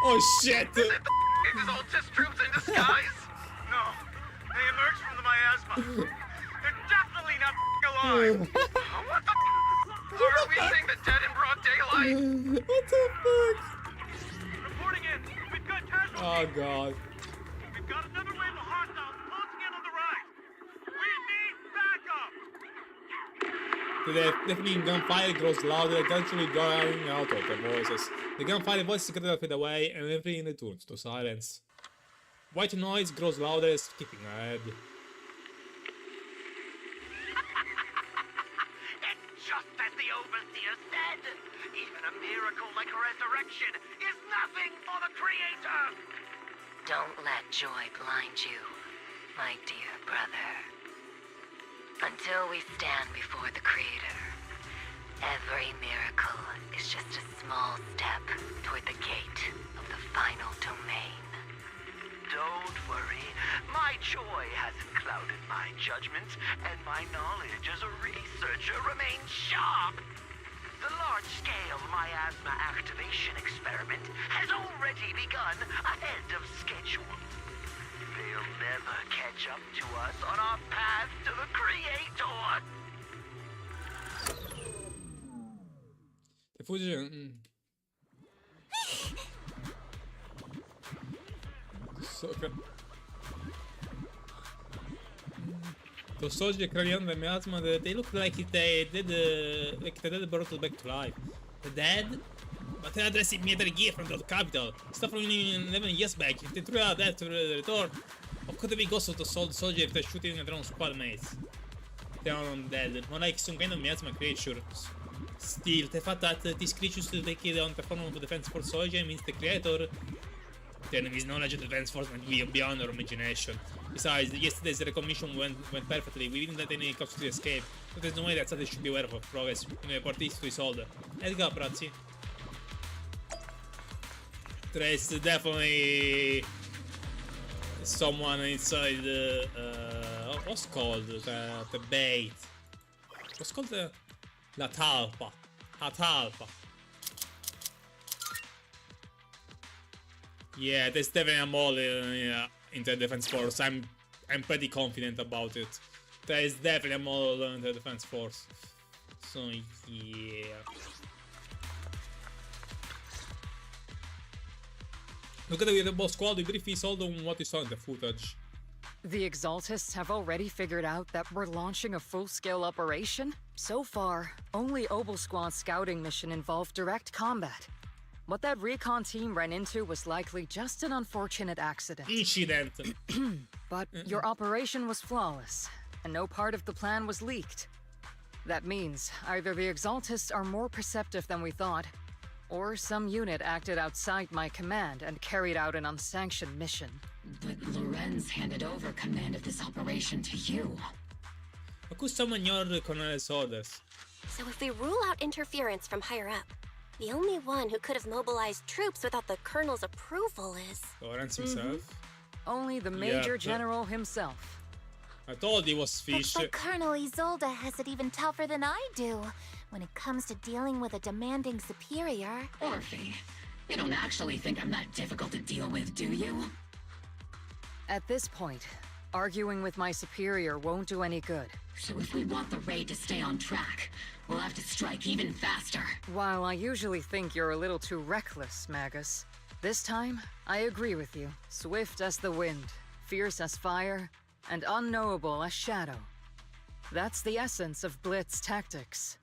Oh shit! Is it the Exaltus troops in disguise? No, they emerged from the miasma. They're definitely not alive. What the Are we seeing the dead in broad daylight? What the fuck? Reporting in. We've got casualties. Oh god. We've got another wave of hostiles closing in on the right. We need backup. The deafening gunfire grows louder, eventually drowning out of the voices. The gunfire voices gradually fade away, and everything returns to silence. White noise grows louder, skipping ahead. It's just as the Overseer said. Even a miracle like resurrection is nothing for the Creator. Don't let joy blind you, my dear brother. Until we stand before the Creator, every miracle is just a small step toward the gate of the final domain. Don't worry. My joy hasn't clouded my judgment, and my knowledge as a researcher remains sharp. The large-scale miasma activation experiment has already begun ahead of schedule. They'll never catch up to us on our path to the Creator. The footage. So okay. Those soldiers carrying on the miasma, they look like they did brought brought back to life. The dead? But they addressed military gear from the capital. Stuff from 11 years back. If they threw out that to the return, how could they be ghosts of the soldier if they're shooting at their own squad mates? They are undead, more like some kind of miasma creature. Still, the fact that these creatures take on the form of a defense force soldier means the creator. The enemy's knowledge of the defense force might be beyond our imagination. Besides, yesterday's recognition went perfectly. We didn't let any cops to escape. But there's no way that Sate should be aware of progress in the parties to risolve. Let's go, Prazzi. There's definitely someone inside what's called the bait. What's called la talpa. La talpa. Yeah, there's definitely a mole in the defense force. I'm pretty confident about it. There is definitely a mole in the defense force. So yeah. Look at the boss squad. We briefly sold on what you saw in the footage. The Exaltists have already figured out that we're launching a full-scale operation? So far, only Obel Squad's scouting mission involved direct combat. What that recon team ran into was likely just an unfortunate accident. Incident. But your operation was flawless, and no part of the plan was leaked. That means either the Exaltists are more perceptive than we thought, or some unit acted outside my command and carried out an unsanctioned mission. But Lorenz handed over command of this operation to you. Ma questo ignora Colonel's orders. So if we rule out interference from higher up, the only one who could have mobilized troops without the Colonel's approval is... Lorenz himself? Only the Major General himself. I told he was fish. Looks like Colonel Isolde has it even tougher than I do when it comes to dealing with a demanding superior. Orphe, you don't actually think I'm that difficult to deal with, do you? At this point, arguing with my superior won't do any good. So if we want the raid to stay on track, we'll have to strike even faster. While I usually think you're a little too reckless, Magus, this time, I agree with you. Swift as the wind, fierce as fire, and unknowable as shadow. That's the essence of Blitz tactics.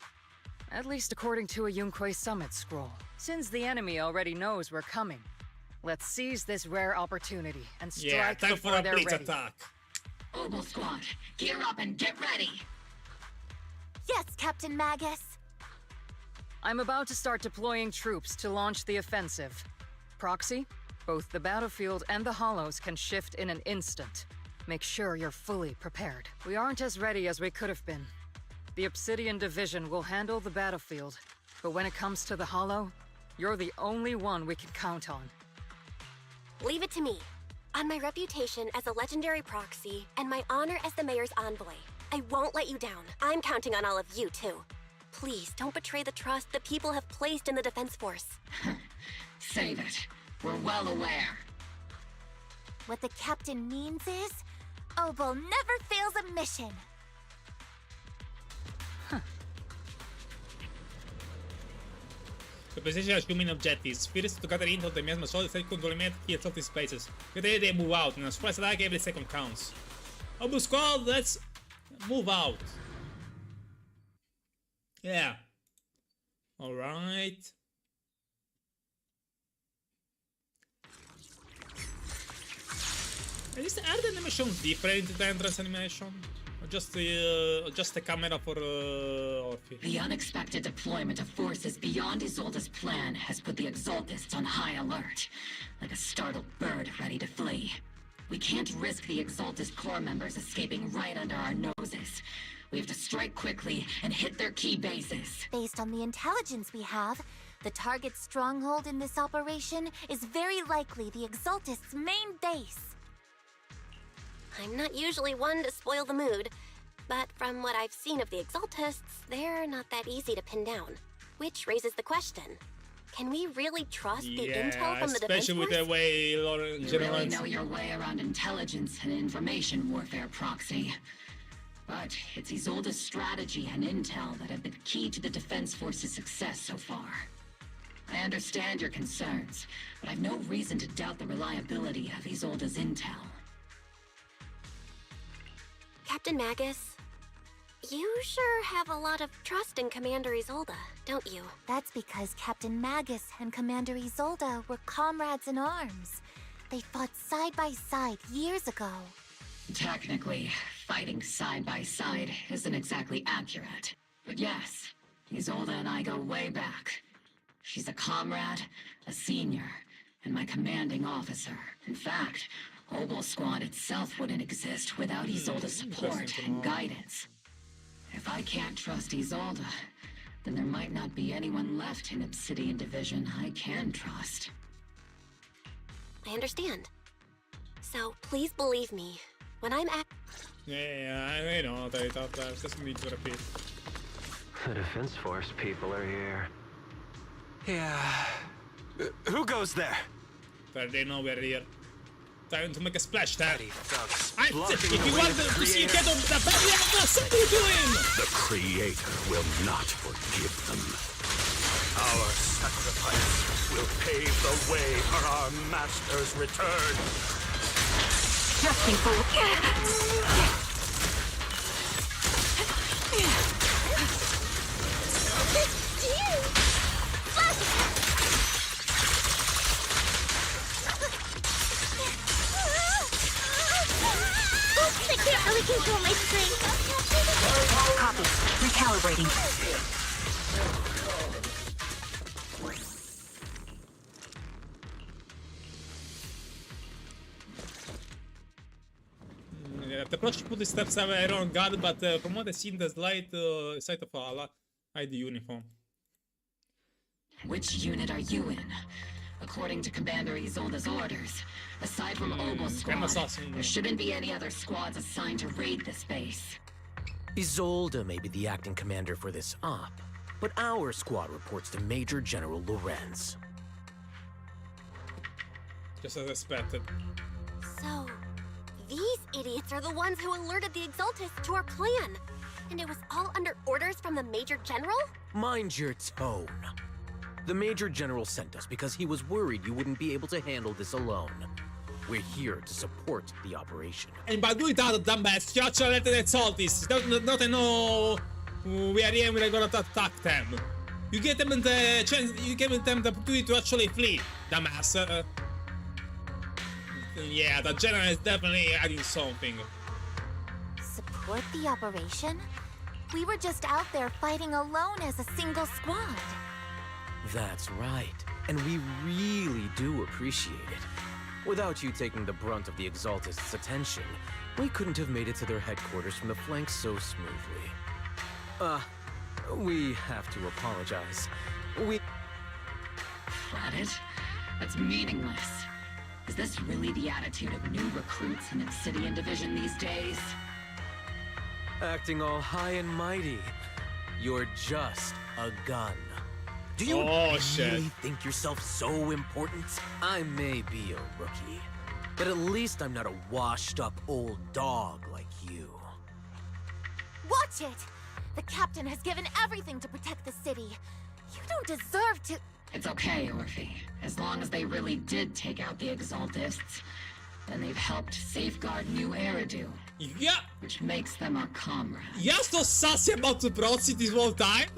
At least according to a Yunquei Summit scroll. Since the enemy already knows we're coming, let's seize this rare opportunity and strike before they're ready. Attack. Obel Squad, gear up and get ready! Yes, Captain Magus. I'm about to start deploying troops to launch the offensive. Proxy, both the battlefield and the hollows can shift in an instant. Make sure you're fully prepared. We aren't as ready as we could have been. The Obsidian Division will handle the battlefield, but when it comes to the hollow, you're the only one we can count on. Leave it to me. On my reputation as a legendary proxy and my honor as the mayor's envoy, I won't let you down. I'm counting on all of you, too. Please, don't betray the trust the people have placed in the Defense Force. Save it. We're well aware. What the captain means is, Obel never fails a mission. The position has human objectives. First, to gather intel on the mesma solid second to eliminate key exotic spaces. Get ready to move out, and a surprise attack every second counts. Obu squad, let's move out. Yeah. Alright. Are the animations different to the entrance animation? Or just a camera for Orphe? The unexpected deployment of forces beyond Isolde's plan has put the Exaltists on high alert, like a startled bird ready to flee. We can't risk the Exaltist core members escaping right under our noses. We have to strike quickly and hit their key bases. Based on the intelligence we have, the target's stronghold in this operation is very likely the Exaltists' main base. I'm not usually one to spoil the mood, but from what I've seen of the Exaltists, they're not that easy to pin down. Which raises the question, can we really trust the intel from the Defense especially with Force? the way Lauren You really know your way around intelligence and information warfare, Proxy. But it's Isolde's strategy and intel that have been key to the Defense Force's success so far. I understand your concerns, but I've no reason to doubt the reliability of Isolde's intel. Captain Magus, you sure have a lot of trust in Commander Isolde, don't you? That's because Captain Magus and Commander Isolde were comrades in arms. They fought side by side years ago. Technically, fighting side by side isn't exactly accurate. But yes, Isolde and I go way back. She's a comrade, a senior, and my commanding officer. In fact, Obel Squad itself wouldn't exist without Isolde's support and guidance. If I can't trust Isolde, then there might not be anyone left in Obsidian Division I can trust. I understand. So please believe me, when I'm Yeah, I know, I thought that doesn't need to repeat. The Defense Force people are here. Yeah. Who goes there? They know we're here. Time to make a splash there. If If you want to see get on the barrier, what are you doing? The Creator will not forgive them. Our sacrifice will pave the way for our Master's return. Just I can't really control my strength. Copy. Recalibrating. The approach put the steps are on guard, but from what I seen, the sight of Allah, hide the uniform. Which unit are you in? According to Commander Isolde's orders, aside from Obel Squad, there shouldn't be any other squads assigned to raid this base. Isolde may be the acting commander for this op, but our squad reports to Major General Lorenz. Just as expected. So, these idiots are the ones who alerted the Exaltists to our plan. And it was all under orders from the Major General? Mind your tone. The Major General sent us because he was worried you wouldn't be able to handle this alone. We're here to support the operation. And by doing that, dumbass, you actually let the Exaltists. Not know we are here and we're gonna attack them. You get them the chance, you give them the opportunity to actually flee, dumbass. Yeah, the general is definitely adding something. Support the operation? We were just out there fighting alone as a single squad. That's right. and we really do appreciate it. Without you taking the brunt of the Exaltists' attention, we couldn't have made it to their headquarters from the flanks so smoothly. We have to apologize. Credit? That's meaningless. Is this really the attitude of new recruits in the Obsidian Division these days? Acting all high and mighty. You're just a gun. Do you really think yourself so important? I may be a rookie, but at least I'm not a washed-up old dog like you. Watch it! The captain has given everything to protect the city. You don't deserve to... It's okay, Orphe. As long as they really did take out the Exaltists, then they've helped safeguard New Eridu. Yeah. Which makes them our comrades. Yeah, so sassy about the Proxy this whole time.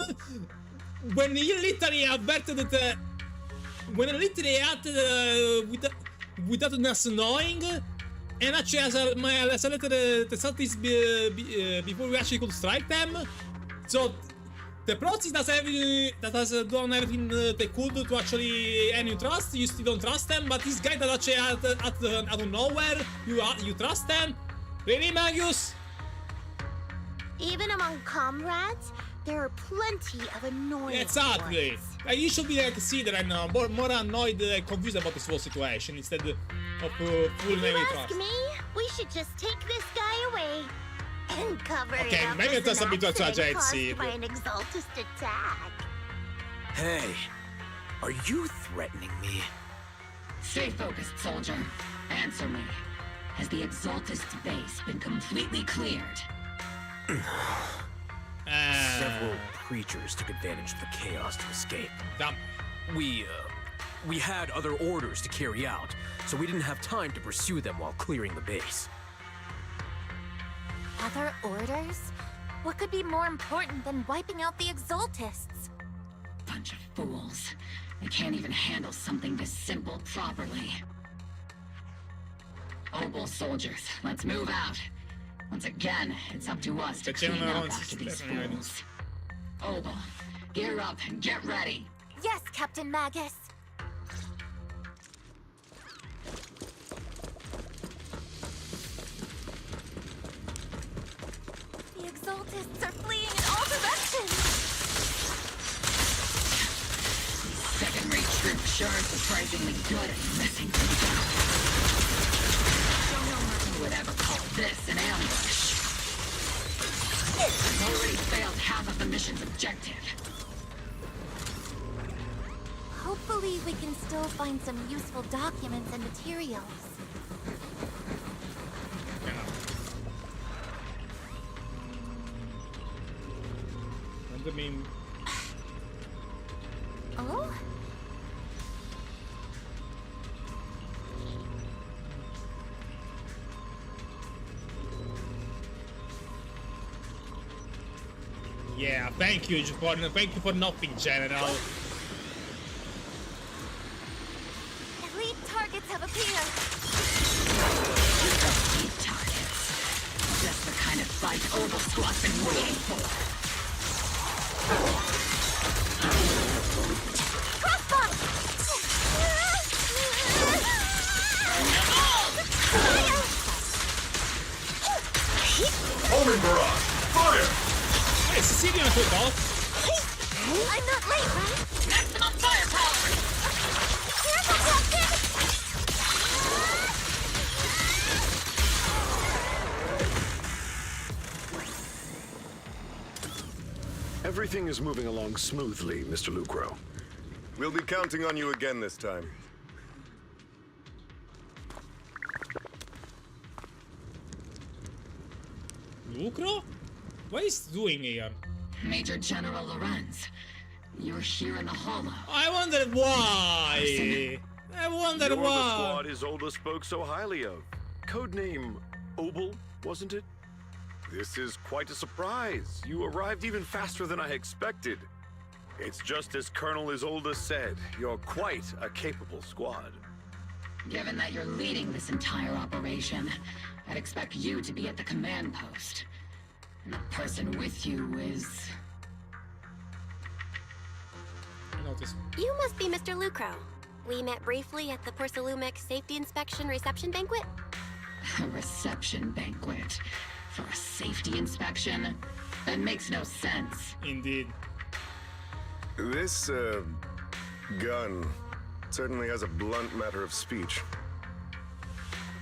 When he literally adverted that... when he literally acted without us knowing, and actually as a letter the Celtics before we actually could strike them. So the Proxy that has done everything they could to actually earn you trust. You still don't trust them, but this guy that actually out of nowhere you trust them. Really, Magus? Even among comrades, there are plenty of annoying Exactly. ones. You should be like Cedar right now, more annoyed and confused about this whole situation instead of full name trust. Ask me, we should just take this guy away and cover Okay, it up maybe as that's an a bit accident caused aggressive. by an Exaltist attack. Hey, are you threatening me? Stay focused, soldier. Answer me. Has the Exaltist's base been completely cleared? Several creatures took advantage of the chaos to escape. We had other orders to carry out, so we didn't have time to pursue them while clearing the base. Other orders? What could be more important than wiping out the Exaltists? Bunch of fools. They can't even handle something this simple properly. Obel soldiers, let's move out. Once again, it's up to us to clean up after these fools. Obel, gear up and get ready. Yes, Captain Magus. The Exaltists are fleeing in all directions. Second-rate troops sure are surprisingly good at messing things up. Don't know who would ever call this an ambush. We've already failed half of the mission's objective. Hopefully we can still find some useful documents and materials. I mean... Oh? Yeah, thank you for nothing, General. Elite targets have appeared. Elite targets. Just the kind of fight Obel Squad's been waiting for. Homing barrage! Fire! Hey, Cecilia took off. I'm not late, right? Maximum firepower! Careful, Captain! Everything is moving along smoothly, Mr. Lucro. We'll be counting on you again this time. Lucro? What is he doing here? Major General Lorenz, you're here in the hollow. I wonder why. I wonder You're why. the squad Isolde spoke so highly of. Codename Obel, wasn't it? This is quite a surprise. You arrived even faster than I expected. It's just as Colonel Isolde said. You're quite a capable squad. Given that you're leading this entire operation, I'd expect you to be at the command post. And the person with you is... Notice. You must be Mr. Lucro. We met briefly at the Porcelumex Safety Inspection Reception Banquet. A reception banquet for a safety inspection? That makes no sense. Indeed. This, gun certainly has a blunt matter of speech.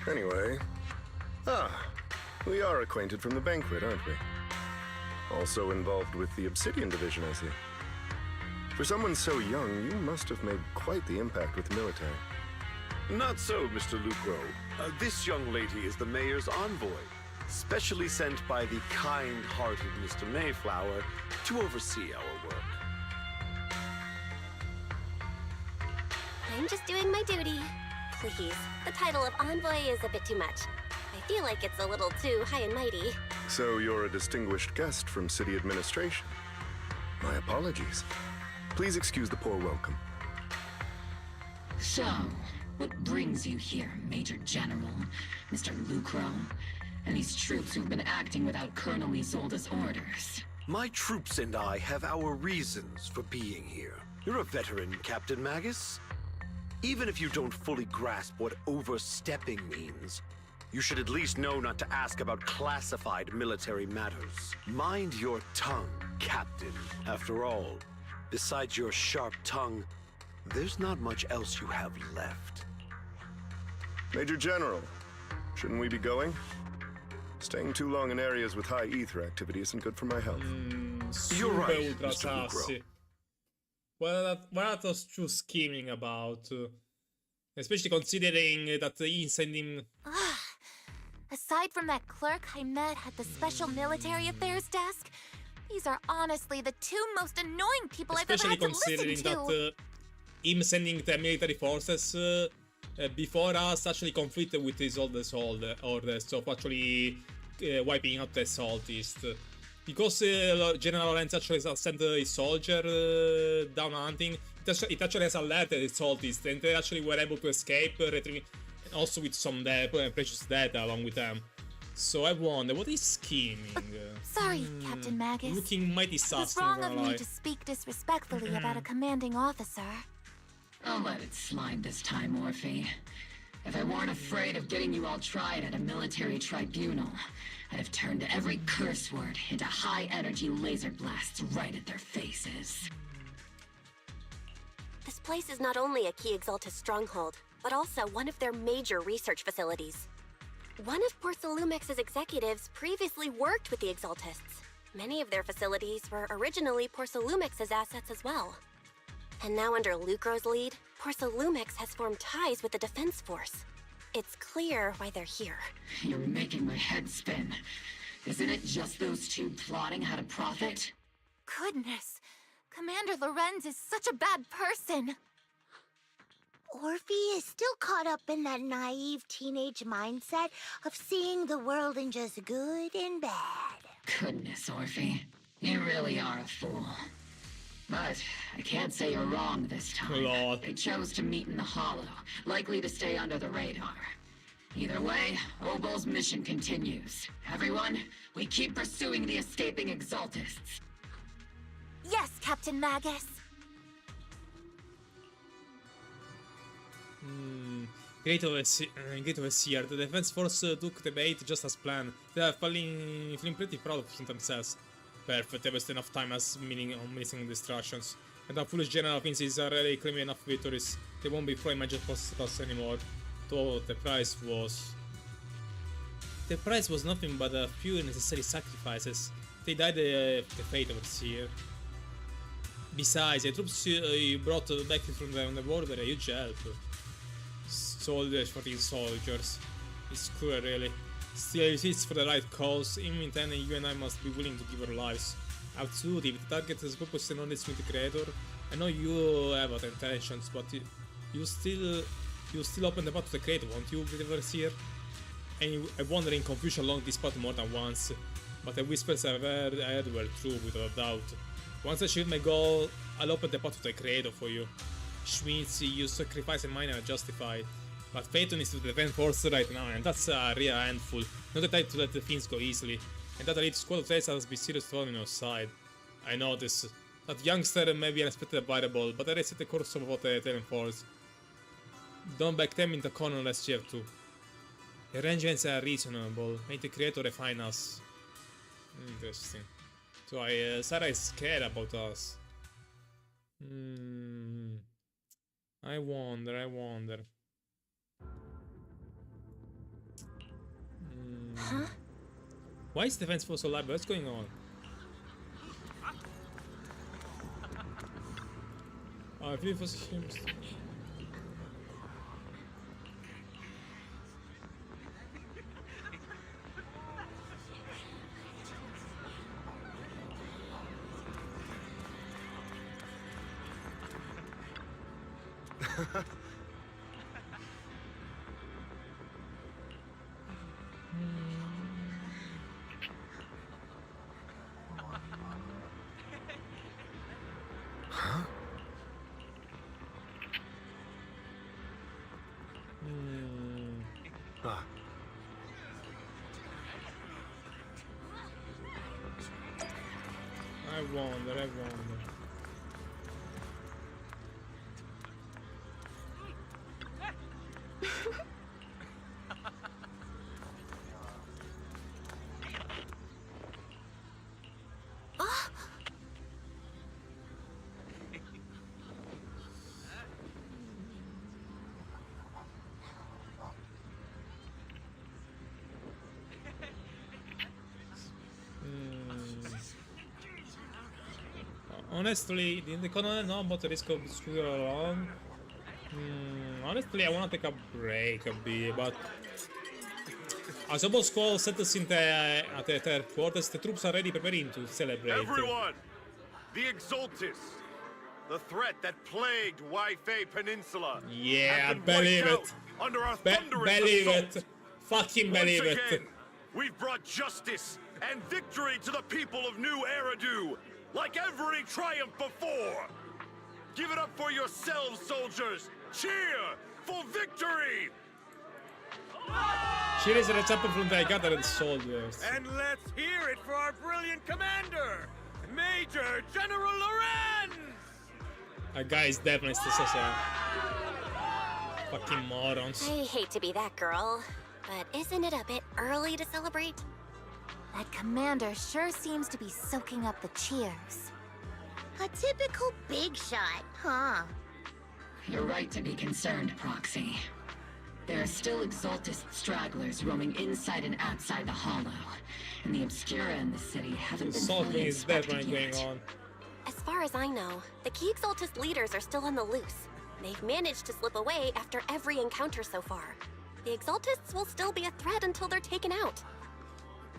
Anyway, we are acquainted from the banquet, aren't we? Also involved with the Obsidian Division, I see. For someone so young, you must have made quite the impact with the military. Not so, Mr. Lucro. This young lady is the mayor's envoy, specially sent by the kind-hearted Mr. Mayflower to oversee our work. I'm just doing my duty. Please, the title of envoy is a bit too much. I feel like it's a little too high and mighty. So you're a distinguished guest from city administration. My apologies. Please excuse the poor welcome. So, what brings you here, Major General, Mr. Lucro, and these troops who've been acting without Colonel Isolde's orders? My troops and I have our reasons for being here. You're a veteran, Captain Magus. Even if you don't fully grasp what overstepping means, you should at least know not to ask about classified military matters. Mind your tongue, Captain. After all, besides your sharp tongue, there's not much else you have left. Major General, shouldn't we be going? Staying too long in areas with high ether activity isn't good for my health. You're right, Ultra Mr. Sassi. What are those two scheming about? Especially considering that he's sending... Aside from that clerk I met at the Special Military Affairs desk, these are honestly the two most annoying people I've ever had to listen to. Especially considering that him sending the military forces before us actually conflicted with his oldest orders of actually wiping out the Saltist. Because General Lorenz actually sent his soldier down hunting, it actually has alerted the Saltist, and they actually were able to escape, retrieving, also with some precious data along with them. So I wonder, what is scheming? Sorry, Captain Magus. Looking mighty sus. It's wrong of me to speak disrespectfully about a commanding officer. I'll let it slide this time, Orphe. If I weren't afraid of getting you all tried at a military tribunal, I'd have turned every curse word into high-energy laser blasts right at their faces. This place is not only a key Exaltus stronghold, but also one of their major research facilities. One of Porcelumex's executives previously worked with the Exaltists. Many of their facilities were originally Porcelumex's assets as well. And now under Lucro's lead, Porcelumex has formed ties with the Defense Force. It's clear why they're here. You're making my head spin. Isn't it just those two plotting how to profit? Goodness, Commander Lorenz is such a bad person. Orphe is still caught up in that naive teenage mindset of seeing the world in just good and bad. Goodness, Orphe. You really are a fool. But I can't say you're wrong this time. Lord. They chose to meet in the Hollow, likely to stay under the radar. Either way, Obol's mission continues. Everyone, we keep pursuing the escaping Exaltists. Yes, Captain Magus. Great overseer. The Defense Force took the bait just as planned. They are feeling pretty proud of themselves. Perfect, they wasted enough time as missing distractions. And our foolish general thinks he's already claiming enough victories. They won't be throwing major costs anymore. Though the price was... The price was nothing but a few necessary sacrifices. They died the fate overseer. Besides, the troops you brought back from the war were a huge help. Soldiers for these soldiers. It's cruel, really. Still, if it's for the right cause, even then you and I must be willing to give our lives. Absolutely, if the target is purpose and honest with the creator, I know you have other intentions, but you still open the path to the creator, won't you, Overseer? And I wonder in confusion along this path more than once, but the whispers I heard were true without doubt. Once I achieve my goal, I'll open the path to the creator for you. Schmitz, your sacrifice and mine are justified. But Phaeton is to the Defense Force right now, and that's a real handful. Not the type to let the things go easily. And that elite squad of traits has be serious thrown on your side. I know this. That youngster may be unexpected variable, but I reset the course of what Talon Force. Don't back them into corner unless you have to. Arrangements are reasonable. Make the creator refine us. Interesting. So Sarah is scared about us. I wonder. Huh? Why is defense force so loud? What's going on? I feel for him. Huh? Ah. I wonder. Honestly, the Colonel know about the risk of screwing along. Honestly, I wanna take a break a bit, but as Obel Squall settles in at the headquarters, the troops are ready preparing to celebrate. Everyone! The Exaltis! The threat that plagued Waifei Peninsula! Yeah, believe it! Under our thunderous believe assault. it! Fucking believe Once it! again, we've brought justice and victory to the people of New Eridu, like every triumph before! Give it up for yourselves, soldiers! Cheer for victory! She is a champion from the gathered soldiers. And let's hear it for our brilliant commander, Major General Lorenz! That guy is definitely still such a fucking morons. I hate to be that girl, but isn't it a bit early to celebrate? That commander sure seems to be soaking up the cheers. A typical big shot, huh? You're right to be concerned, Proxy. There are still Exaltist stragglers roaming inside and outside the Hollow, and the Obscura in the city haven't been fully is inspected definitely yet. As far as I know, the key Exaltist leaders are still on the loose. They've managed to slip away after every encounter so far. The Exaltists will still be a threat until they're taken out.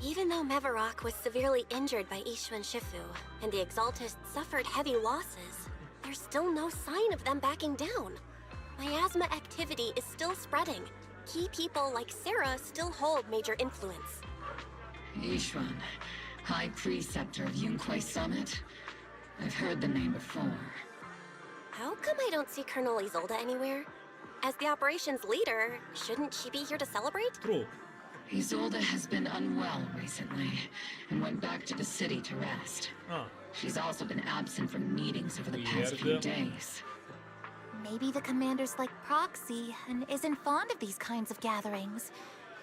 Even though Mevarok was severely injured by Ishu and Shifu, and the Exaltists suffered heavy losses, there's still no sign of them backing down. Miasma activity is still spreading. Key people like Sarah still hold major influence. Ishwan, High Preceptor of Yunquai Summit? I've heard the name before. How come I don't see Colonel Isolde anywhere? As the operations leader, shouldn't she be here to celebrate? True. Isolde has been unwell recently, and went back to the city to rest. She's also been absent from meetings over the past few days. Maybe the commander's like Proxy and isn't fond of these kinds of gatherings.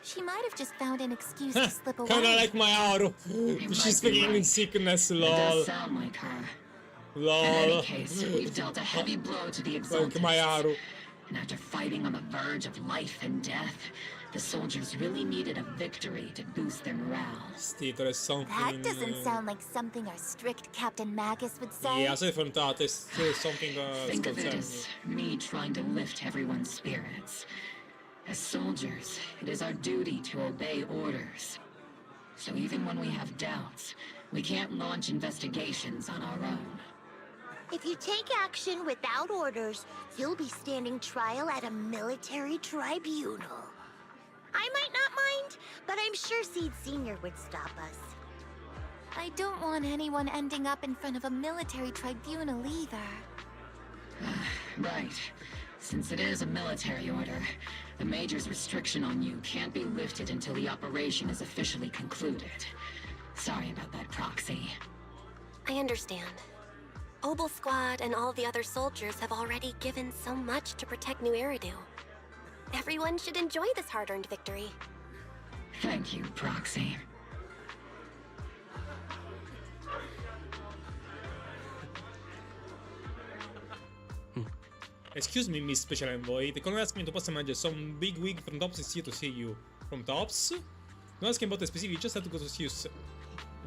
She might have just found an excuse to slip away. Kinda like my Aru. She's speaking in sickness, lol. It does sound like her. Lol. In any case, we've dealt a heavy blow to the Exaltists. Like my Aru. And after fighting on the verge of life and death, the soldiers really needed a victory to boost their morale. There is something. That doesn't sound like something our strict Captain Magus would say. Yeah, so from that, it's something Think of it as me trying to lift everyone's spirits. As soldiers, it is our duty to obey orders. So even when we have doubts, we can't launch investigations on our own. If you take action without orders, you'll be standing trial at a military tribunal. I might not mind, but I'm sure Seed Senior would stop us. I don't want anyone ending up in front of a military tribunal either. Right. Since it is a military order, the Major's restriction on you can't be lifted until the operation is officially concluded. Sorry about that, Proxy. I understand. Obel Squad and all the other soldiers have already given so much to protect New Eridu. Everyone should enjoy this hard-earned victory. Thank you, Proxy. Excuse me, Miss Special Envoy. The colonel asked me to pass a message. Some big wig from Tops is here to see you. From Tops? Don't ask him about the specific, you just have to go to see you.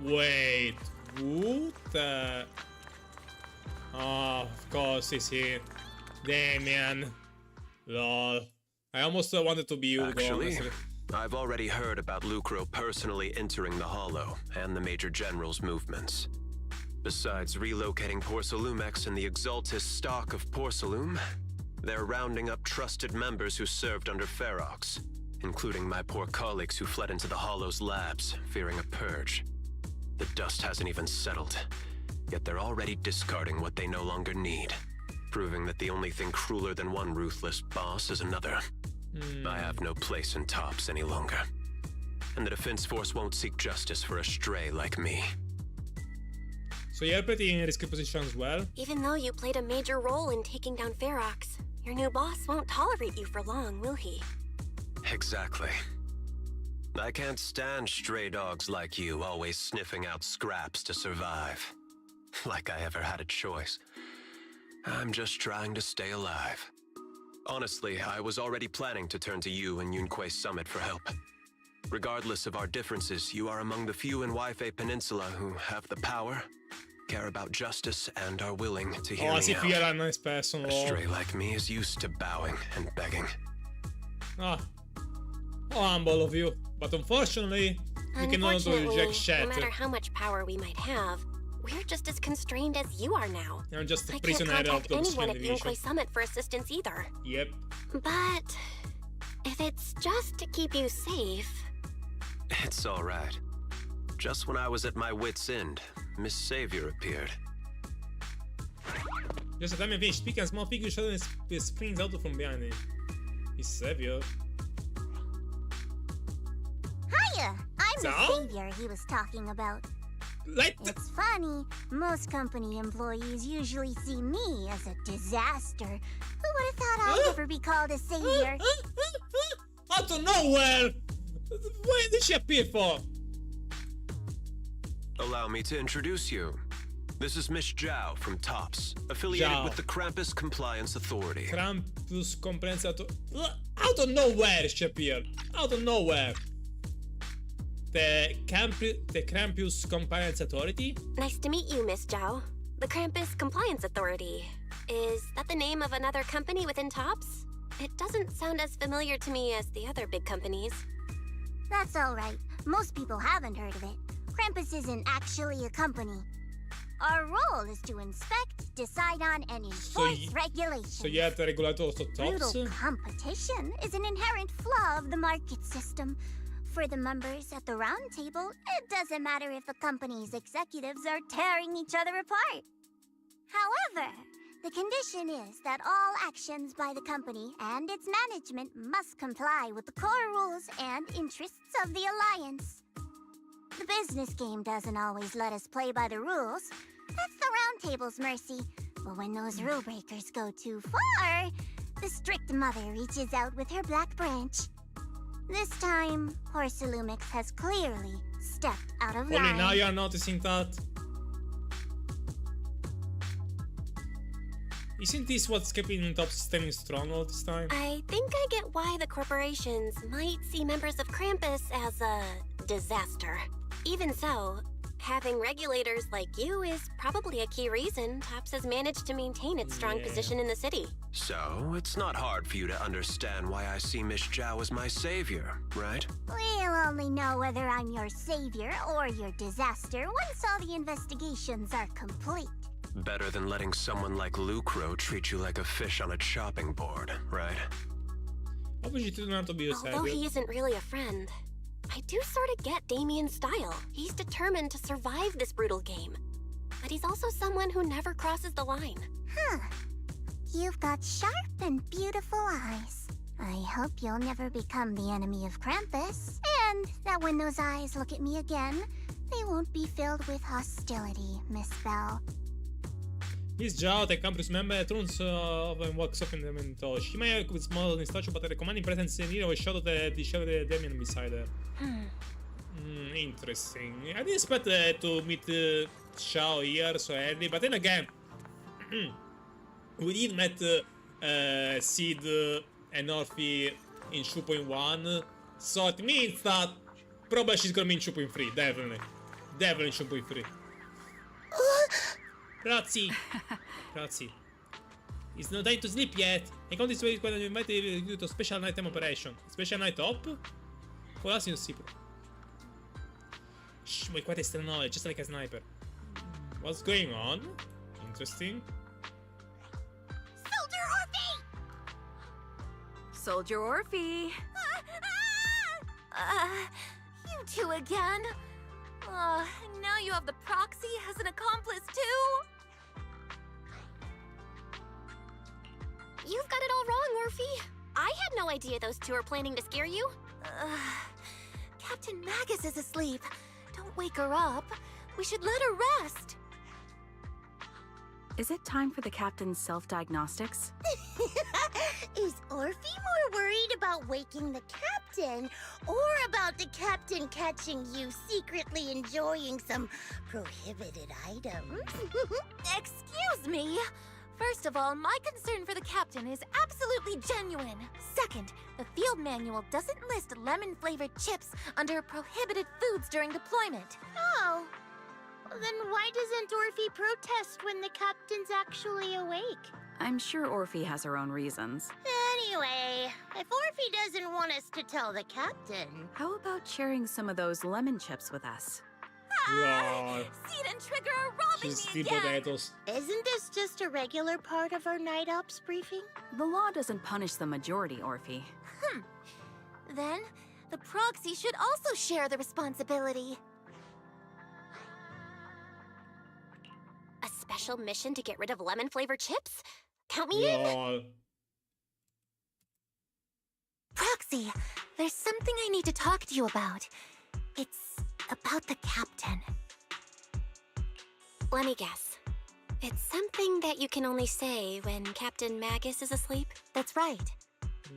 Wait, what? Oh, of course he's here. Damien. Lol. I almost wanted to be you. Actually, I've already heard about Lucro personally entering the Hollow and the Major General's movements. Besides relocating Porcelumex and the Exaltis stock of Porcelume, they're rounding up trusted members who served under Ferox, including my poor colleagues who fled into the Hollow's labs, fearing a purge. The dust hasn't even settled, yet they're already discarding what they no longer need, proving that the only thing crueler than one ruthless boss is another. I have no place in Tops any longer, and the Defense Force won't seek justice for a stray like me. So you're pretty in a risky position as well? Even though you played a major role in taking down Ferox, your new boss won't tolerate you for long, will he? Exactly. I can't stand stray dogs like you always sniffing out scraps to survive. Like I ever had a choice. I'm just trying to stay alive. Honestly, I was already planning to turn to you and Yunque Summit for help. Regardless of our differences, you are among the few in Waifei Peninsula who have the power, care about justice, and are willing to hear me out. You're a nice person. A stray like me is used to bowing and begging. Ah. How humble of you. But unfortunately, we cannot do jack shit. No matter how much power we might have, we're just as constrained as you are now. I'm just a I can't prisoner of contact the anyone at division. Yunque Summit for assistance either. Yep. But if it's just to keep you safe... It's alright. Just when I was at my wit's end, Miss Savior appeared. Just a time I finish speaking, a small figure suddenly springs out from behind him. Miss Savior. Hiya! I'm the So? savior he was talking about. Like It's funny, most company employees usually see me as a disaster. Who would have thought I'd ever be called a savior? Out of nowhere! Where did she appear for? Allow me to introduce you. This is Miss Zhao from Tops, affiliated Zhao. with the Krampus Compliance Authority. Krampus Compliance Authority. Out of nowhere she appeared. Out of nowhere. The Krampus Compliance Authority? Nice to meet you, Miss Zhao. The Krampus Compliance Authority. Is that the name of another company within Tops? It doesn't sound as familiar to me as the other big companies. That's alright. Most people haven't heard of it. Krampus isn't actually a company. Our role is to inspect, decide on, and enforce regulations. So you have the regulator of Tops? Brutal competition is an inherent flaw of the market system. For the members at the round table, it doesn't matter if the company's executives are tearing each other apart. However, the condition is that all actions by the company and its management must comply with the core rules and interests of the Alliance. The business game doesn't always let us play by the rules. That's the round table's mercy. But when those rule breakers go too far, the strict mother reaches out with her black branch. This time, Porcelumix has clearly stepped out of line. Only now you are noticing that. Isn't this what's keeping Tops standing strong all this time? I think I get why the corporations might see members of Krampus as a disaster. Even so, having regulators like you is probably a key reason Tops has managed to maintain its strong position in the city. So, it's not hard for you to understand why I see Miss Zhao as my savior, right? We'll only know whether I'm your savior or your disaster once all the investigations are complete. Better than letting someone like Lucro treat you like a fish on a chopping board, right? What would you do not to be a Although he isn't really a friend, I do sort of get Damien's style. He's determined to survive this brutal game. But he's also someone who never crosses the line. Huh. You've got sharp and beautiful eyes. I hope you'll never become the enemy of Krampus, and that when those eyes look at me again, they won't be filled with hostility, Miss Bell. This Jao, the campus member, turns off and walks off in the Mentosh. She may look small in statue, but her commanding presence near was shadow the shadow the demon beside her. Interesting. I didn't expect to meet Xiao here so early, but then again, we did met Sid and Orphe in 2.1, so it means that probably she's gonna be in 2.3, definitely. Definitely in 2.3. Grazie. Grazie. It's not time to sleep yet. I come this way when I invited you to special nighttime operation. Special night op? For us in Sipro. Shh, my quite still knowledge, just like a sniper. What's going on? Interesting. Soldier Orphe! Soldier Orphe! You two again? Now you have the proxy as an accomplice too? You've got it all wrong, Orphe. I had no idea those two are planning to scare you. Captain Magus is asleep. Don't wake her up. We should let her rest. Is it time for the captain's self-diagnostics? Is Orphe more worried about waking the captain or about the captain catching you secretly enjoying some prohibited items? Excuse me. First of all, my concern for the captain is absolutely genuine. Second, the field manual doesn't list lemon-flavored chips under prohibited foods during deployment. Oh. Then why doesn't Orphe protest when the captain's actually awake? I'm sure Orphe has her own reasons. Anyway, if Orphe doesn't want us to tell the captain... How about sharing some of those lemon chips with us? Wow. Seed and Trigger are robbing She's me the again! potatoes. Isn't this just a regular part of our night ops briefing? The law doesn't punish the majority, Orphe. Then, the proxy should also share the responsibility. A special mission to get rid of lemon-flavored chips? Count me in! Proxy, there's something I need to talk to you about. It's about the captain. Let me guess. It's something that you can only say when Captain Magus is asleep? That's right.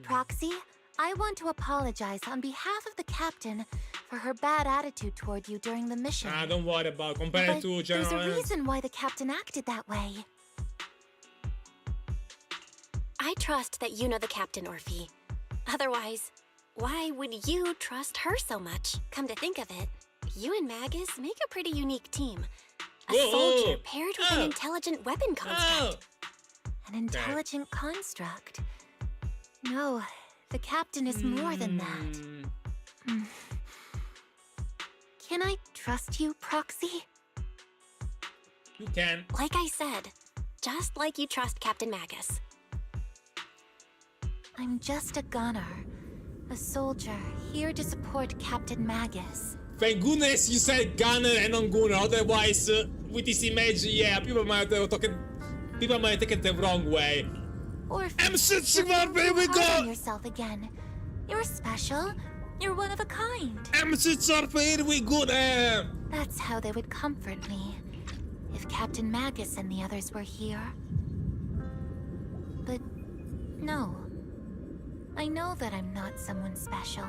Proxy, I want to apologize on behalf of the captain for her bad attitude toward you during the mission. Don't worry about compared to General. There's a reason why the captain acted that way. I trust that you know the captain, Orphe. Otherwise, why would you trust her so much? Come to think of it, you and Magus make a pretty unique team. A soldier paired with an intelligent weapon construct. An intelligent construct? No, the captain is more than that. Can I trust you, Proxy? You can. Like I said, just like you trust Captain Magus. I'm just a gunner. A soldier, here to support Captain Magus. Thank goodness you said gunner and not gunner, otherwise with this image, yeah, people might take it the wrong way. I'm switching on, here we go! Yourself again. You're special. You're one of a kind. I'm switching on, here we go there! That's how they would comfort me. If Captain Magus and the others were here. But no. I know that I'm not someone special.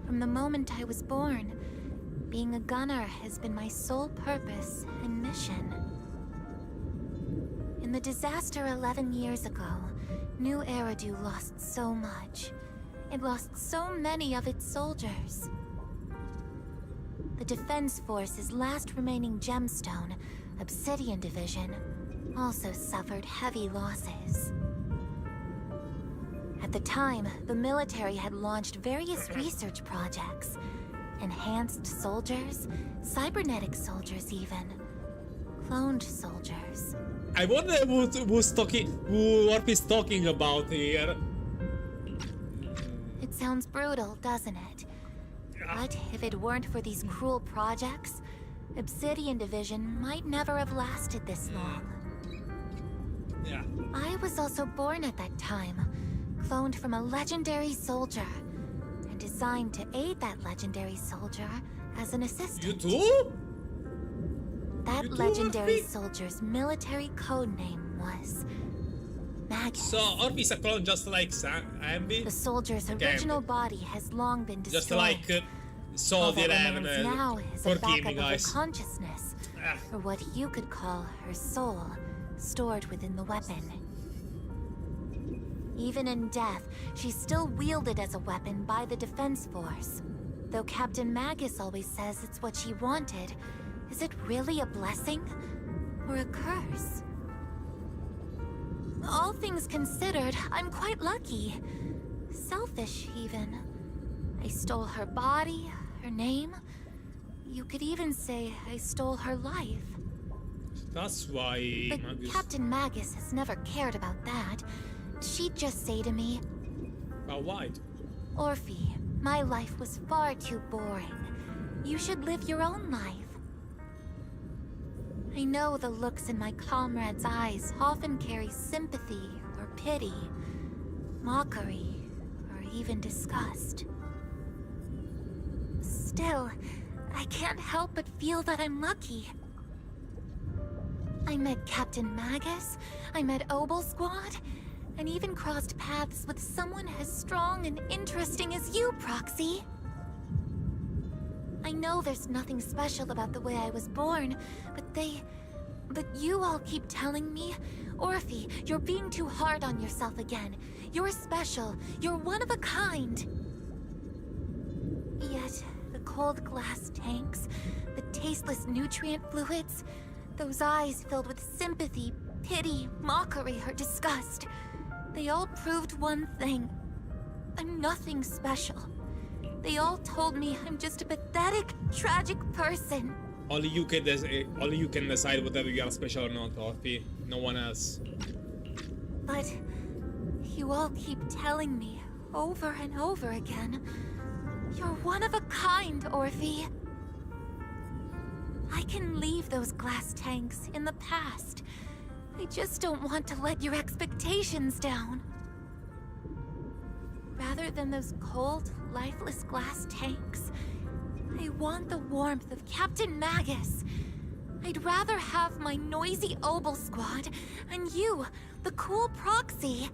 From the moment I was born, being a gunner has been my sole purpose and mission. In the disaster 11 years ago, New Eridu lost so much. It lost so many of its soldiers. The Defense Force's last remaining gemstone, Obsidian Division, also suffered heavy losses. At the time, the military had launched various research projects. Enhanced soldiers, cybernetic soldiers even. Cloned soldiers. I wonder who Orphe's talking about here. It sounds brutal, doesn't it? But if it weren't for these cruel projects, Obsidian Division might never have lasted this long. Yeah. I was also born at that time, cloned from a legendary soldier, and designed to aid that legendary soldier as an assistant. You too? That legendary soldier's military code name was Magus. So Orphe is a clone just like Ambi? The soldier's original body has long been destroyed. Just like Soldier 11 now is a forgive me, backup of guys. her consciousness, or what you could call her soul, stored within the weapon. Even in death, she's still wielded as a weapon by the Defense Force. Though Captain Magus always says it's what she wanted, is it really a blessing or a curse? All things considered, I'm quite lucky. Selfish, even. I stole her body, her name. You could even say I stole her life. That's why But Magus... Captain Magus has never cared about that. She'd just say to me, But why? Orphe, my life was far too boring. You should live your own life. I know the looks in my comrades' eyes often carry sympathy or pity, mockery, or even disgust. Still, I can't help but feel that I'm lucky. I met Captain Magus, I met Obel Squad, and even crossed paths with someone as strong and interesting as you, Proxy. I know there's nothing special about the way I was born, but you all keep telling me, Orphe, you're being too hard on yourself again. You're special. You're one of a kind. Yet, the cold glass tanks, the tasteless nutrient fluids, those eyes filled with sympathy, pity, mockery, or disgust, they all proved one thing. I'm nothing special. They all told me I'm just a pathetic, tragic person. Only you can decide whether you are special or not, Orphe. No one else. But you all keep telling me over and over again, you're one of a kind, Orphe. I can leave those glass tanks in the past. I just don't want to let your expectations down. Rather than those cold, lifeless glass tanks, I want the warmth of Captain Magus. I'd rather have my noisy Obel Squad and you, the cool Proxy.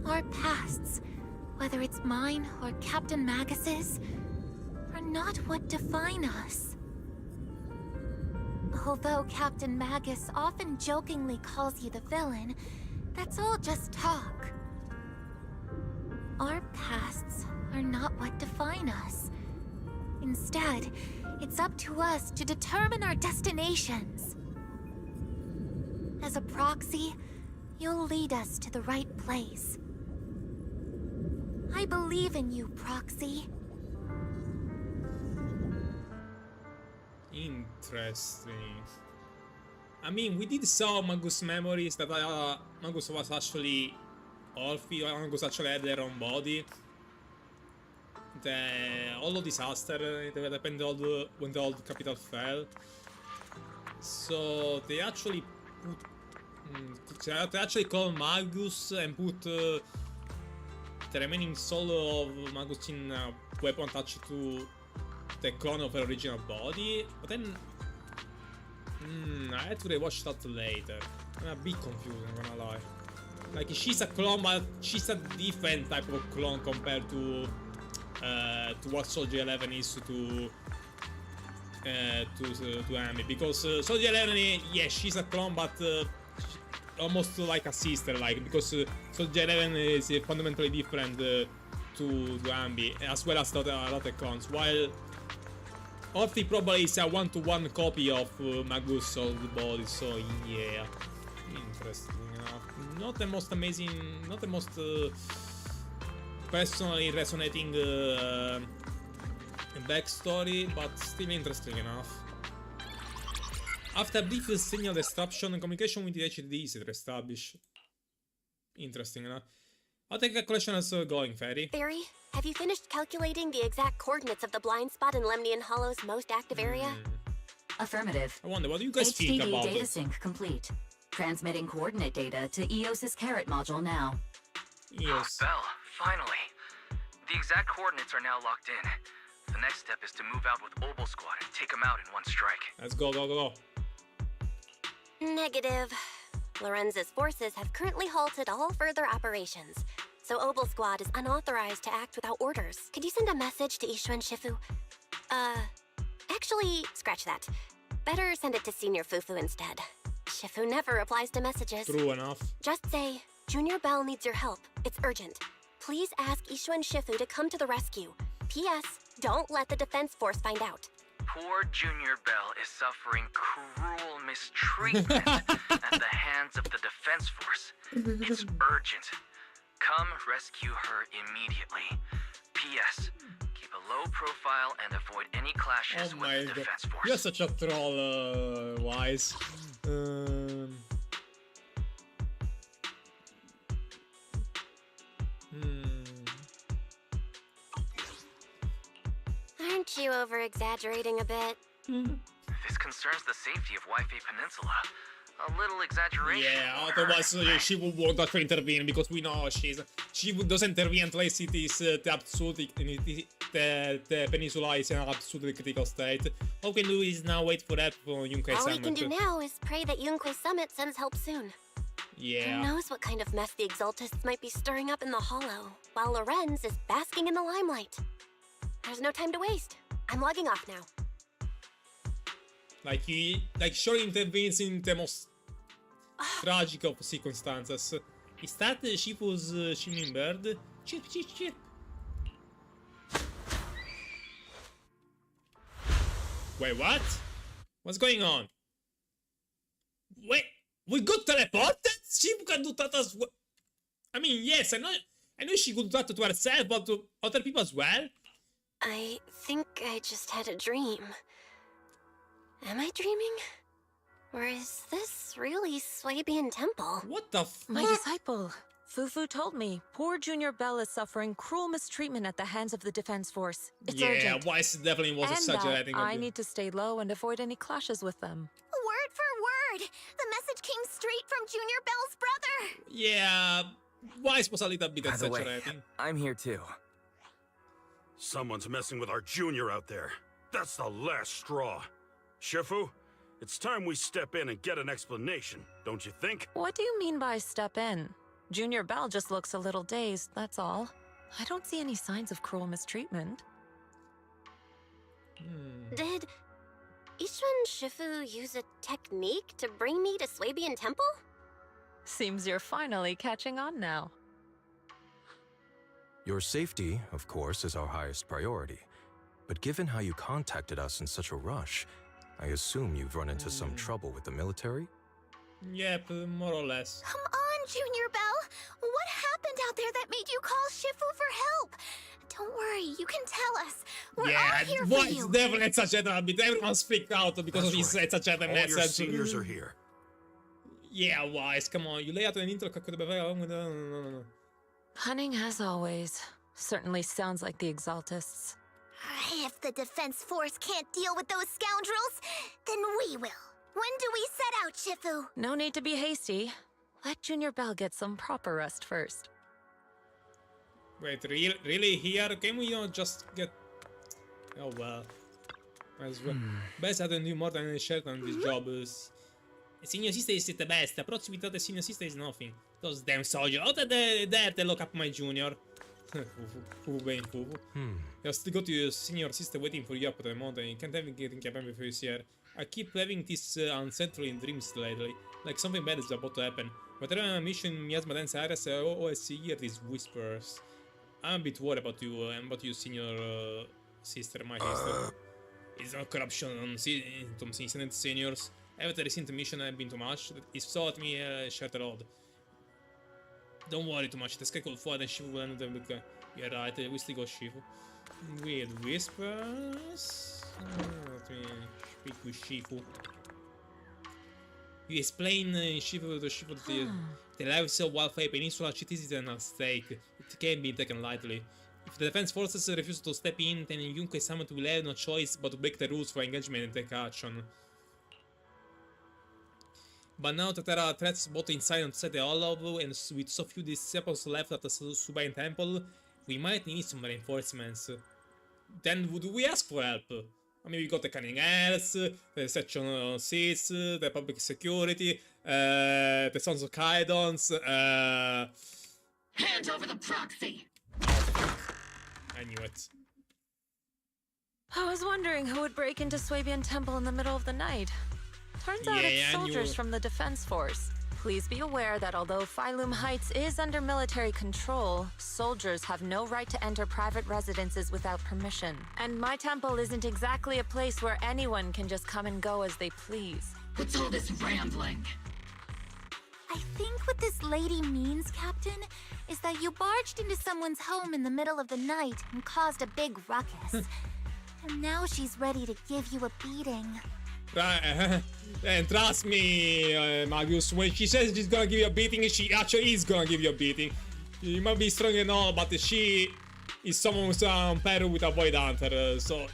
Our pasts, whether it's mine or Captain Magus's, are not what define us. Although Captain Magus often jokingly calls you the villain, that's all just talk. Our pasts are not what define us. Instead, it's up to us to determine our destinations. As a Proxy, you'll lead us to the right place. I believe in you, Proxy. Interesting. I mean, we did saw Magus memories that Magus was actually Orphe, Magus actually had their own body. All the disaster that happened when the old capital fell. So they actually put, they actually called Magus and put the remaining soul of Magus in a weapon attached to the clone of her original body. But then I had to rewatch that later. I'm a bit confused, I'm gonna lie. Like, she's a clone, but she's a different type of clone compared to what Soldier 11 is to Amy. Because Soldier 11, yeah, she's a clone, but almost like a sister, like, because Soldier 11 is fundamentally different to Ambi, as well as the other clones, while Orphe probably is a one-to-one copy of Magus' old body, so yeah, interesting enough. Not the most amazing, not the most personally resonating backstory, but still interesting enough. After a brief signal disruption, communication with the HD is reestablished. Interesting enough. I'll take a question as going, Fairy. Fairy, have you finished calculating the exact coordinates of the blind spot in Lemnian Hollow's most active area? Affirmative. I wonder, what do you guys think about HDD data it? sync complete. Transmitting coordinate data to EOS's Carrot module now. EOS. Belle, finally. The exact coordinates are now locked in. The next next step is to move out with Obel Squad and take them out in one strike. Let's go, go, go, go. Negative. Lorenz's forces have currently halted all further operations, so Obel Squad is unauthorized to act without orders. Could you send a message to Ishu and Shifu? Actually, scratch that. Better send it to Senior Fufu instead. Shifu never replies to messages. True enough. Just say, Junior Bell needs your help. It's urgent. Please ask Ishu and Shifu to come to the rescue. P.S. Don't let the defense force find out. Poor Junior Bell is suffering cruel mistreatment at the hands of the defense force. It's urgent. Come rescue her immediately. P.S. Keep a low profile and avoid any clashes with the defense force. You're such a troll, Wise. Aren't you over-exaggerating a bit? This concerns the safety of Waifei Peninsula. A little exaggeration. Yeah, otherwise she would want to intervene because we know she doesn't intervene unless it is the peninsula is in an absolutely critical state. All we can do is now wait for help from Yunkai All Summit. we can do now is pray that Yunkai Summit sends help soon. Yeah. Who knows what kind of mess the Exaltists might be stirring up in the Hollow, while Lorenz is basking in the limelight. There's no time to waste. I'm logging off now. Like he sure intervenes in the most tragic of circumstances. Is that Shifu's shimmering bird? Chirp, chirp, chirp. Wait, what? What's going on? Wait, we got teleported? Shifu can do that as well. I mean, yes, I know she could do that to herself, but to other people as well. I think I just had a dream. Am I dreaming? Or is this really Swabian Temple? What the f— My disciple, Fufu told me poor Junior Bell is suffering cruel mistreatment at the hands of the defense force. It's urgent. Yeah, Wise definitely was And exaggerating. that I need to stay low and avoid any clashes with them. Word for word! The message came straight from Junior Bell's brother! Yeah, Wise was a little bit By the way, exaggerating. I'm here too. Someone's messing with our junior out there. That's the last straw. Shifu, it's time we step in and get an explanation, don't you think? What do you mean by step in? Junior Bell just looks a little dazed, that's all. I don't see any signs of cruel mistreatment. Did Ishu and Shifu use a technique to bring me to Swabian Temple? Seems you're finally catching on now. Your safety, of course, is our highest priority. But given how you contacted us in such a rush, I assume you've run into some trouble with the military? Yep, more or less. Come on, Junior Bell! What happened out there that made you call Shifu for help? Don't worry, you can tell us. We're all here for Wise you. definitely exaggerated a bit. Everyone's freaked out because of his exaggerated All your message. seniors are here. Yeah, Wise, come on. You lay out an intro. No. Punning as always. Certainly sounds like the Exaltists. If the defense force can't deal with those scoundrels, then we will. When do we set out, Shifu? No need to be hasty. Let Junior Bell get some proper rest first. Wait, really here? Can we not just get... Oh well. As well. Best I don't do more than a shirt on this job. Senior sister is the best. Proximity to senior sister is nothing. Those damn soldiers. Oh, there they lock up my junior. Fufu. I've still got your senior sister waiting for you up at the mountain. You can't even get in Japan before you see her. I keep having this unsettling dreams lately. Like something bad is about to happen. Whatever I'm mission miasma dance areas, I always hear these whispers. I'm a bit worried about you and about your senior sister, my sister. It's not corruption on some incident seniors. After the recent mission I've been too much. He saw at me shattered odd. Don't worry too much, the sky could fall and Shifu will end up. You're right, we still got Shifu. Weird whispers. Let me speak with Shifu. You explain Shifu to Shifu that the lives of Waifei Peninsula citizens are at stake. It can't be taken lightly. If the defense forces refuse to step in, then Yunkai Summit will have no choice but to break the rules for engagement and take action. But now that there are threats both inside and outside the Hollow, and with so few disciples left at the Swabian Temple, we might need some reinforcements. then would we ask for help? I mean, we got the cunning elves, the section on seats, the public security, the sons of Kydons, Hand over the proxy! I knew it. I was wondering who would break into Swabian Temple in the middle of the night. Turns out it's soldiers from the Defense Force. Please be aware that although Phylum Heights is under military control, soldiers have no right to enter private residences without permission. And my temple isn't exactly a place where anyone can just come and go as they please. What's all this rambling? I think what this lady means, Captain, is that you barged into someone's home in the middle of the night and caused a big ruckus. And now she's ready to give you a beating. And trust me, Magus, when she says she's gonna give you a beating, she actually is gonna give you a beating. You might be strong and all, but she is someone who's on par with a Void Hunter, so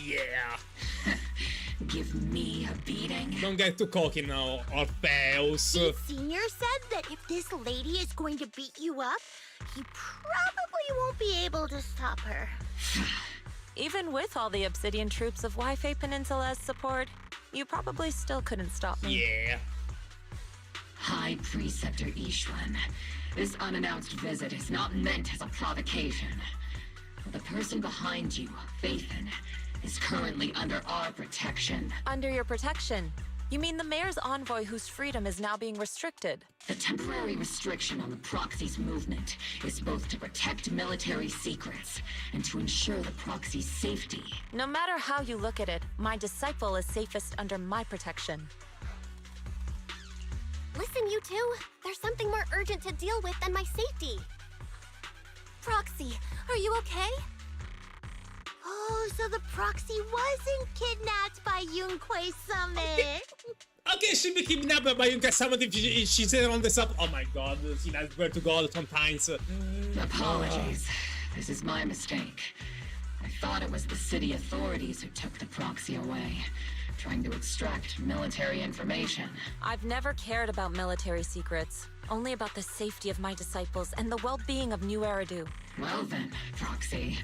yeah. Give me a beating? Don't get too cocky now, Orpheus. Seed Senior said that if this lady is going to beat you up, he probably won't be able to stop her. Even with all the Obsidian troops of Wi-Fi Peninsula's support, you probably still couldn't stop me. Yeah. High Preceptor Ishwan, this unannounced visit is not meant as a provocation. The person behind you, Phaethon, is currently under our protection. Under your protection? You mean the mayor's envoy whose freedom is now being restricted? The temporary restriction on the proxy's movement is both to protect military secrets and to ensure the proxy's safety. No matter how you look at it, my disciple is safest under my protection. Listen, you two. There's something more urgent to deal with than my safety. Proxy, are you okay? Oh, so the proxy wasn't kidnapped by Yunquei Summit. Okay, she'll be kidnapped by Yunquei Summit if she's on the sub. Oh my god, she knows where to go sometimes. Apologies. This is my mistake. I thought it was the city authorities who took the proxy away, trying to extract military information. I've never cared about military secrets, only about the safety of my disciples and the well-being of New Eridu. Well then, Proxy,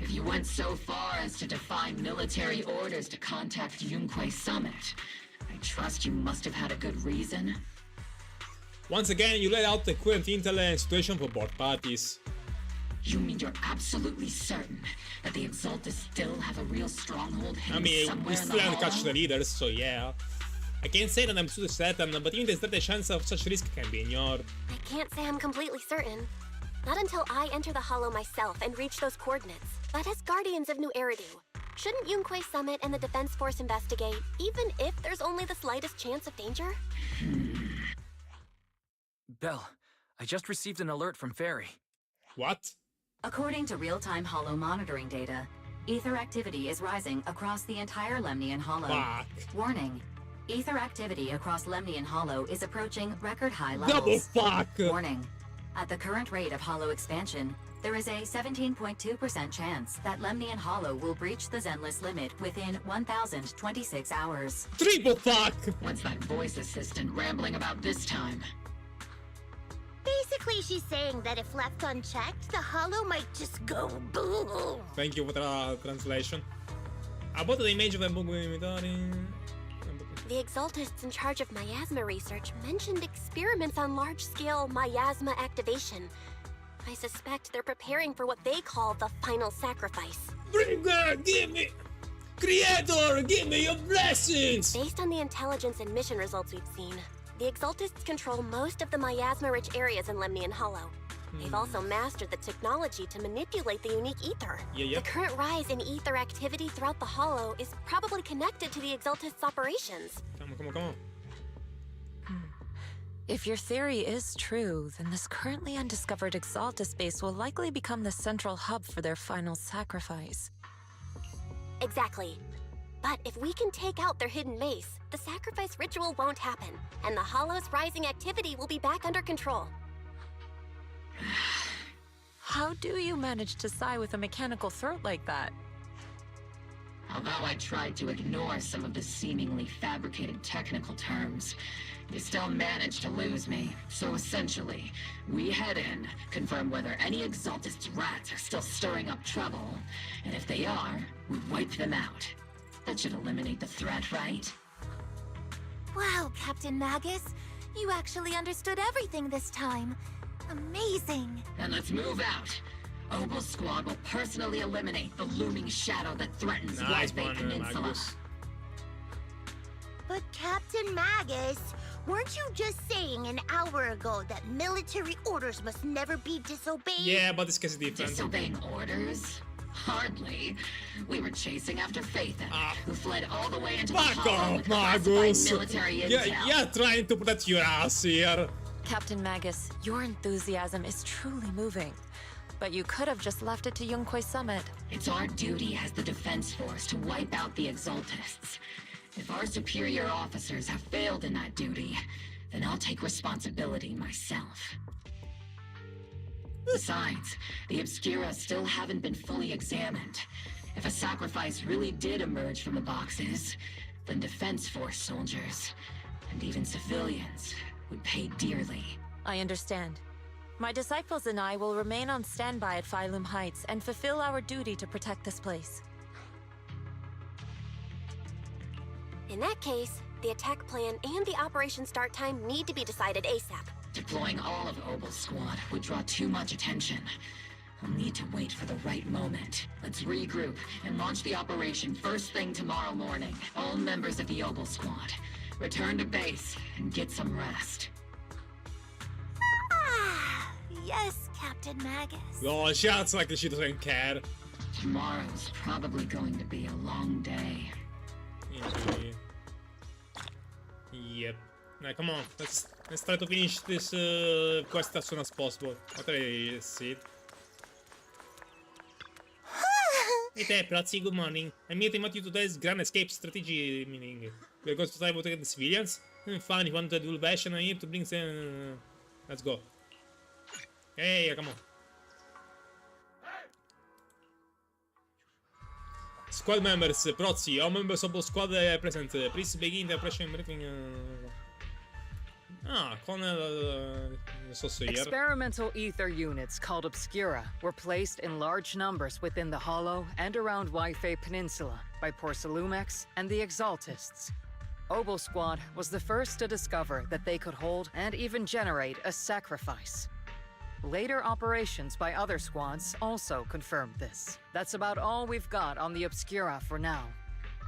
if you went so far as to defy military orders to contact Yunquei Summit, I trust you must have had a good reason. Once again, you laid out the current intel and situation for both parties. You mean you're absolutely certain that the Exaltus still have a real stronghold hidden I mean, somewhere we in still the haven't catch hollow? the leaders, so yeah. I can't say that I'm super certain, but even there's that the chance of such risk can be ignored. I can't say I'm completely certain. Not until I enter the Hollow myself and reach those coordinates. But as Guardians of New Eridu, shouldn't Yunquei Summit and the Defense Force investigate, even if there's only the slightest chance of danger? Belle, I just received an alert from Fairy. What? According to real-time Hollow monitoring data, ether activity is rising across the entire Lemnian Hollow. Fuck. Warning. Ether activity across Lemnian Hollow is approaching record-high levels. Double fuck! Warning. At the current rate of Hollow expansion, there is a 17.2% chance that Lemnian Hollow will breach the Zenless limit within 1,026 hours. Triple fuck! What's that voice assistant rambling about this time? Basically, she's saying that if left unchecked, the Hollow might just go boom. Thank you for the translation. About the image of the book The Exaltists in charge of miasma research mentioned experiments on large-scale miasma activation. I suspect they're preparing for what they call the final sacrifice. Bringer, give me... Creator, give me your blessings! Based on the intelligence and mission results we've seen, the Exaltists control most of the miasma-rich areas in Lemnian Hollow. They've also mastered the technology to manipulate the unique ether. Yeah. The current rise in ether activity throughout the Hollow is probably connected to the Exaltists' operations. Come on. If your theory is true, then this currently undiscovered Exaltus base will likely become the central hub for their final sacrifice. Exactly. But if we can take out their hidden base, the sacrifice ritual won't happen, and the Hollow's rising activity will be back under control. How do you manage to sigh with a mechanical throat like that? Although I tried to ignore some of the seemingly fabricated technical terms, you still managed to lose me. So essentially, we head in, confirm whether any Exaltist rats are still stirring up trouble, and if they are, we wipe them out. That should eliminate the threat, right? Wow, Captain Magus. You actually understood everything this time. Amazing. And let's move out. Obel Squad will personally eliminate the looming shadow that threatens Nice White Bay one, Peninsula. Magus. But Captain Magus, weren't you just saying an hour ago that military orders must never be disobeyed? Yeah, but this case is different. Disobeying orders? Hardly. We were chasing after Faithen, who fled all the way into the Fuck Hollow off, with classified Magus! military intel. You're trying to protect your ass here. Captain Magus, your enthusiasm is truly moving. But you could have just left it to Yunquay Summit. It's our duty as the Defense Force to wipe out the Exaltists. If our superior officers have failed in that duty, then I'll take responsibility myself. Besides, the Obscura still haven't been fully examined. If a sacrifice really did emerge from the boxes, then Defense Force soldiers, and even civilians, would pay dearly. I understand. My disciples and I will remain on standby at Phylum Heights and fulfill our duty to protect this place. In that case, the attack plan and the operation start time need to be decided ASAP. Deploying all of Obel's squad would draw too much attention. I'll need to wait for the right moment. Let's regroup and launch the operation first thing tomorrow morning. All members of the Obel squad, return to base and get some rest. Yes, Captain Magus. Oh, she acts like she doesn't care. Tomorrow's probably going to be a long day. Yep. Now, come on, let's try to finish this quest as soon as possible. What I see. Hey there, Prazzi, good morning. I'm here to invite you to today's grand escape strategy meeting. We're going to try to protect the civilians. Fine, if you want to do version, I'm here to bring some... Let's go. Hey, come on. Squad members, Prozzi, all members of the squad are present. Please begin the operation briefing. Experimental ether units called Obscura were placed in large numbers within the Hollow and around Waifei Peninsula by Porcelumex and the Exaltists. Obel Squad was the first to discover that they could hold and even generate a sacrifice. Later operations by other squads also confirmed this. That's about all we've got on the Obscura for now.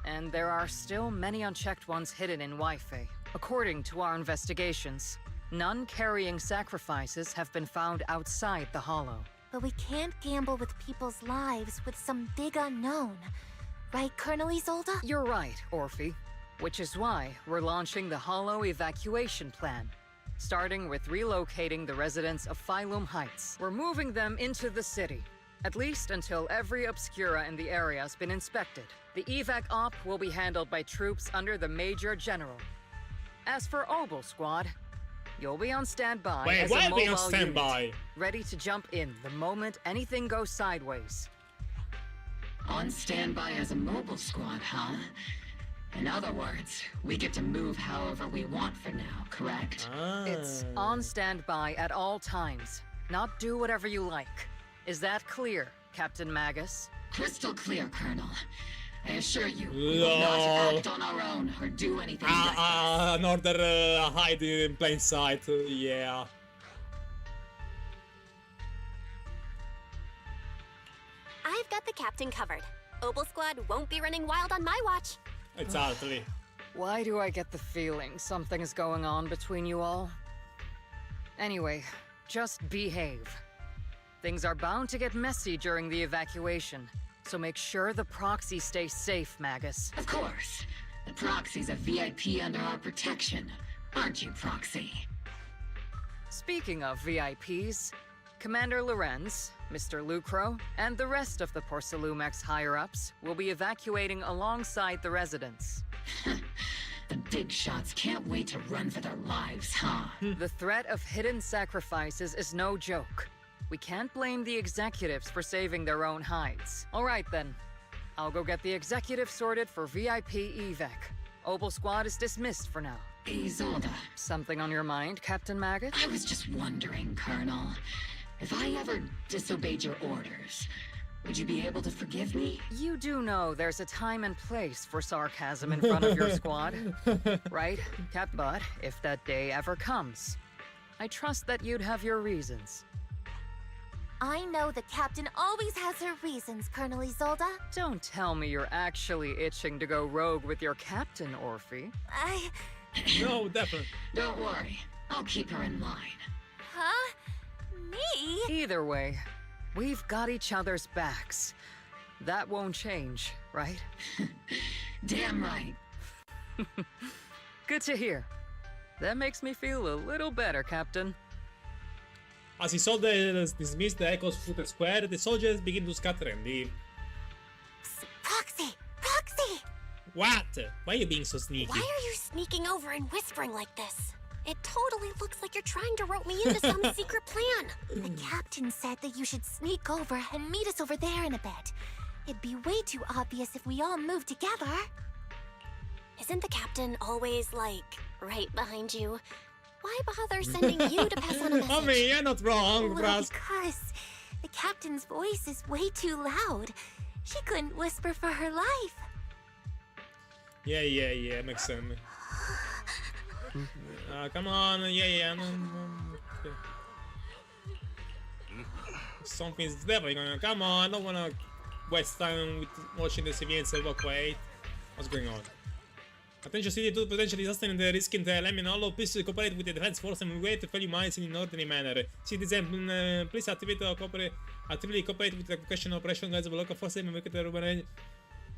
And there are still many unchecked ones hidden in Waifei. According to our investigations, none carrying sacrifices have been found outside the Hollow. But we can't gamble with people's lives with some big unknown. Right, Colonel Isolde? You're right, Orphe. Which is why we're launching the Hollow evacuation plan. Starting with relocating the residents of Phylum Heights. We're moving them into the city, at least until every Obscura in the area has been inspected. The evac op will be handled by troops under the Major General. As for Obel Squad, you'll be on standby as a mobile unit, ready to jump in the moment anything goes sideways. On standby as a mobile squad, huh? In other words, we get to move however we want for now, correct? It's on standby at all times, not do whatever you like. Is that clear, Captain Magus? Crystal clear, Colonel. I assure you, we will not act on our own or do anything reckless. In order hide in plain sight, yeah. I've got the captain covered. Obel Squad won't be running wild on my watch. Exactly. Why do I get the feeling something is going on between you all? Anyway, just behave. Things are bound to get messy during the evacuation, so make sure the proxy stays safe, Magus. Of course. The proxy's a VIP under our protection, aren't you, Proxy? Speaking of VIPs, Commander Lorenz, Mr. Lucro, and the rest of the Porcelumex higher-ups will be evacuating alongside the residents. The big shots can't wait to run for their lives, huh? The threat of hidden sacrifices is no joke. We can't blame the executives for saving their own hides. All right then. I'll go get the executive sorted for VIP evac. Obel Squad is dismissed for now. Isolde. Something on your mind, Captain Maggot? I was just wondering, Colonel, if I ever disobeyed your orders, would you be able to forgive me? You do know there's a time and place for sarcasm in front of your squad, right, Cap? But if that day ever comes, I trust that you'd have your reasons. I know the captain always has her reasons, Colonel Isolde. Don't tell me you're actually itching to go rogue with your captain, Orphe. No, definitely. Don't worry, I'll keep her in line. Huh? Me? Either way, we've got each other's backs. That won't change, right? Damn right. Good to hear. That makes me feel a little better, Captain. As Isolde dismiss the echoes through the square, the soldiers begin to scatter and leave. Proxy! Proxy! What? Why are you being so sneaky? Why are you sneaking over and whispering like this? It totally looks like you're trying to rope me into some secret plan. The captain said that you should sneak over and meet us over there in a bit. It'd be way too obvious if we all moved together. Isn't the captain always, like, right behind you? Why bother sending you to pass on a message? I mean, you're not wrong, Well, Brass. because the captain's voice is way too loud. She couldn't whisper for her life. Yeah, makes sense. Come on, yeah. Okay. Something's definitely going on. Come on, I don't wanna waste time with watching the civilians evacuate. What's going on? Attention city to potentially sustain the risk in the Lemon Hollow. Please cooperate with the defense force and wait to value mines in an orderly manner. Citizen, please actively cooperate with the question operation guides of local forces and make it urban.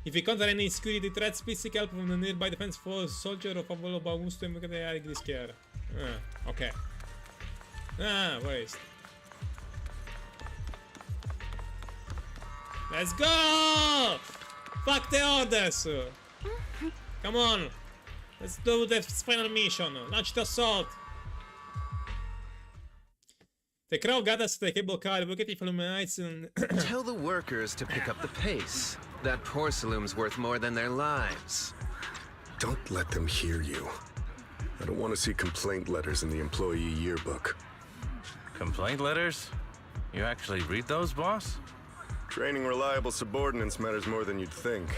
If you encounter any security threats, please seek help from the nearby defense force soldier or favor of Augusto and make it area this care. Okay. Wait. Let's go! Fuck the orders! Come on! Let's do the final mission. Launch the assault! The crowd gathers to the cable car, located from the heights and... Tell the workers to pick up the pace. That porcelain's worth more than their lives. Don't let them hear you. I don't want to see complaint letters in the employee yearbook. Complaint letters? You actually read those, boss? Training reliable subordinates matters more than you'd think.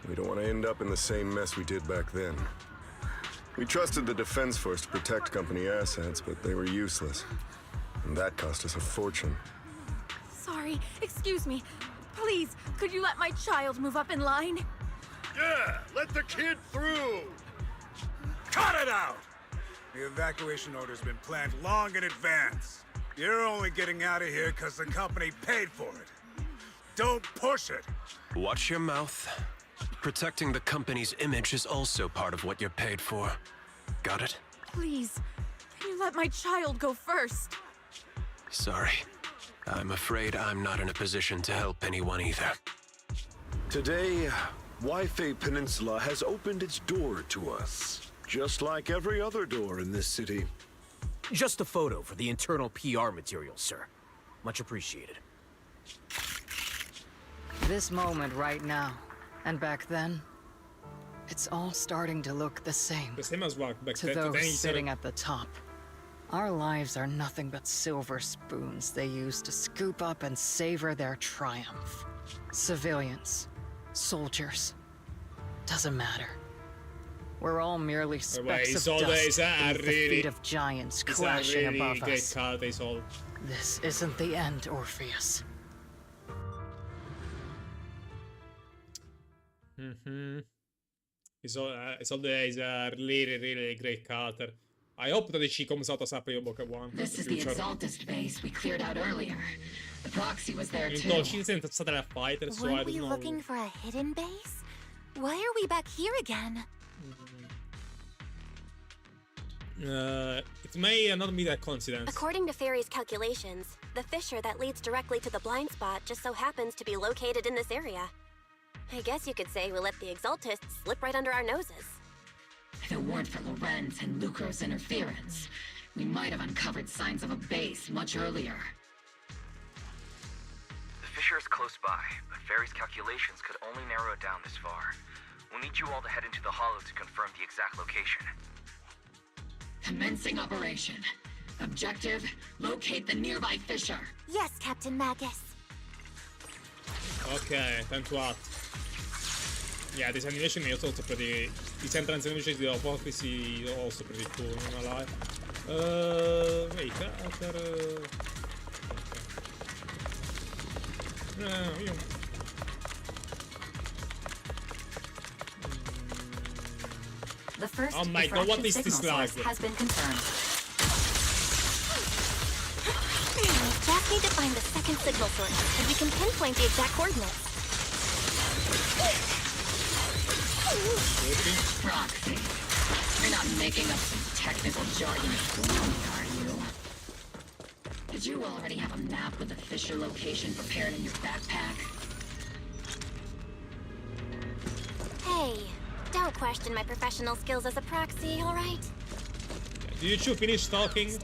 We don't want to end up in the same mess we did back then. We trusted the Defense Force to protect company assets, but they were useless. And that cost us a fortune. Sorry, excuse me. Please, could you let my child move up in line? Yeah, let the kid through! Cut it out! The evacuation order's been planned long in advance. You're only getting out of here because the company paid for it. Don't push it! Watch your mouth. Protecting the company's image is also part of what you're paid for. Got it? Please, can you let my child go first? Sorry. I'm afraid I'm not in a position to help anyone either. Today, Wi-Fi Peninsula has opened its door to us, just like every other door in this city. Just a photo for the internal PR material, sir. Much appreciated. This moment right now, and back then, it's all starting to look the same. The same as back to then. those sitting at the top. Our lives are nothing but silver spoons they use to scoop up and savor their triumph. Civilians, soldiers, doesn't matter. We're all merely specks of dust beneath the feet of giants clashing above us. This isn't the end, Orpheus. Isolde is a really great character. I hope that she comes out as a playable one. This is the Exaltist base we cleared out earlier. The proxy was there too. No, she isn't such a fighter, so I Weren't don't we know. looking for a hidden base? Why are we back here again? It may not be that coincidence. According to Fairy's calculations, the fissure that leads directly to the blind spot just so happens to be located in this area. I guess you could say we let the Exaltists slip right under our noses. If it weren't for Lorenz and Lucro's interference, we might have uncovered signs of a base much earlier. The Fisher's close by, but Ferry's calculations could only narrow it down this far. We'll need you all to head into the Hollow to confirm the exact location. Commencing operation. Objective, locate the nearby Fisher. Yes, Captain Magus. Okay, time to act. Yeah, this animation is also pretty... This entrance animation is obviously also pretty cool, not gonna lie. Wait, No, io... The first oh my god, what is this lag? Has been confirmed. We just need to find the second signal source, and we can pinpoint the exact coordinates. Proxy. You're not making up some technical jargon for me, are you? Did you already have a map with the Fisher location prepared in your backpack? Hey, don't question my professional skills as a proxy, alright? Do you two finish talking?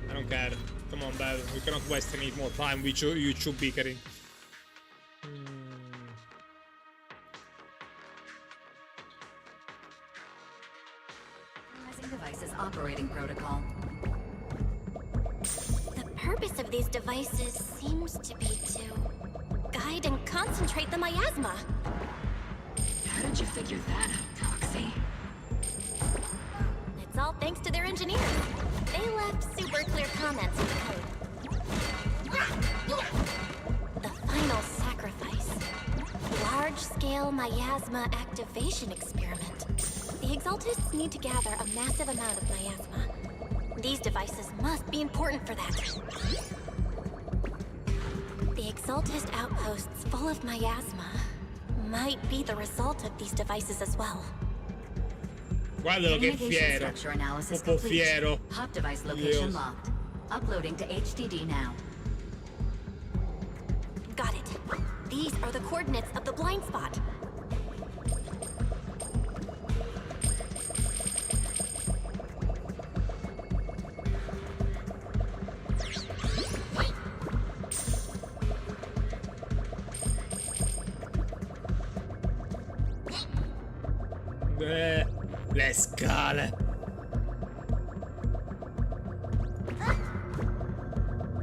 I don't care. Come on, Belle. We cannot waste any more time with you two bickering. Devices operating protocol. The purpose of these devices seems to be to guide and concentrate the miasma. How did you figure that out, Proxy? It's all thanks to their engineers. They left super clear comments in the code. The final sacrifice. Large-scale miasma activation experiment. The Exaltists need to gather a massive amount of miasma. These devices must be important for that. The Exaltist outposts full of miasma might be the result of these devices as well. Guardalo che fiero. Un po' fiero. Hop device location locked. Uploading to HDD now. Got it. These are the coordinates of the blind spot. Le scale.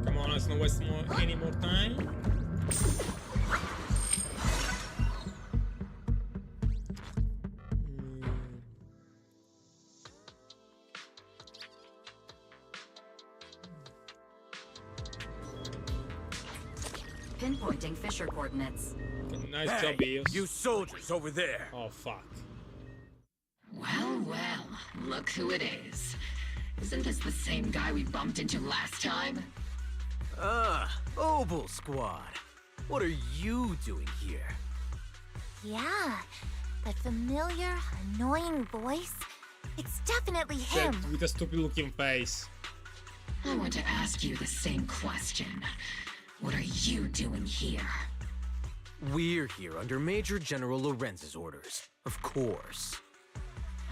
Come on, let's not waste any more time. Pinpointing Fisher coordinates. Nice job, Eos. You soldiers over there. Oh, fuck. Well, well, look who it is. Isn't this the same guy we bumped into last time? Obel Squad. What are you doing here? Yeah, that familiar, annoying voice. It's definitely him. That with a stupid looking face. I want to ask you the same question. What are you doing here? We're here under Major General Lorenz's orders, of course.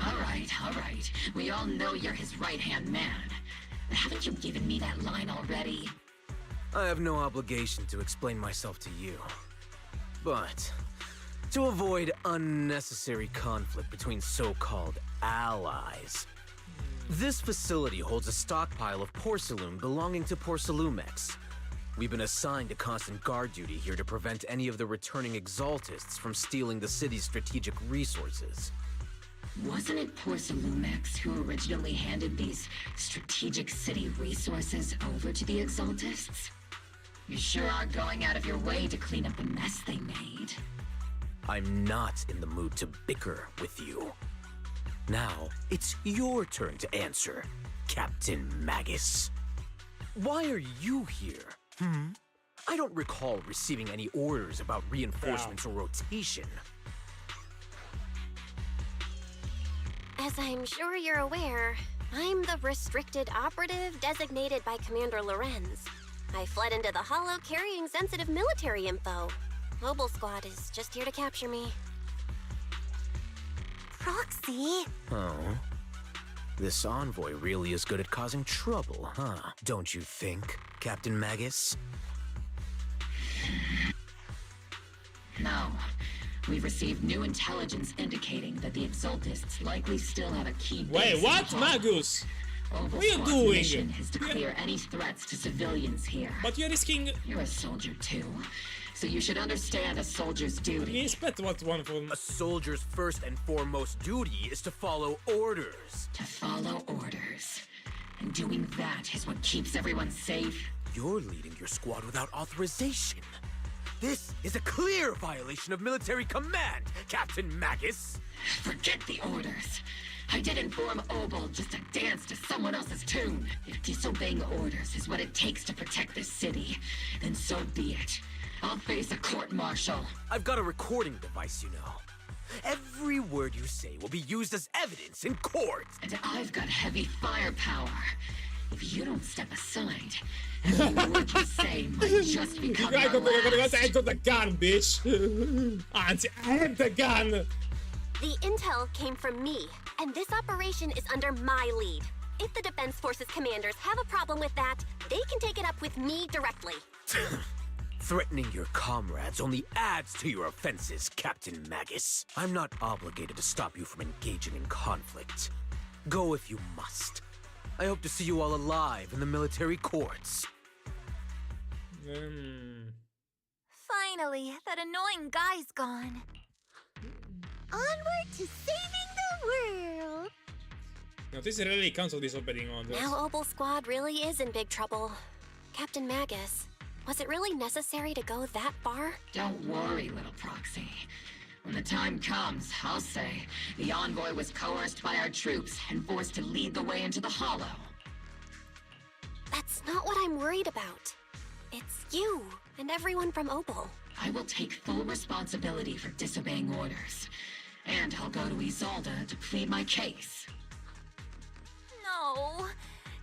All right. We all know you're his right-hand man. But haven't you given me that line already? I have no obligation to explain myself to you. But to avoid unnecessary conflict between so-called allies, this facility holds a stockpile of porcelain belonging to Porcelumex. We've been assigned to constant guard duty here to prevent any of the returning Exaltists from stealing the city's strategic resources. Wasn't it Porcelumex who originally handed these strategic city resources over to the Exaltists? You sure are going out of your way to clean up the mess they made. I'm not in the mood to bicker with you. Now, it's your turn to answer, Captain Magus. Why are you here? I don't recall receiving any orders about reinforcements or rotation. As I'm sure you're aware, I'm the restricted operative designated by Commander Lorenz. I fled into the Hollow carrying sensitive military info. Mobile Squad is just here to capture me. Proxy? Oh? This envoy really is good at causing trouble, huh? Don't you think, Captain Magus? No. We've received new intelligence indicating that the Exaltists likely still have a key base. Wait, what, Magus? What are you doing? Mission is to clear any threats to civilians here. But you're risking. You're a soldier too, so you should understand a soldier's duty. Expect what one from a soldier's first and foremost duty is to follow orders. To follow orders, and doing that is what keeps everyone safe. You're leading your squad without authorization. This is a clear violation of military command, Captain Magus. Forget the orders. I didn't form Obel just to dance to someone else's tune. If disobeying orders is what it takes to protect this city, then so be it. I'll face a court-martial. I've got a recording device, you know. Every word you say will be used as evidence in court. And I've got heavy firepower. If you don't step aside, every word you say might just become your last. I got the gun, bitch. Anzi, I have the gun. The intel came from me, and this operation is under my lead. If the Defense Forces commanders have a problem with that, they can take it up with me directly. Threatening your comrades only adds to your offenses, Captain Magus. I'm not obligated to stop you from engaging in conflict. Go if you must. I hope to see you all alive in the military courts. Finally, that annoying guy's gone. Onward to saving the world! No, this really counts on disobeying orders. Now Obel Squad really is in big trouble. Captain Magus, was it really necessary to go that far? Don't worry, little proxy. When the time comes, I'll say the envoy was coerced by our troops and forced to lead the way into the Hollow. That's not what I'm worried about. It's you and everyone from Obel. I will take full responsibility for disobeying orders. And I'll go to Isolde to plead my case. No.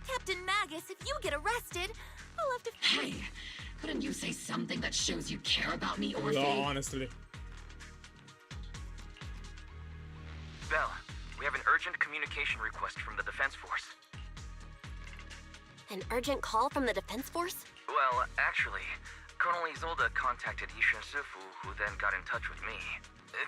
Captain Magus, if you get arrested, I'll have to... Hey, couldn't you say something that shows you care about me, Orphe? No, honestly. Bell, we have an urgent communication request from the Defense Force. An urgent call from the Defense Force? Well, actually, Colonel Isolde contacted Yishin Sifu, who then got in touch with me.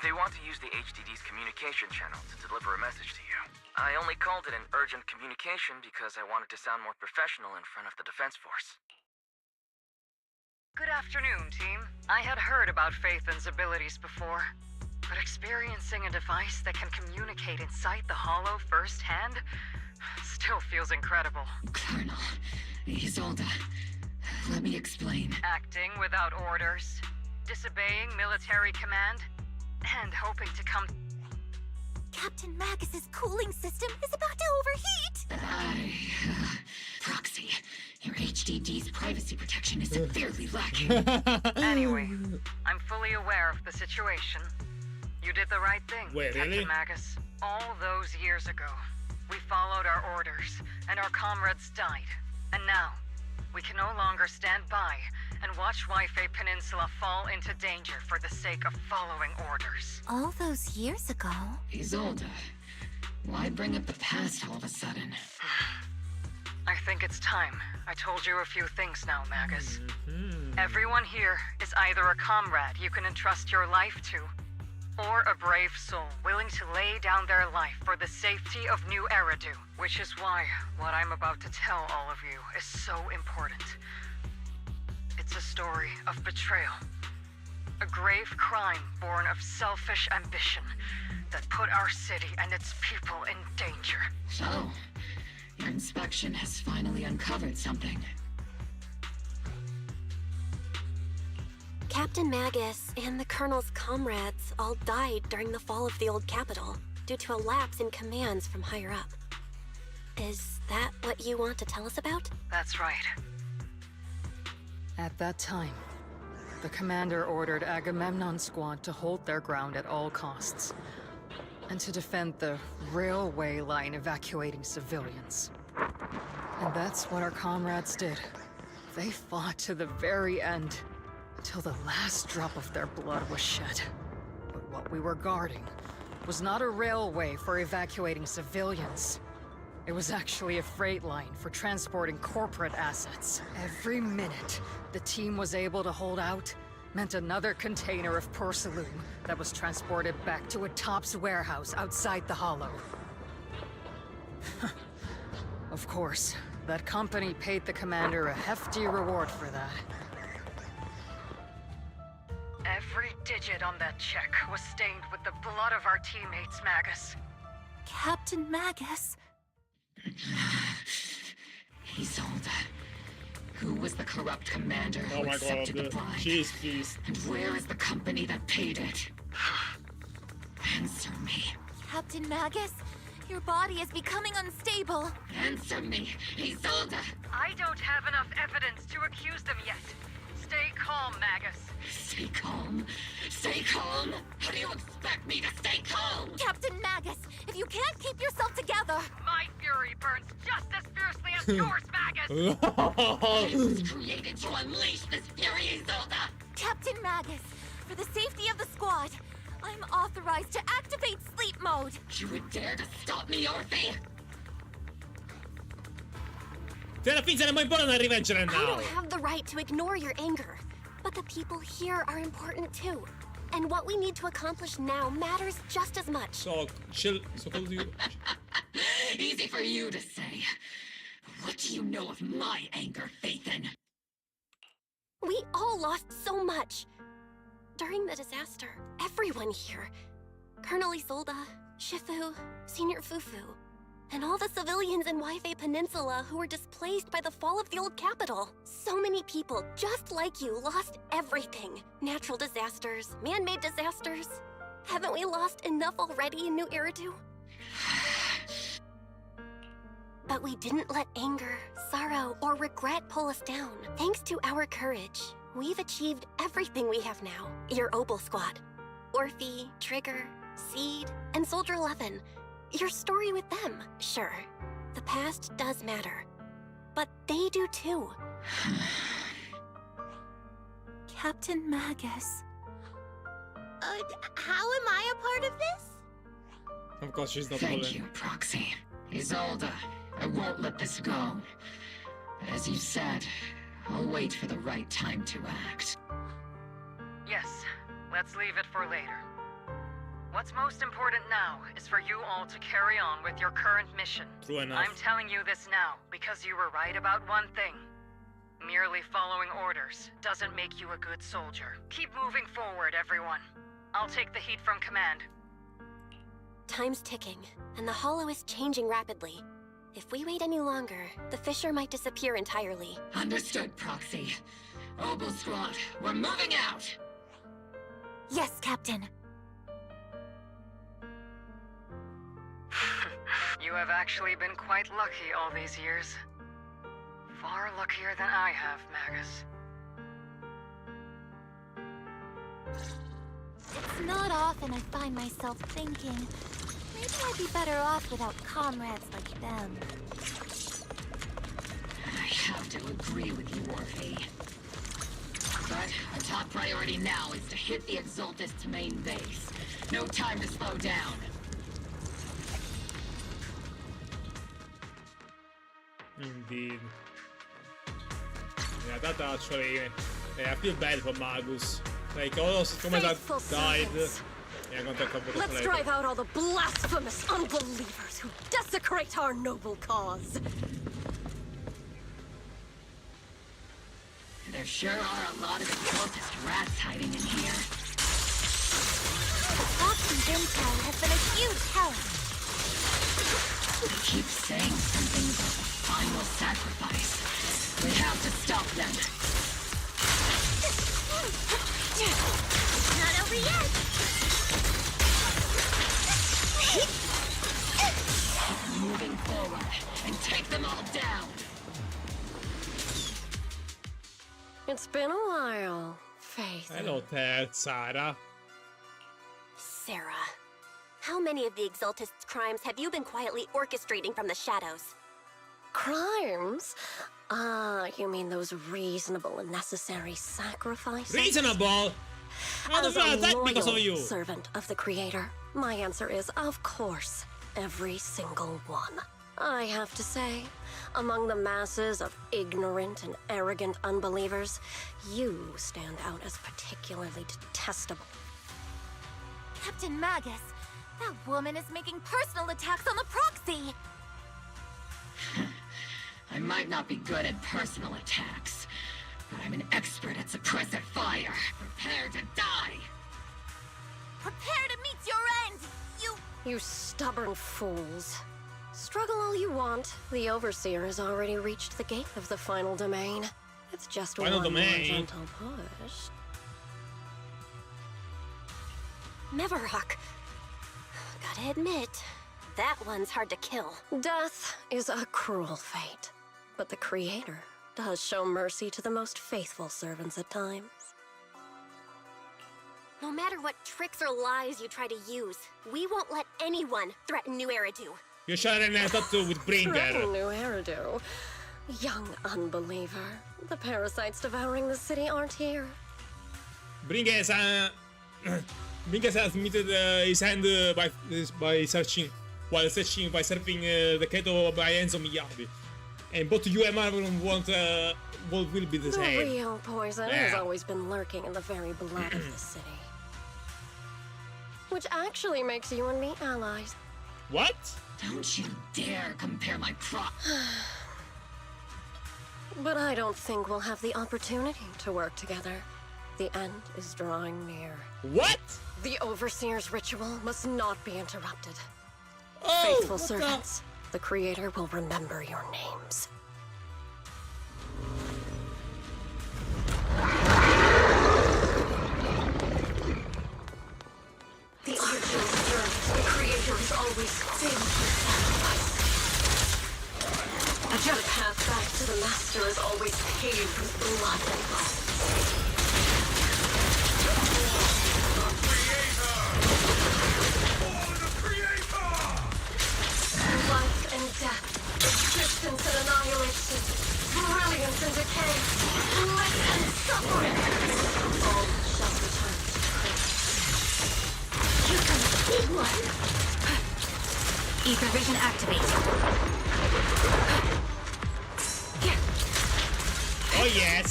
They want to use the HDD's communication channel to deliver a message to you. I only called it an urgent communication because I wanted to sound more professional in front of the Defense Force. Good afternoon, team. I had heard about Phaethon's abilities before, but experiencing a device that can communicate inside the Hollow firsthand still feels incredible. Colonel, Isolde, let me explain. Acting without orders, disobeying military command, and hoping to come... Captain Magus's cooling system is about to overheat! Proxy, your HDD's privacy protection is severely lacking. Anyway, I'm fully aware of the situation. You did the right thing, Wait, Captain really? Magus. All those years ago, we followed our orders, and our comrades died. And now, we can no longer stand by and watch Waifei Peninsula fall into danger for the sake of following orders. All those years ago? Isolde, why bring up the past all of a sudden? I think it's time I told you a few things now, Magus. Everyone here is either a comrade you can entrust your life to, or a brave soul willing to lay down their life for the safety of New Eridu. Which is why what I'm about to tell all of you is so important. It's a story of betrayal. A grave crime born of selfish ambition that put our city and its people in danger. So, your inspection has finally uncovered something. Captain Magus and the Colonel's comrades all died during the fall of the old capital due to a lapse in commands from higher up. Is that what you want to tell us about? That's right. At that time, the commander ordered Agamemnon's squad to hold their ground at all costs, and to defend the railway line evacuating civilians. And that's what our comrades did. They fought to the very end, till the last drop of their blood was shed. But what we were guarding was not a railway for evacuating civilians. It was actually a freight line for transporting corporate assets. Every minute the team was able to hold out, meant another container of porcelain that was transported back to a Topps warehouse outside the Hollow. Of course, that company paid the commander a hefty reward for that. Every digit on that check was stained with the blood of our teammates, Magus. Captain Magus? Isolde. Who was the corrupt commander Oh who my accepted the god. bribe? Jeez, please. And where is the company that paid it? Answer me. Captain Magus? Your body is becoming unstable. Answer me, Isolde. I don't have enough evidence to accuse them yet. Stay calm, Magus. Stay calm? Stay calm? How do you expect me to stay calm? Captain Magus, if you can't keep yourself together... My fury burns just as fiercely as yours, Magus! I was created to unleash this fury, Isolde! Captain Magus, for the safety of the squad, I'm authorized to activate sleep mode. You would dare to stop me, Orphe? Te la finta mai buona da riveggere I now. don't have the right to ignore your anger, but the people here are important too. And what we need to accomplish now matters just as much. So, chill. So, cool you. Easy for you to say. What do you know of my anger, Phaethon? We all lost so much. During the disaster, everyone here, Colonel Isolde, Shifu, Senior Fufu, and all the civilians in Waifei Peninsula who were displaced by the fall of the old capital. So many people, just like you, lost everything. Natural disasters, man-made disasters. Haven't we lost enough already in New Eridu? But we didn't let anger, sorrow, or regret pull us down. Thanks to our courage, we've achieved everything we have now. Your Obel Squad, Orphe, Trigger, Seed, and Soldier 11. Your story with them, sure. The past does matter. But they do too. Captain Magus. How am I a part of this? Of course, she's not Thank bullying. you, Proxy. Isolde, I won't let this go. As you said, I'll wait for the right time to act. Yes, let's leave it for later. What's most important now is for you all to carry on with your current mission. True enough. I'm telling you this now because you were right about one thing. Merely following orders doesn't make you a good soldier. Keep moving forward, everyone. I'll take the heat from command. Time's ticking, and the Hollow is changing rapidly. If we wait any longer, the Fissure might disappear entirely. Understood, Proxy. Obel Squad, we're moving out! Yes, Captain. You have actually been quite lucky all these years. Far luckier than I have, Magus. It's not often I find myself thinking, maybe I'd be better off without comrades like them. I have to agree with you, Orphe. But our top priority now is to hit the Exaltist main base. No time to slow down. Indeed. Yeah, that actually... Yeah, I feel bad for Magus. Like, almost come that died. Yeah, I'm gonna talk about Let's later. drive out all the blasphemous unbelievers who desecrate our noble cause. There sure are a lot of Exaltist rats hiding in here. Proxy's intel has been a huge help. They keep saying something about the final sacrifice. We have to stop them. Not over yet! Keep moving forward and take them all down. It's been a while, Faith. Hello there, Sarah. Sarah, how many of the Exaltist's crimes have you been quietly orchestrating from the shadows? Crimes? Ah, you mean those reasonable and necessary sacrifices? Reasonable? How As do a that because of loyal you? servant of the Creator, my answer is, of course, every single one. I have to say, among the masses of ignorant and arrogant unbelievers, you stand out as particularly detestable. Captain Magus, that woman is making personal attacks on the proxy! I might not be good at personal attacks, but I'm an expert at suppressive fire. Prepare to die! Prepare to meet your end, You stubborn fools. Struggle all you want. The Overseer has already reached the gate of the final domain. It's just Final one more domain? gentle push. Mevarok. Gotta admit, that one's hard to kill. Death is a cruel fate, but the Creator does show mercy to the most faithful servants at times. No matter what tricks or lies you try to use, we won't let anyone threaten New Eridu. Io c'ho un tattoo with Bringer. New Eridu. Young unbeliever. The parasites devouring the city aren't here. Bringer has admitted his hand by searching, while searching by serving the Keto by Enzo Miyagi. And both you and Marvel will be the same. The real poison has always been lurking in the very blood of the city. Which actually makes you and me allies. What? Don't you dare compare my prop. But I don't think we'll have the opportunity to work together. The end is drawing near. What? The Overseer's ritual must not be interrupted. Oh, Faithful servants, the Creator will remember your names. The Archer's journey, the Creator is always filled with sacrifice. A just path back to the Master is always paved with blood and bones. Life and death, existence and annihilation, brilliance and decay, bliss and suffering, all shall return to Christ. You can big one! Ether vision activate. Oh yes!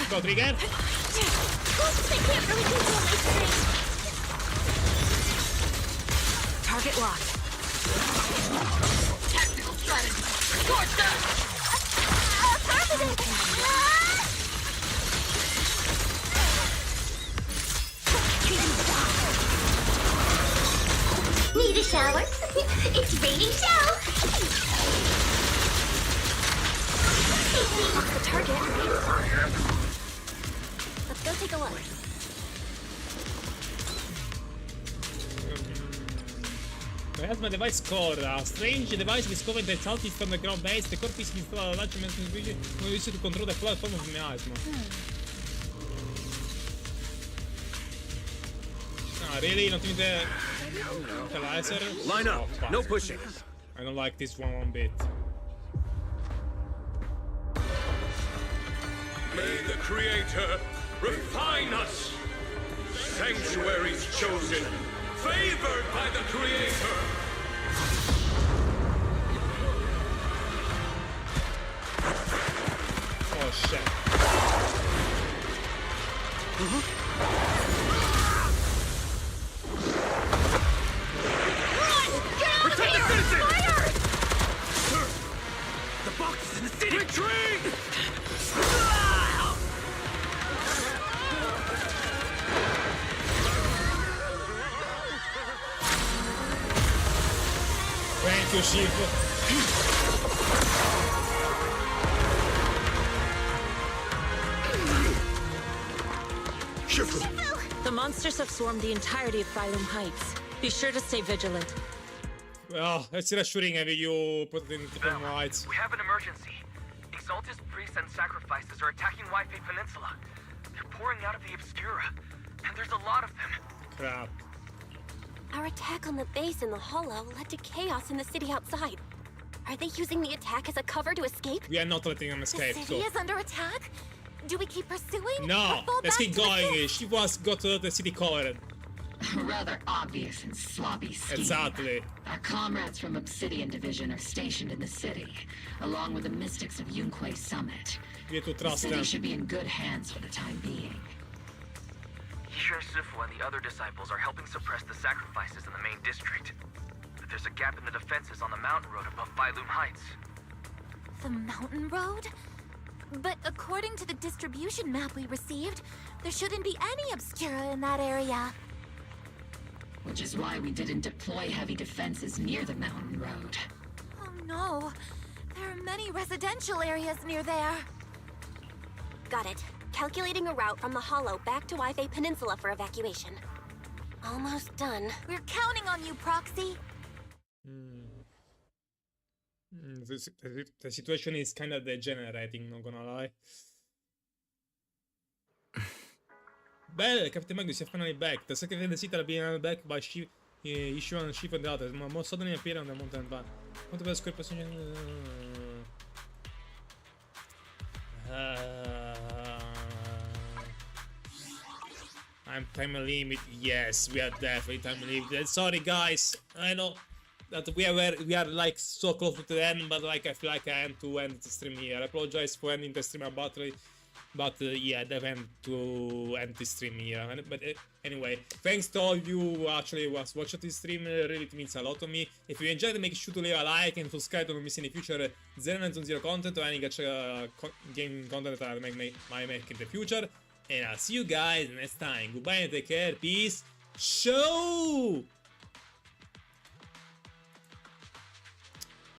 Go trigger! Oops, I can't really control my strength. Target locked. Tactical strategy. Scorched earth! Affirmative! Need a shower? It's raining shell! Off the target. Let's go take a look. Plasma device core. A strange device discovered in the southeast underground base. The core piece installed a large amount of energy used to control the platform of miasma. Ah, really? Not even the laser? Line up. Oh, No pushing. I don't like this one bit. May the Creator refine us. Sanctuaries chosen, favored by the Creator. Oh shit. Protect the citizens! Fire! Sir, the box is in the city. Retreat! Thank you, Chief. The monsters have swarmed the entirety of Phylum Heights. Be sure to stay vigilant. Well, it's reassuring having you put it in different lights. We have an emergency. Exaltus priests and sacrifices are attacking Wi-Fi Peninsula. They're pouring out of the Obscura, and there's a lot of them. Crap. Our attack on the base in the Hollow led to chaos in the city outside. Are they using the attack as a cover to escape? We are not letting them escape. The city is under attack? Do we keep pursuing? No, or fall let's back keep to the going. fort? She was got the city covered. Rather obvious and sloppy scheme. Exactly. Our comrades from Obsidian Division are stationed in the city, along with the Mystics of Yunque Summit. We have to The trust city them. should be in good hands for the time being. Yishar Sifu and the other disciples are helping suppress the sacrifices in the main district. But there's a gap in the defenses on the mountain road above Phylum Heights. The mountain road? But according to the distribution map we received, there shouldn't be any Obscura in that area. Which is why we didn't deploy heavy defenses near the mountain road. Oh no, there are many residential areas near there. Got it. Calculating a route from the Hollow back to Waifei Peninsula for evacuation. Almost done. We're counting on you, Proxy. The situation is kind of degenerating, not gonna lie. Bell, Captain Magnus, you're finally back. The secretary in the city are being back by Ishu and Shifu and the others. Most suddenly appear on the mountain van. What about square position? I'm time limit. Yes, we are definitely time limited. Sorry, guys. I know that we are like so close to the end, but like I feel like I have to end the stream here. I apologize for ending the stream abruptly, but yeah, I have to end the stream here. But anyway, thanks to all of you who actually was watching this stream. Really, it means a lot to me. If you enjoyed, make sure to leave a like and subscribe to not miss any future Zenless on Zero content or any gacha game content that I might make in the future. And I'll see you guys next time. Goodbye and take care. Peace. Show!